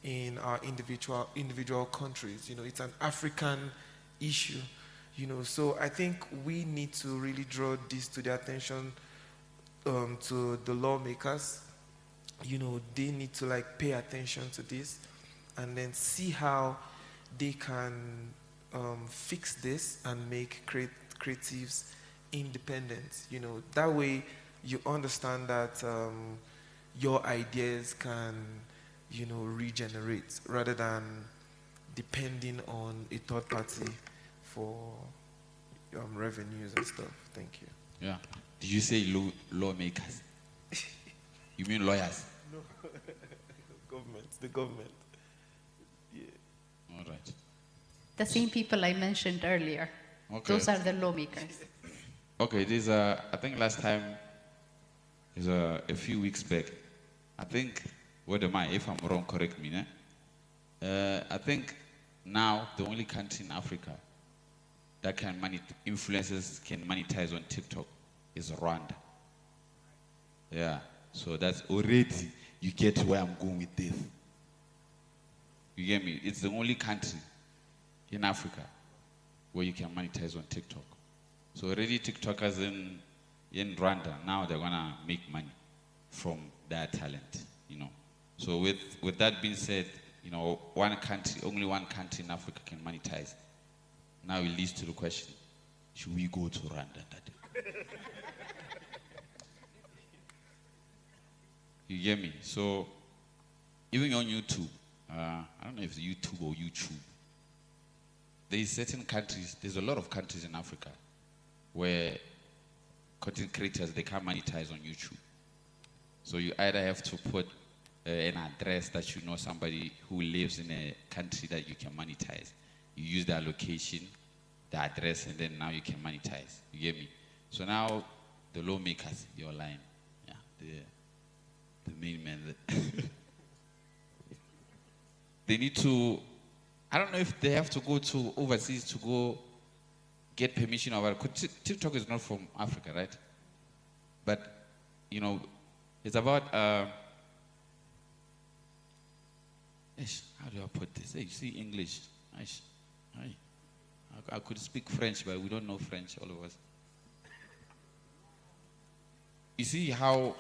in our individual countries. You know, it's an African issue. You know, so I think we need to really draw this to the attention to the lawmakers. You know, they need to like pay attention to this and then see how they can fix this and make creatives independent. You know, that way you understand that your ideas can, you know, regenerate rather than depending on a third party for revenues and stuff. Thank you. Yeah. Did you say lawmakers? You mean lawyers? No. The government. Yeah. All right. The same people I mentioned earlier. Okay. Those are the lawmakers. Okay, there's I think last time, is a few weeks back, I think, what am I, if I'm wrong, correct me, I think now the only country in Africa that influencers can monetize on TikTok is Rwanda. Yeah, so that's already, you get where I'm going with this. You get me? It's the only country in Africa where you can monetize on TikTok. So already TikTokers in Rwanda, now they're gonna make money from their talent, you know. So with that being said, you know, only one country in Africa can monetize. Now it leads to the question, should we go to Rwanda? You get me? So even on YouTube, I don't know if it's YouTube or YouTube, there's certain countries, there's a lot of countries in Africa where content creators, they can't monetize on YouTube. So you either have to put an address that you know somebody who lives in a country that you can monetize. You use their location, the address, and then now you can monetize. You get me? So now the lawmakers, you're lying. Yeah, the main man. They need to, I don't know if they have to go to overseas to go get permission of it. TikTok is not from Africa, right? But, you know, it's about, how do I put this? Hey, you see English. I could speak French, but we don't know French, all of us. You see how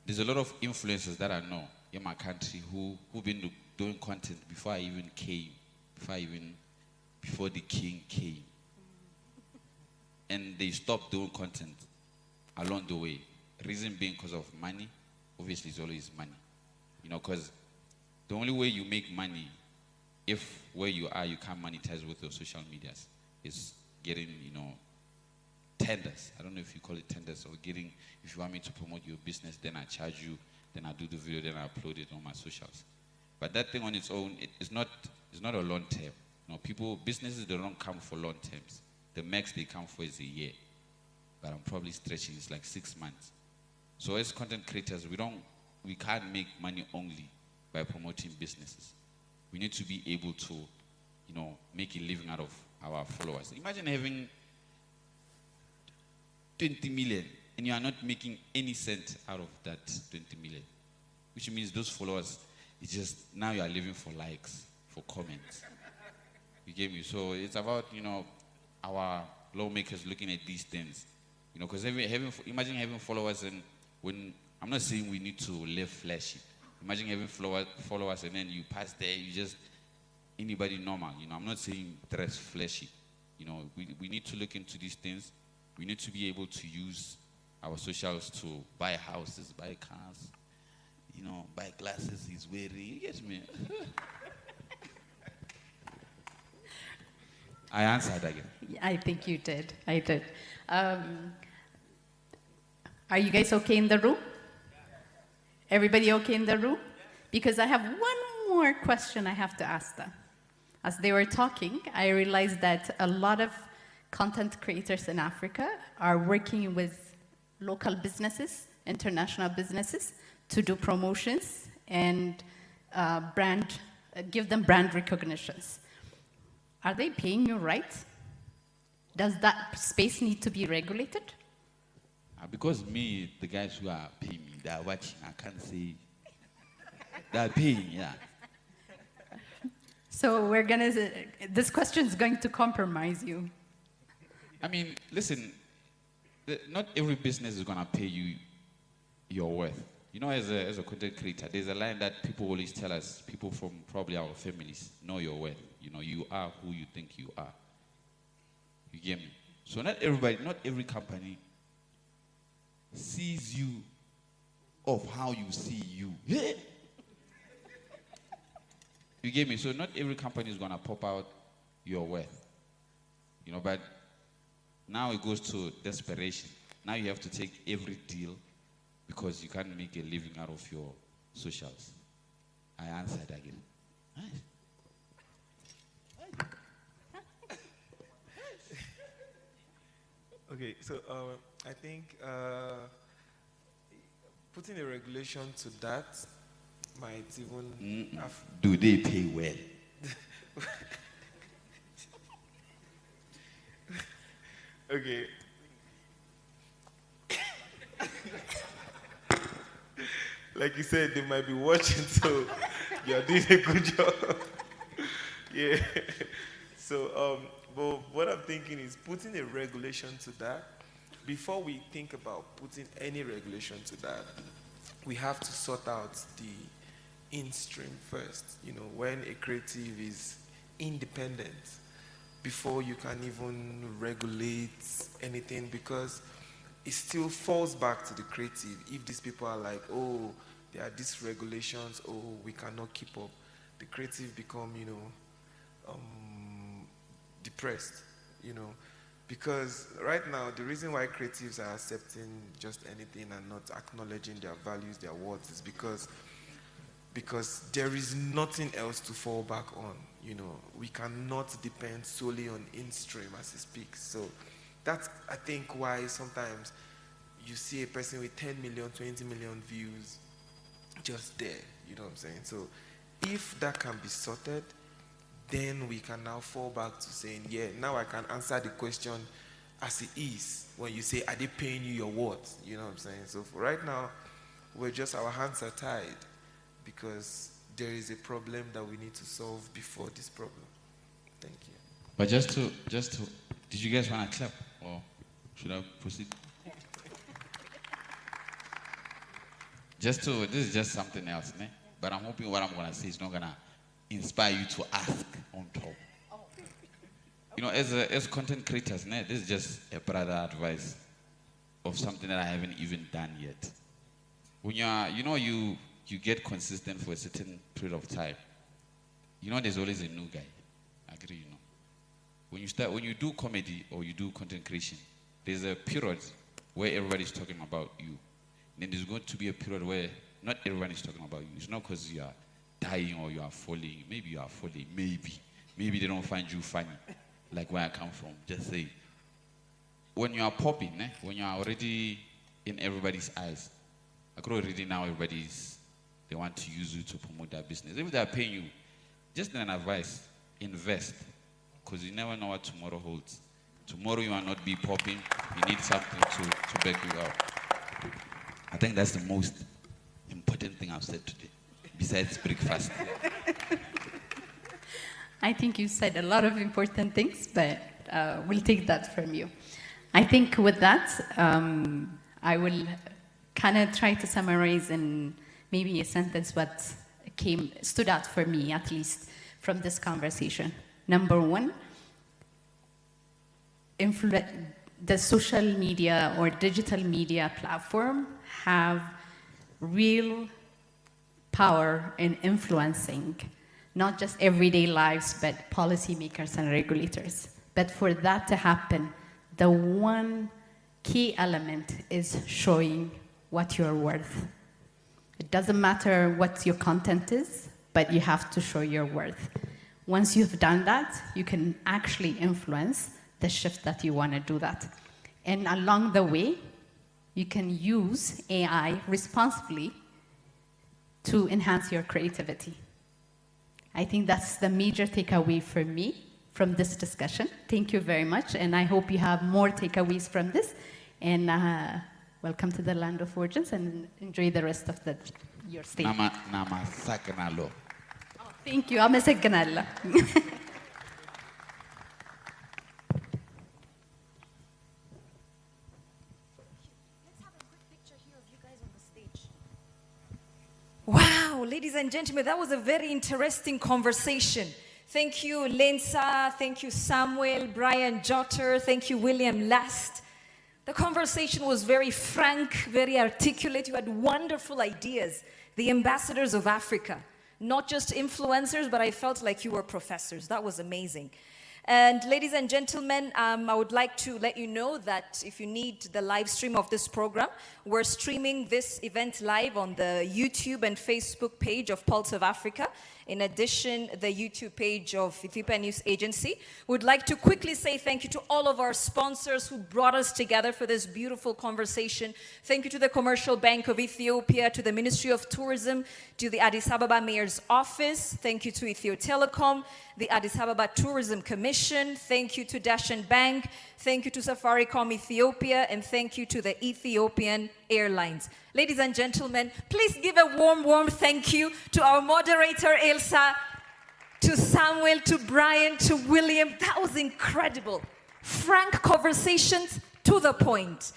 there's a lot of influencers that I know in my country who've been doing content before I even came, before the king came. And they stopped doing content along the way. Reason being because of money. Obviously, it's always money. You know, because the only way you make money, if where you are, you can't monetize with your social medias, is getting, you know, tenders. I don't know if you call it tenders, or getting, if you want me to promote your business, then I charge you, then I do the video, then I upload it on my socials. But that thing on its own, it's not a long term. You know, businesses, they don't come for long terms. The max they come for is a year. But I'm probably stretching, it's like 6 months. So as content creators, we can't make money only by promoting businesses. We need to be able to, you know, make a living out of our followers. Imagine having 20 million and you are not making any cent out of that 20 million, which means those followers, it's just, now you are living for likes, for comments. You get me? So it's about, you know, our lawmakers looking at these things, you know, because imagine having followers, and when, I'm not saying we need to live flashy. Imagine having followers and then you pass there, you just, anybody normal, you know, I'm not saying dress flashy. You know, we need to look into these things. We need to be able to use our socials to buy houses, buy cars, you know, buy glasses he's wearing. You get me? I answered again. I think you did. I did. Are you guys okay in the room? Everybody okay in the room? Because I have one more question I have to ask them. As they were talking, I realized that a lot of content creators in Africa are working with local businesses, international businesses, to do promotions and give them brand recognitions. Are they paying you right? Does that space need to be regulated? Because me, the guys who are paying me, they are watching. I can't say they are paying, yeah. So this question is going to compromise you. I mean, listen, not every business is going to pay you your worth. You know, as a content creator, there's a line that people always tell us, people from probably our families, know your worth. You know, you are who you think you are. You get me? So not every company sees you of how you see you. You get me? So not every company is going to pop out your worth. You know, but now it goes to desperation. Now you have to take every deal because you can't make a living out of your socials. I answered again. Nice. Okay, so I think putting a regulation to that might even do they pay well? Okay. Like you said, they might be watching, so you're doing a good job. Yeah. So, but what I'm thinking is putting a regulation to that. Before we think about putting any regulation to that, we have to sort out the in-stream first. You know, when a creative is independent, before you can even regulate anything, because it still falls back to the creative. If these people are like, oh, there are these regulations, oh, we cannot keep up, the creative become, you know, depressed, you know. Because right now, the reason why creatives are accepting just anything and not acknowledging their values, their worth, is because there is nothing else to fall back on. You know, we cannot depend solely on in-stream as it speaks. So that's, I think, why sometimes you see a person with 10 million, 20 million views just there, you know what I'm saying? So if that can be sorted, then we can now fall back to saying, yeah, now I can answer the question as it is when you say, are they paying you your worth? You know what I'm saying? So for right now, our hands are tied because there is a problem that we need to solve before this problem. Thank you. But just to, did you guys want to clap or should I proceed? This is just something else, né? But I'm hoping what I'm going to say is not going to inspire you to ask on top. You know, as content creators, né, this is just a brother advice of something that I haven't even done yet. When you get consistent for a certain period of time, you know there's always a new guy. I agree, you know. When you do comedy or you do content creation, there's a period where everybody's talking about you. And then there's going to be a period where not everyone is talking about you. It's not because you are dying or you are falling. Maybe you are falling. Maybe they don't find you funny, like where I come from. Just say, when you are popping, when you are already in everybody's eyes, I could already now they want to use you to promote their business. If they are paying you, just an advice, invest, because you never know what tomorrow holds. Tomorrow you will not be popping. You need something to back you up. I think that's the most important thing I've said today, besides breakfast. I think you said a lot of important things, but we'll take that from you. I think with that, I will kind of try to summarize in maybe a sentence what stood out for me, at least, from this conversation. Number one, the social media or digital media platform have real power in influencing not just everyday lives, but policymakers and regulators. But for that to happen, the one key element is showing what you're worth. It doesn't matter what your content is, but you have to show your worth. Once you've done that, you can actually influence the shift that you want to do that. And along the way, you can use AI responsibly to enhance your creativity. I think that's the major takeaway for me from this discussion. Thank you very much, and I hope you have more takeaways from this. And welcome to the land of origins, and enjoy the rest of your stay. Namasakanalo. Thank you. አመሰግናለሁ. Wow, ladies and gentlemen, that was a very interesting conversation. Thank you, Lensa. Thank you, Samuel, Brian Jotter. Thank you, William Last. The conversation was very frank, very articulate. You had wonderful ideas. The ambassadors of Africa. Not just influencers, but I felt like you were professors. That was amazing. And ladies and gentlemen, I would like to let you know that if you need the live stream of this program, we're streaming this event live on the YouTube and Facebook page of Pulse of Africa. In addition, the YouTube page of Ethiopia News Agency. We'd like to quickly say thank you to all of our sponsors who brought us together for this beautiful conversation. Thank you to the Commercial Bank of Ethiopia, to the Ministry of Tourism, to the Addis Ababa Mayor's Office. Thank you to Ethio Telecom, the Addis Ababa Tourism Commission. Thank you to Dashan Bank. Thank you to Safaricom Ethiopia, and thank you to the Ethiopian Airlines. Ladies and gentlemen, please give a warm thank you to our moderator, Elsa, to Samuel, to Brian, to William. That was incredible. Frank conversations to the point.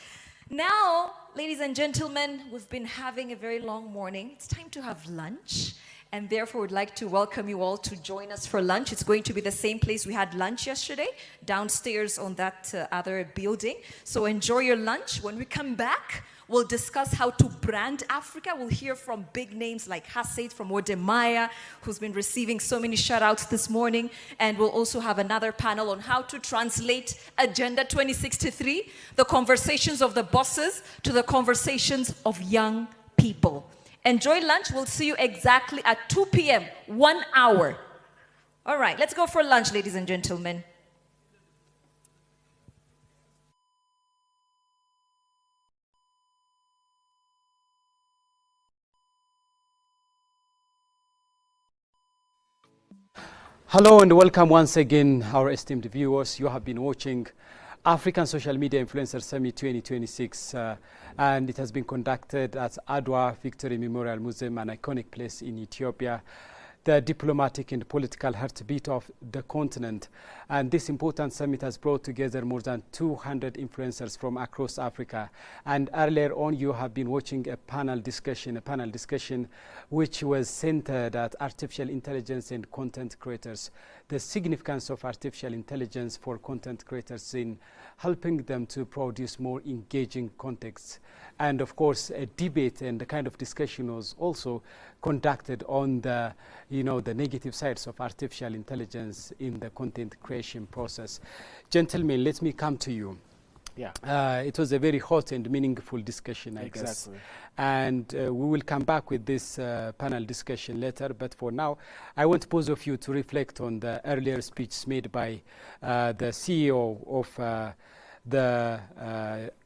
Now, ladies and gentlemen, we've been having a very long morning. It's time to have lunch. And therefore, we'd like to welcome you all to join us for lunch. It's going to be the same place we had lunch yesterday, downstairs on that other building. So enjoy your lunch. When we come back, we'll discuss how to brand Africa. We'll hear from big names like Hassaid from Wodemaya, who's been receiving so many shout-outs this morning. And we'll also have another panel on how to translate Agenda 2063, the conversations of the bosses to the conversations of young people. Enjoy lunch. We'll see you exactly at 2 p.m., 1 hour. All right, let's go for lunch, ladies and gentlemen. Hello and welcome once again, our esteemed viewers. You have been watching African Social Media Influencer Summit 2026, and it has been conducted at Adwa Victory Memorial Museum, an iconic place in Ethiopia, the diplomatic and political heartbeat of the continent. And this important summit has brought together more than 200 influencers from across Africa. And earlier on, you have been watching a panel discussion which was centered at artificial intelligence and content creators. The significance of artificial intelligence for content creators in helping them to produce more engaging contexts. And of course, a debate and the kind of discussion was also conducted on the, the negative sides of artificial intelligence in the content creation process. Gentlemen, let me come to you. Yeah. It was a very hot and meaningful discussion, I guess. And we will come back with this panel discussion later. But for now, I want both of you to reflect on the earlier speech made by the CEO of the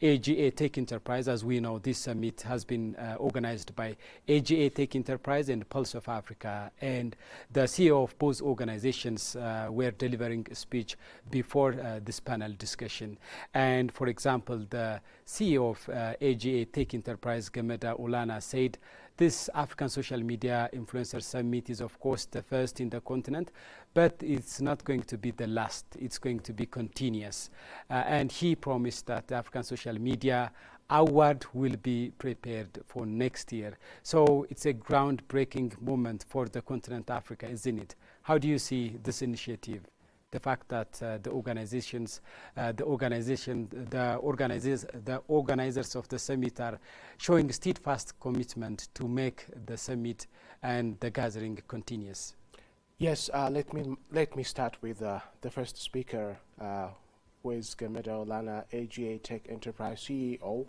AGA Tech Enterprise. As we know, this summit has been organized by AGA Tech Enterprise and Pulse of Africa. And the CEO of both organizations were delivering a speech before this panel discussion. And for example, the CEO of AGA Tech Enterprise, Gemeda Ulana, said, this African Social Media Influencer Summit is, of course, the first in the continent, but it's not going to be the last. It's going to be continuous. And he promised that the African Social Media Award will be prepared for next year. So it's a groundbreaking moment for the continent Africa, isn't it? How do you see this initiative? the fact that the organizers of the summit are showing steadfast commitment to make the summit and the gathering continuous. Yes, let me start with the first speaker, who is Gameda Olana, AGA Tech Enterprise CEO.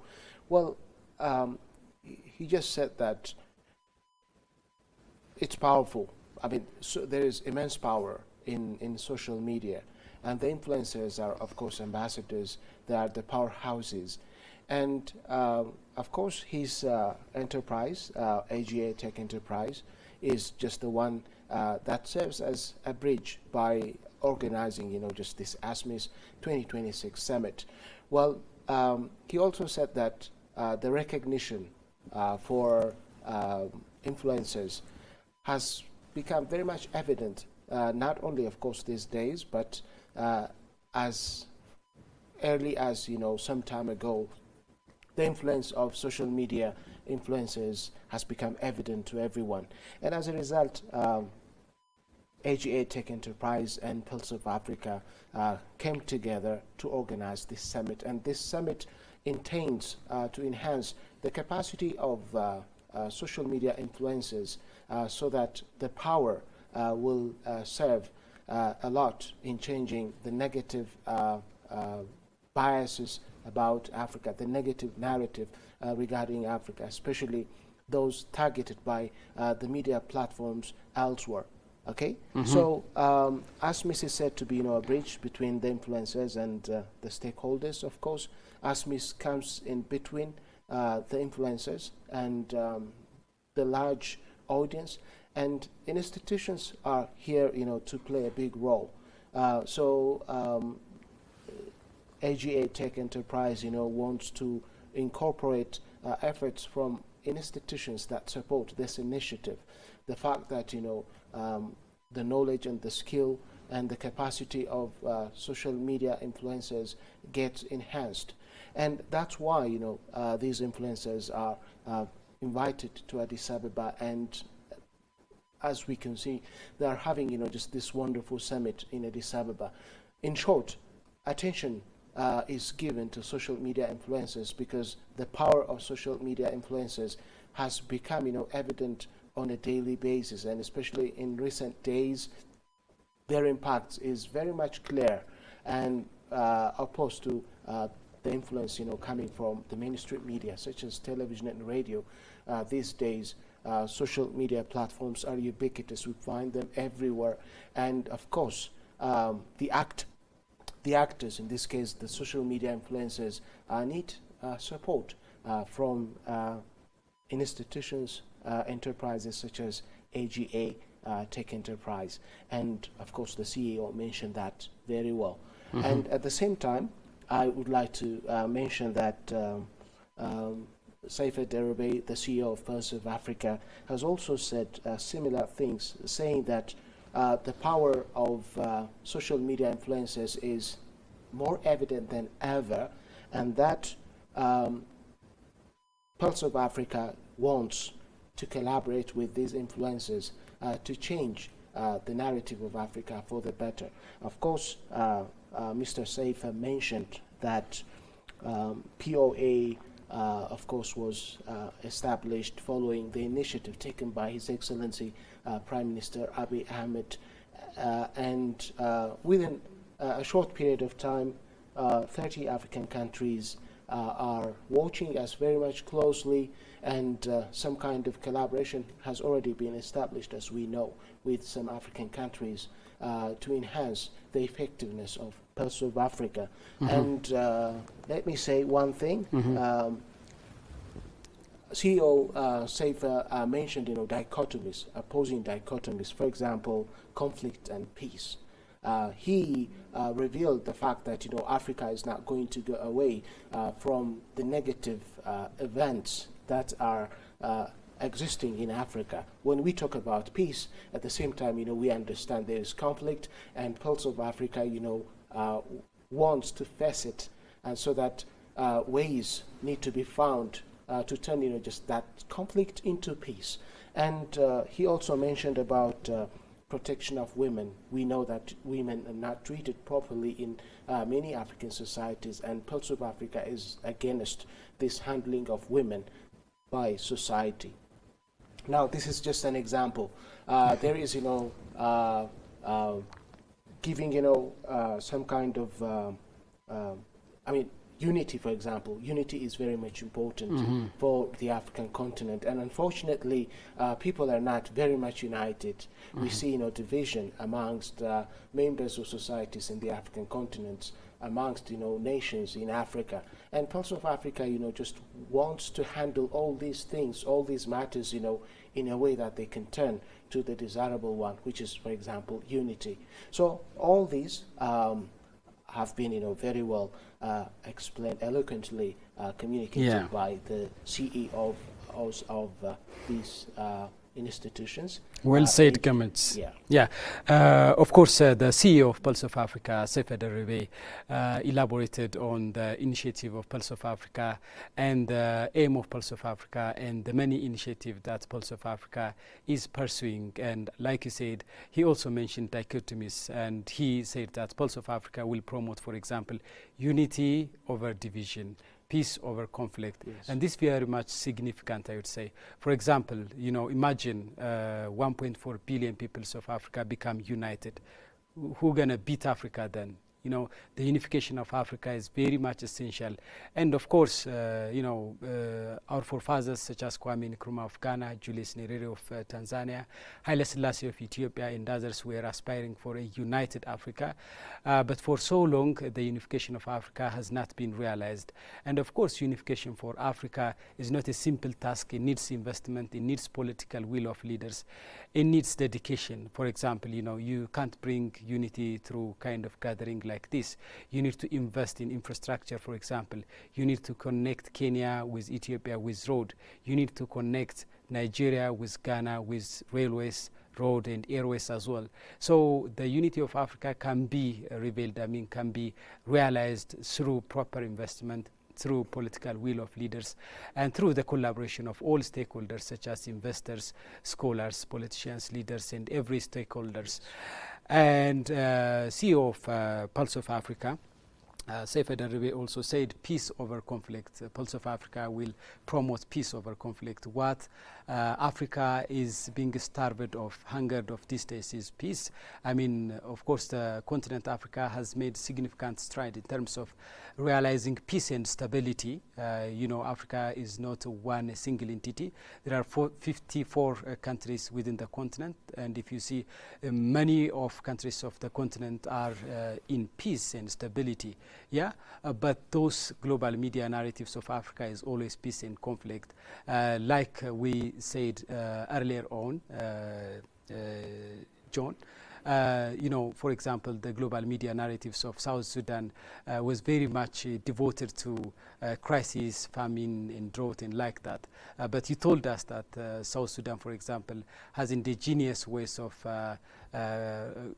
Well, he just said that it's powerful. I mean, so there is immense power in social media, and the influencers are, of course, ambassadors. They are the powerhouses, and of course, his enterprise, AGA Tech Enterprise, is just the one that serves as a bridge by organizing, you know, just this Asmis 2026 summit. Well, he also said that the recognition for influencers has become very much evident, not only, of course, these days, but as early as, you know, some time ago. The influence of social media influencers has become evident to everyone, and as a result, AGA Tech Enterprise and Pulse of Africa came together to organize this summit, and this summit intends to enhance the capacity of social media influencers so that the power will serve a lot in changing the negative biases about Africa, the negative narrative regarding Africa, especially those targeted by the media platforms elsewhere. Okay, so Asmis is said to be, you know, a bridge between the influencers and the stakeholders. Of course, Asmis comes in between the influencers and the large audience, and institutions are here, you know, to play a big role. AGA Tech Enterprise, you know, wants to incorporate efforts from institutions that support this initiative. The fact that, you know, the knowledge and the skill and the capacity of social media influencers gets enhanced, and that's why, you know, these influencers are invited to Addis Ababa, and as we can see, they are having, you know, just this wonderful summit in Addis Ababa. In short, attention is given to social media influencers because the power of social media influencers has become, you know, evident on a daily basis, and especially in recent days, their impact is very much clear, and opposed to the influence, you know, coming from the mainstream media such as television and radio. These days, social media platforms are ubiquitous. We find them everywhere, and of course, the actors, in this case, the social media influencers, need support from institutions, enterprises such as AGA Tech Enterprise, and of course the CEO mentioned that very well. And at the same time, I would like to mention that Saifa Derebe, the CEO of Pulse of Africa, has also said similar things, saying that the power of social media influencers is more evident than ever, and that Pulse of Africa wants to collaborate with these influencers to change the narrative of Africa for the better. Of course, Mr. Saifa mentioned that POA, of course, was established following the initiative taken by His Excellency Prime Minister Abiy Ahmed, and within a short period of time, 30 African countries are watching us very much closely, and some kind of collaboration has already been established, as we know, with some African countries to enhance the effectiveness of Pulse of Africa. And let me say one thing. CEO Saifa mentioned, you know, dichotomies, opposing dichotomies. For example, conflict and peace. He revealed the fact that, you know, Africa is not going to go away from the negative events that are existing in Africa. When we talk about peace, at the same time, you know, we understand there is conflict, and Pulse of Africa, you know, wants to face it, and so that ways need to be found to turn, you know, just that conflict into peace. And he also mentioned about protection of women. We know that women are not treated properly in many African societies, and Pulse of Africa is against this handling of women by society. Now, this is just an example. There is, giving, some kind of, unity, for example. Unity is very much important for the African continent, and unfortunately, people are not very much united. We see, division amongst members of societies in the African continent, amongst, nations in Africa. And Pulse of Africa, just wants to handle all these things, all these matters, in a way that they can turn to the desirable one, which is, for example, unity. So all these have been, very well explained, eloquently communicated by the CEO of these institutions. Well said comments. Of course, the CEO of Pulse of Africa, Seif Ederebe, elaborated on the initiative of Pulse of Africa and the aim of Pulse of Africa and the many initiatives that Pulse of Africa is pursuing. And like you said, he also mentioned dichotomies, and he said that Pulse of Africa will promote, for example, unity over division, peace over conflict. And this very much significant, I would say. For example, imagine 1.4 billion people of Africa become united. Who gonna beat Africa then? The unification of Africa is very much essential. And of course, our forefathers such as Kwame Nkrumah of Ghana, Julius Nyerere of Tanzania, Haile Selassie of Ethiopia, and others were aspiring for a united Africa. But for so long, the unification of Africa has not been realized. And of course, unification for Africa is not a simple task. It needs investment. It needs political will of leaders. It needs dedication. For example, you can't bring unity through kind of gathering like this. You need to invest in infrastructure, for example. You need to connect Kenya with Ethiopia with road. You need to connect Nigeria with Ghana with railways, road and airways as well. So the unity of Africa can be revealed, can be realized through proper investment, through political will of leaders, and through the collaboration of all stakeholders such as investors, scholars, politicians, leaders, and every stakeholders. And CEO of Pulse of Africa, Seif Ederebe, also said peace over conflict. Pulse of Africa will promote peace over conflict. What Africa is being starved of, hungered of these days is peace. Of course, the continent Africa has made significant stride in terms of realizing peace and stability. Africa is not one single entity. There are 54 countries within the continent, and if you see, many of countries of the continent are in peace and stability. But those global media narratives of Africa is always peace and conflict. Like we said earlier on, John, for example, the global media narratives of South Sudan was very much devoted to crisis, famine, and drought, and like that. But you told us that South Sudan, for example, has indigenous ways of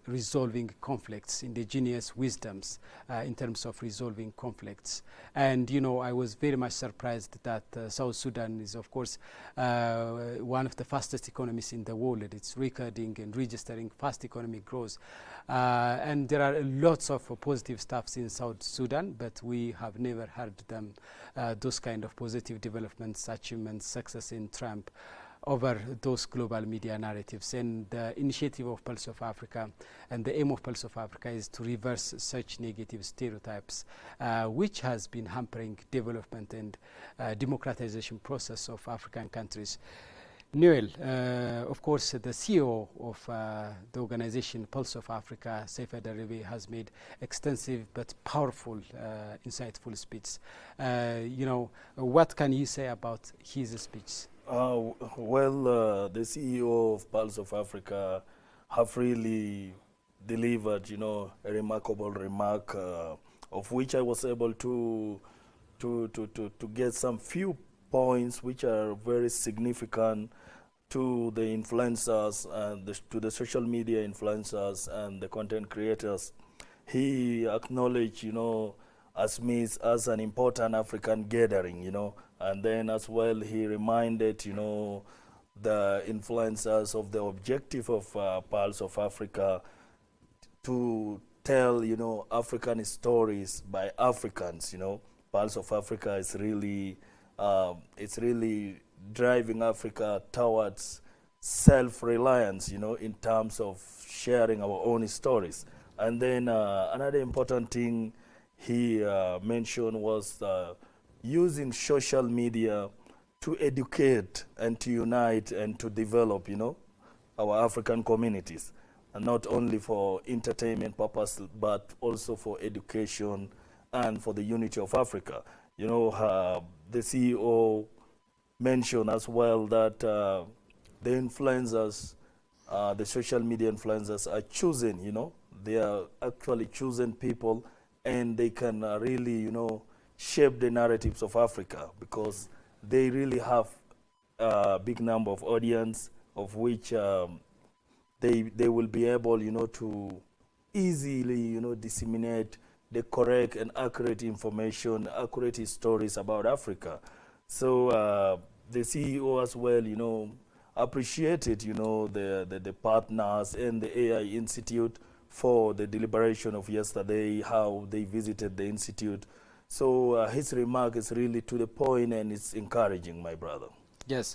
resolving conflicts, indigenous wisdoms in terms of resolving conflicts. And, I was very much surprised that South Sudan is, of course, one of the fastest economies in the world. It's recording and registering fast economic growth. And there are lots of positive stuffs in South Sudan, but we have never heard them, those kind of positive developments, achievements, success in Trump over those global media narratives. And the initiative of Pulse of Africa and the aim of Pulse of Africa is to reverse such negative stereotypes, which has been hampering development and democratization process of African countries. Noel, of course, the CEO of the organization Pulse of Africa, Seif Ederebe, has made extensive but powerful, insightful speech. What can you say about his speech? The CEO of Pulse of Africa have really delivered, a remarkable remark, of which I was able to get some few points which are very significant to the influencers and to the social media influencers and the content creators. He acknowledged, Asmis as an important African gathering, and then as well he reminded, the influencers of the objective of Pulse of Africa to tell, African stories by Africans, Pulse of Africa is really, it's really driving Africa towards self-reliance, in terms of sharing our own stories. And then another important thing he mentioned was using social media to educate and to unite and to develop, our African communities. And not only for entertainment purpose, but also for education and for the unity of Africa. The CEO mentioned as well that the influencers, the social media influencers are chosen, they are actually chosen people, and they can really, shape the narratives of Africa, because they really have a big number of audience, of which they will be able, to easily, disseminate the correct and accurate information, accurate stories about Africa. So the CEO as well, appreciated, the partners and the AI Institute for the deliberation of yesterday, how they visited the institute. So his remark is really to the point, and it's encouraging, my brother. Yes.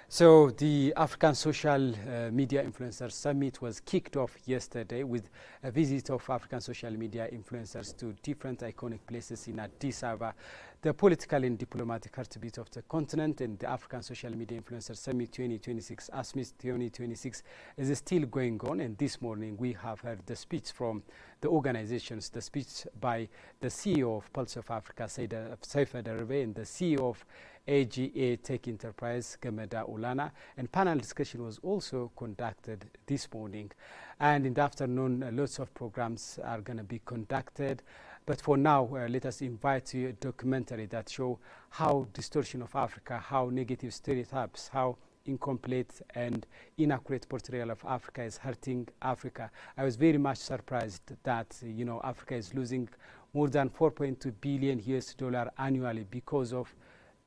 So the African Social Media Influencers Summit was kicked off yesterday with a visit of African social media influencers to different iconic places in Addis Ababa, the political and diplomatic heartbeat of the continent. And the African Social Media Influencers Summit 2026, Asmis 2026, is still going on. And this morning we have heard the speech from the organizations, the speech by the CEO of Pulse of Africa, Saifa Darbe, and the CEO of AGA Tech Enterprise, Gameda Ulana, and panel discussion was also conducted this morning. And in the afternoon, lots of programs are going to be conducted. But for now, let us invite you a documentary that show how distortion of Africa, how negative stereotypes, how incomplete and inaccurate portrayal of Africa is hurting Africa. I was very much surprised that, Africa is losing more than 4.2 billion US dollar annually because of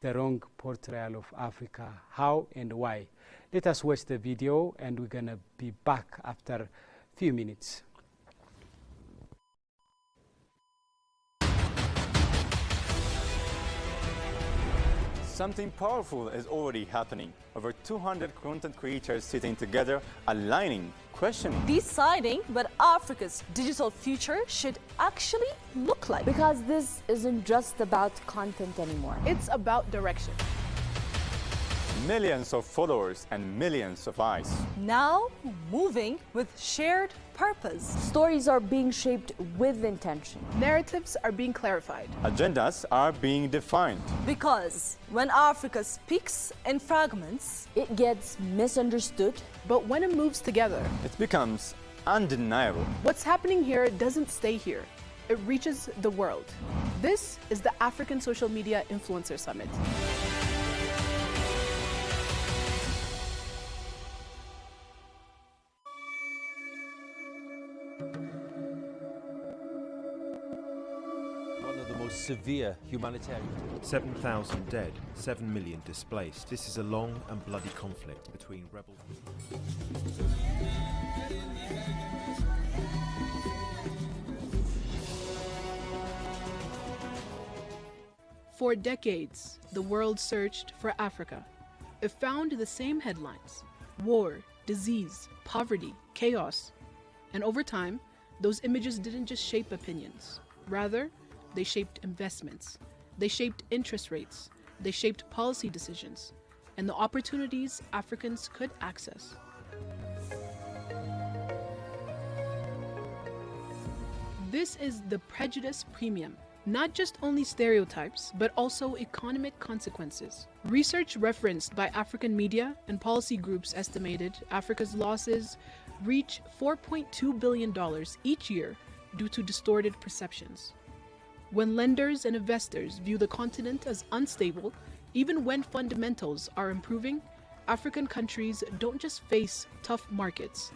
the wrong portrayal of Africa. How and why? Let us watch the video, and we're going to be back after a few minutes. Something powerful is already happening. Over 200 content creators sitting together, aligning, questioning, deciding what Africa's digital future should actually look like. Because this isn't just about content anymore. It's about direction. millions of followers and millions of eyes. Now moving with shared purpose. Stories are being shaped with intention. Narratives are being clarified. Agendas are being defined. Because when Africa speaks in fragments, it gets misunderstood. But when it moves together, it becomes undeniable. What's happening here doesn't stay here. It reaches the world. This is the African Social Media Influencer Summit. Severe humanitarian. 7,000 dead, 7 million displaced. This is a long and bloody conflict between rebels. For decades, the world searched for Africa. It found the same headlines: war, disease, poverty, chaos. And over time, those images didn't just shape opinions. Rather, they shaped investments, they shaped interest rates, they shaped policy decisions, and the opportunities Africans could access. This is the prejudice premium. Not just only stereotypes, but also economic consequences. Research referenced by African media and policy groups estimated Africa's losses reach $4.2 billion each year due to distorted perceptions. When lenders and investors view the continent as unstable, even when fundamentals are improving, African countries don't just face tough markets.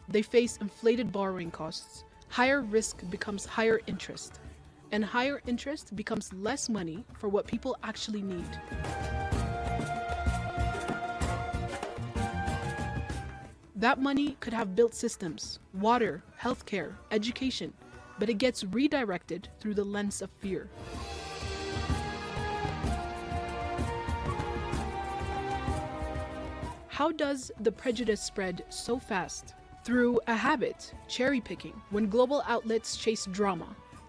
They face inflated borrowing costs. Higher risk becomes higher interest, and higher interest becomes less money for what people actually need. That money could have built systems, water, healthcare, education, but it gets redirected through the lens of fear. How does the prejudice spread so fast? Through a habit, cherry picking. When global outlets chase drama,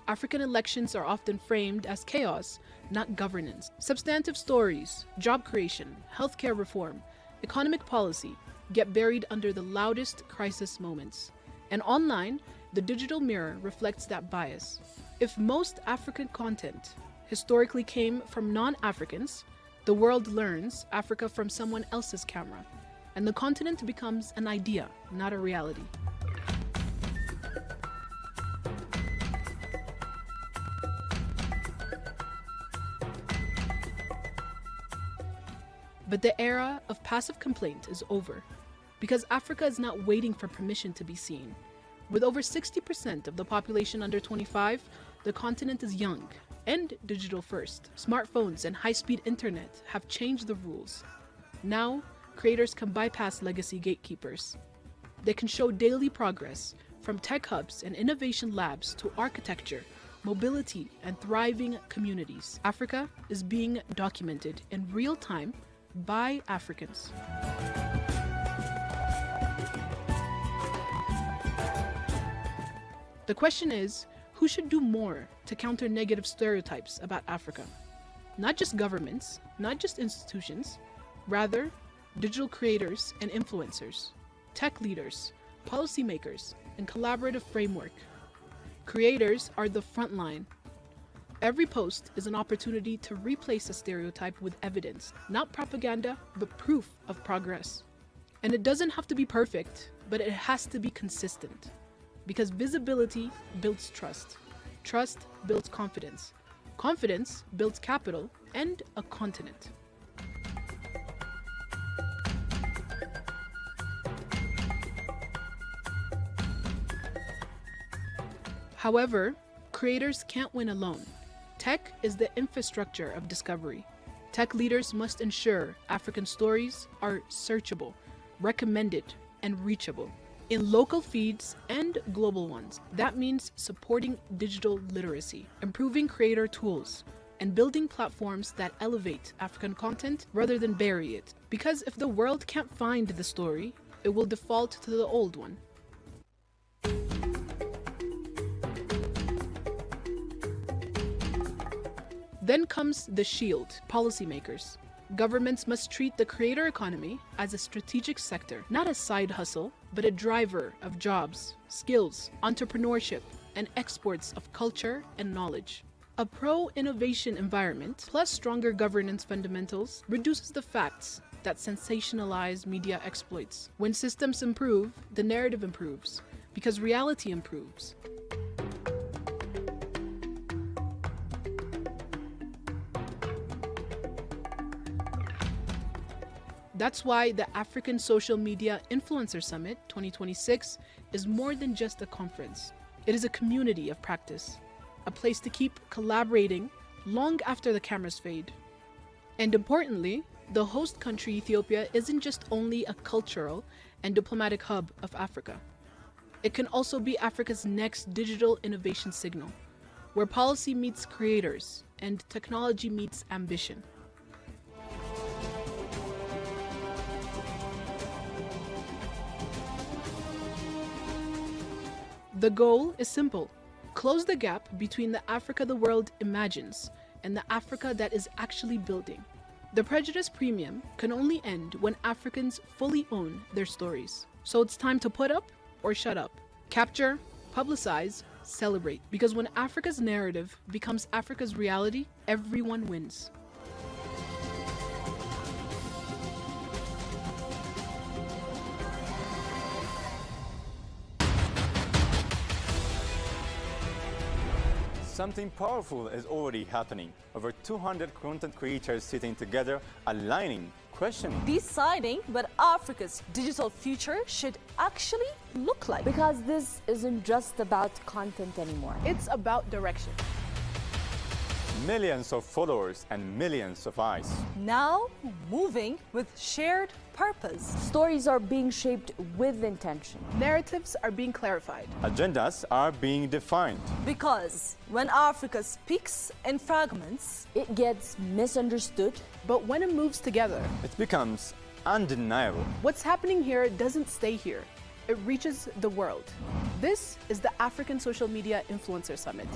African elections are often framed as chaos, not governance. Substantive stories, job creation, healthcare reform, economic policy get buried under the loudest crisis moments. And online, the digital mirror reflects that bias. If most African content historically came from non-Africans, the world learns Africa from someone else's camera, and the continent becomes an idea, not a reality. But the era of passive complaint is over, because Africa is not waiting for permission to be seen. With over 60% of the population under 25, the continent is young and digital first. Smartphones and high-speed internet have changed the rules. Now, creators can bypass legacy gatekeepers. They can show daily progress from tech hubs and innovation labs to architecture, mobility, and thriving communities. Africa is being documented in real time by Africans. The question is, who should do more to counter negative stereotypes about Africa? Not just governments, not just institutions, rather, digital creators and influencers, tech leaders, policymakers, and collaborative framework. Creators are the front line. Every post is an opportunity to replace a stereotype with evidence, not propaganda, but proof of progress. And it doesn't have to be perfect, but it has to be consistent. Because visibility builds trust. Trust builds confidence. Confidence builds capital and a continent. However, creators can't win alone. Tech is the infrastructure of discovery. Tech leaders must ensure African stories are searchable, recommended, and reachable in local feeds and global ones. That means supporting digital literacy, improving creator tools, and building platforms that elevate African content rather than bury it. Because if the world can't find the story, it will default to the old one. Then comes the shield, policymakers. Governments must treat the creator economy as a strategic sector, not a side hustle, but a driver of jobs, skills, entrepreneurship, and exports of culture and knowledge. A pro-innovation environment plus stronger governance fundamentals reduces the facts that sensationalize media exploits. When systems improve, the narrative improves, because reality improves. That's why the African Social Media Influencer Summit 2026 is more than just a conference. It is a community of practice, a place to keep collaborating long after the cameras fade. And importantly, the host country Ethiopia isn't just only a cultural and diplomatic hub of Africa. It can also be Africa's next digital innovation signal, where policy meets creators and technology meets ambition. The goal is simple: close the gap between the Africa the world imagines and the Africa that is actually building. The prejudice premium can only end when Africans fully own their stories. So it's time to put up or shut up. Capture, publicize, celebrate. Because when Africa's narrative becomes Africa's reality, everyone wins. Something powerful is already happening. Over 200 content creators sitting together, aligning, questioning, deciding what Africa's digital future should actually look like. Because this isn't just about content anymore. It's about direction. Millions of followers and millions of eyes. Now moving with shared purpose. Stories are being shaped with intention. Narratives are being clarified. Agendas are being defined. Because when Africa speaks in fragments, it gets misunderstood. But when it moves together, it becomes undeniable. What's happening here doesn't stay here. It reaches the world. This is the African Social Media Influencer Summit.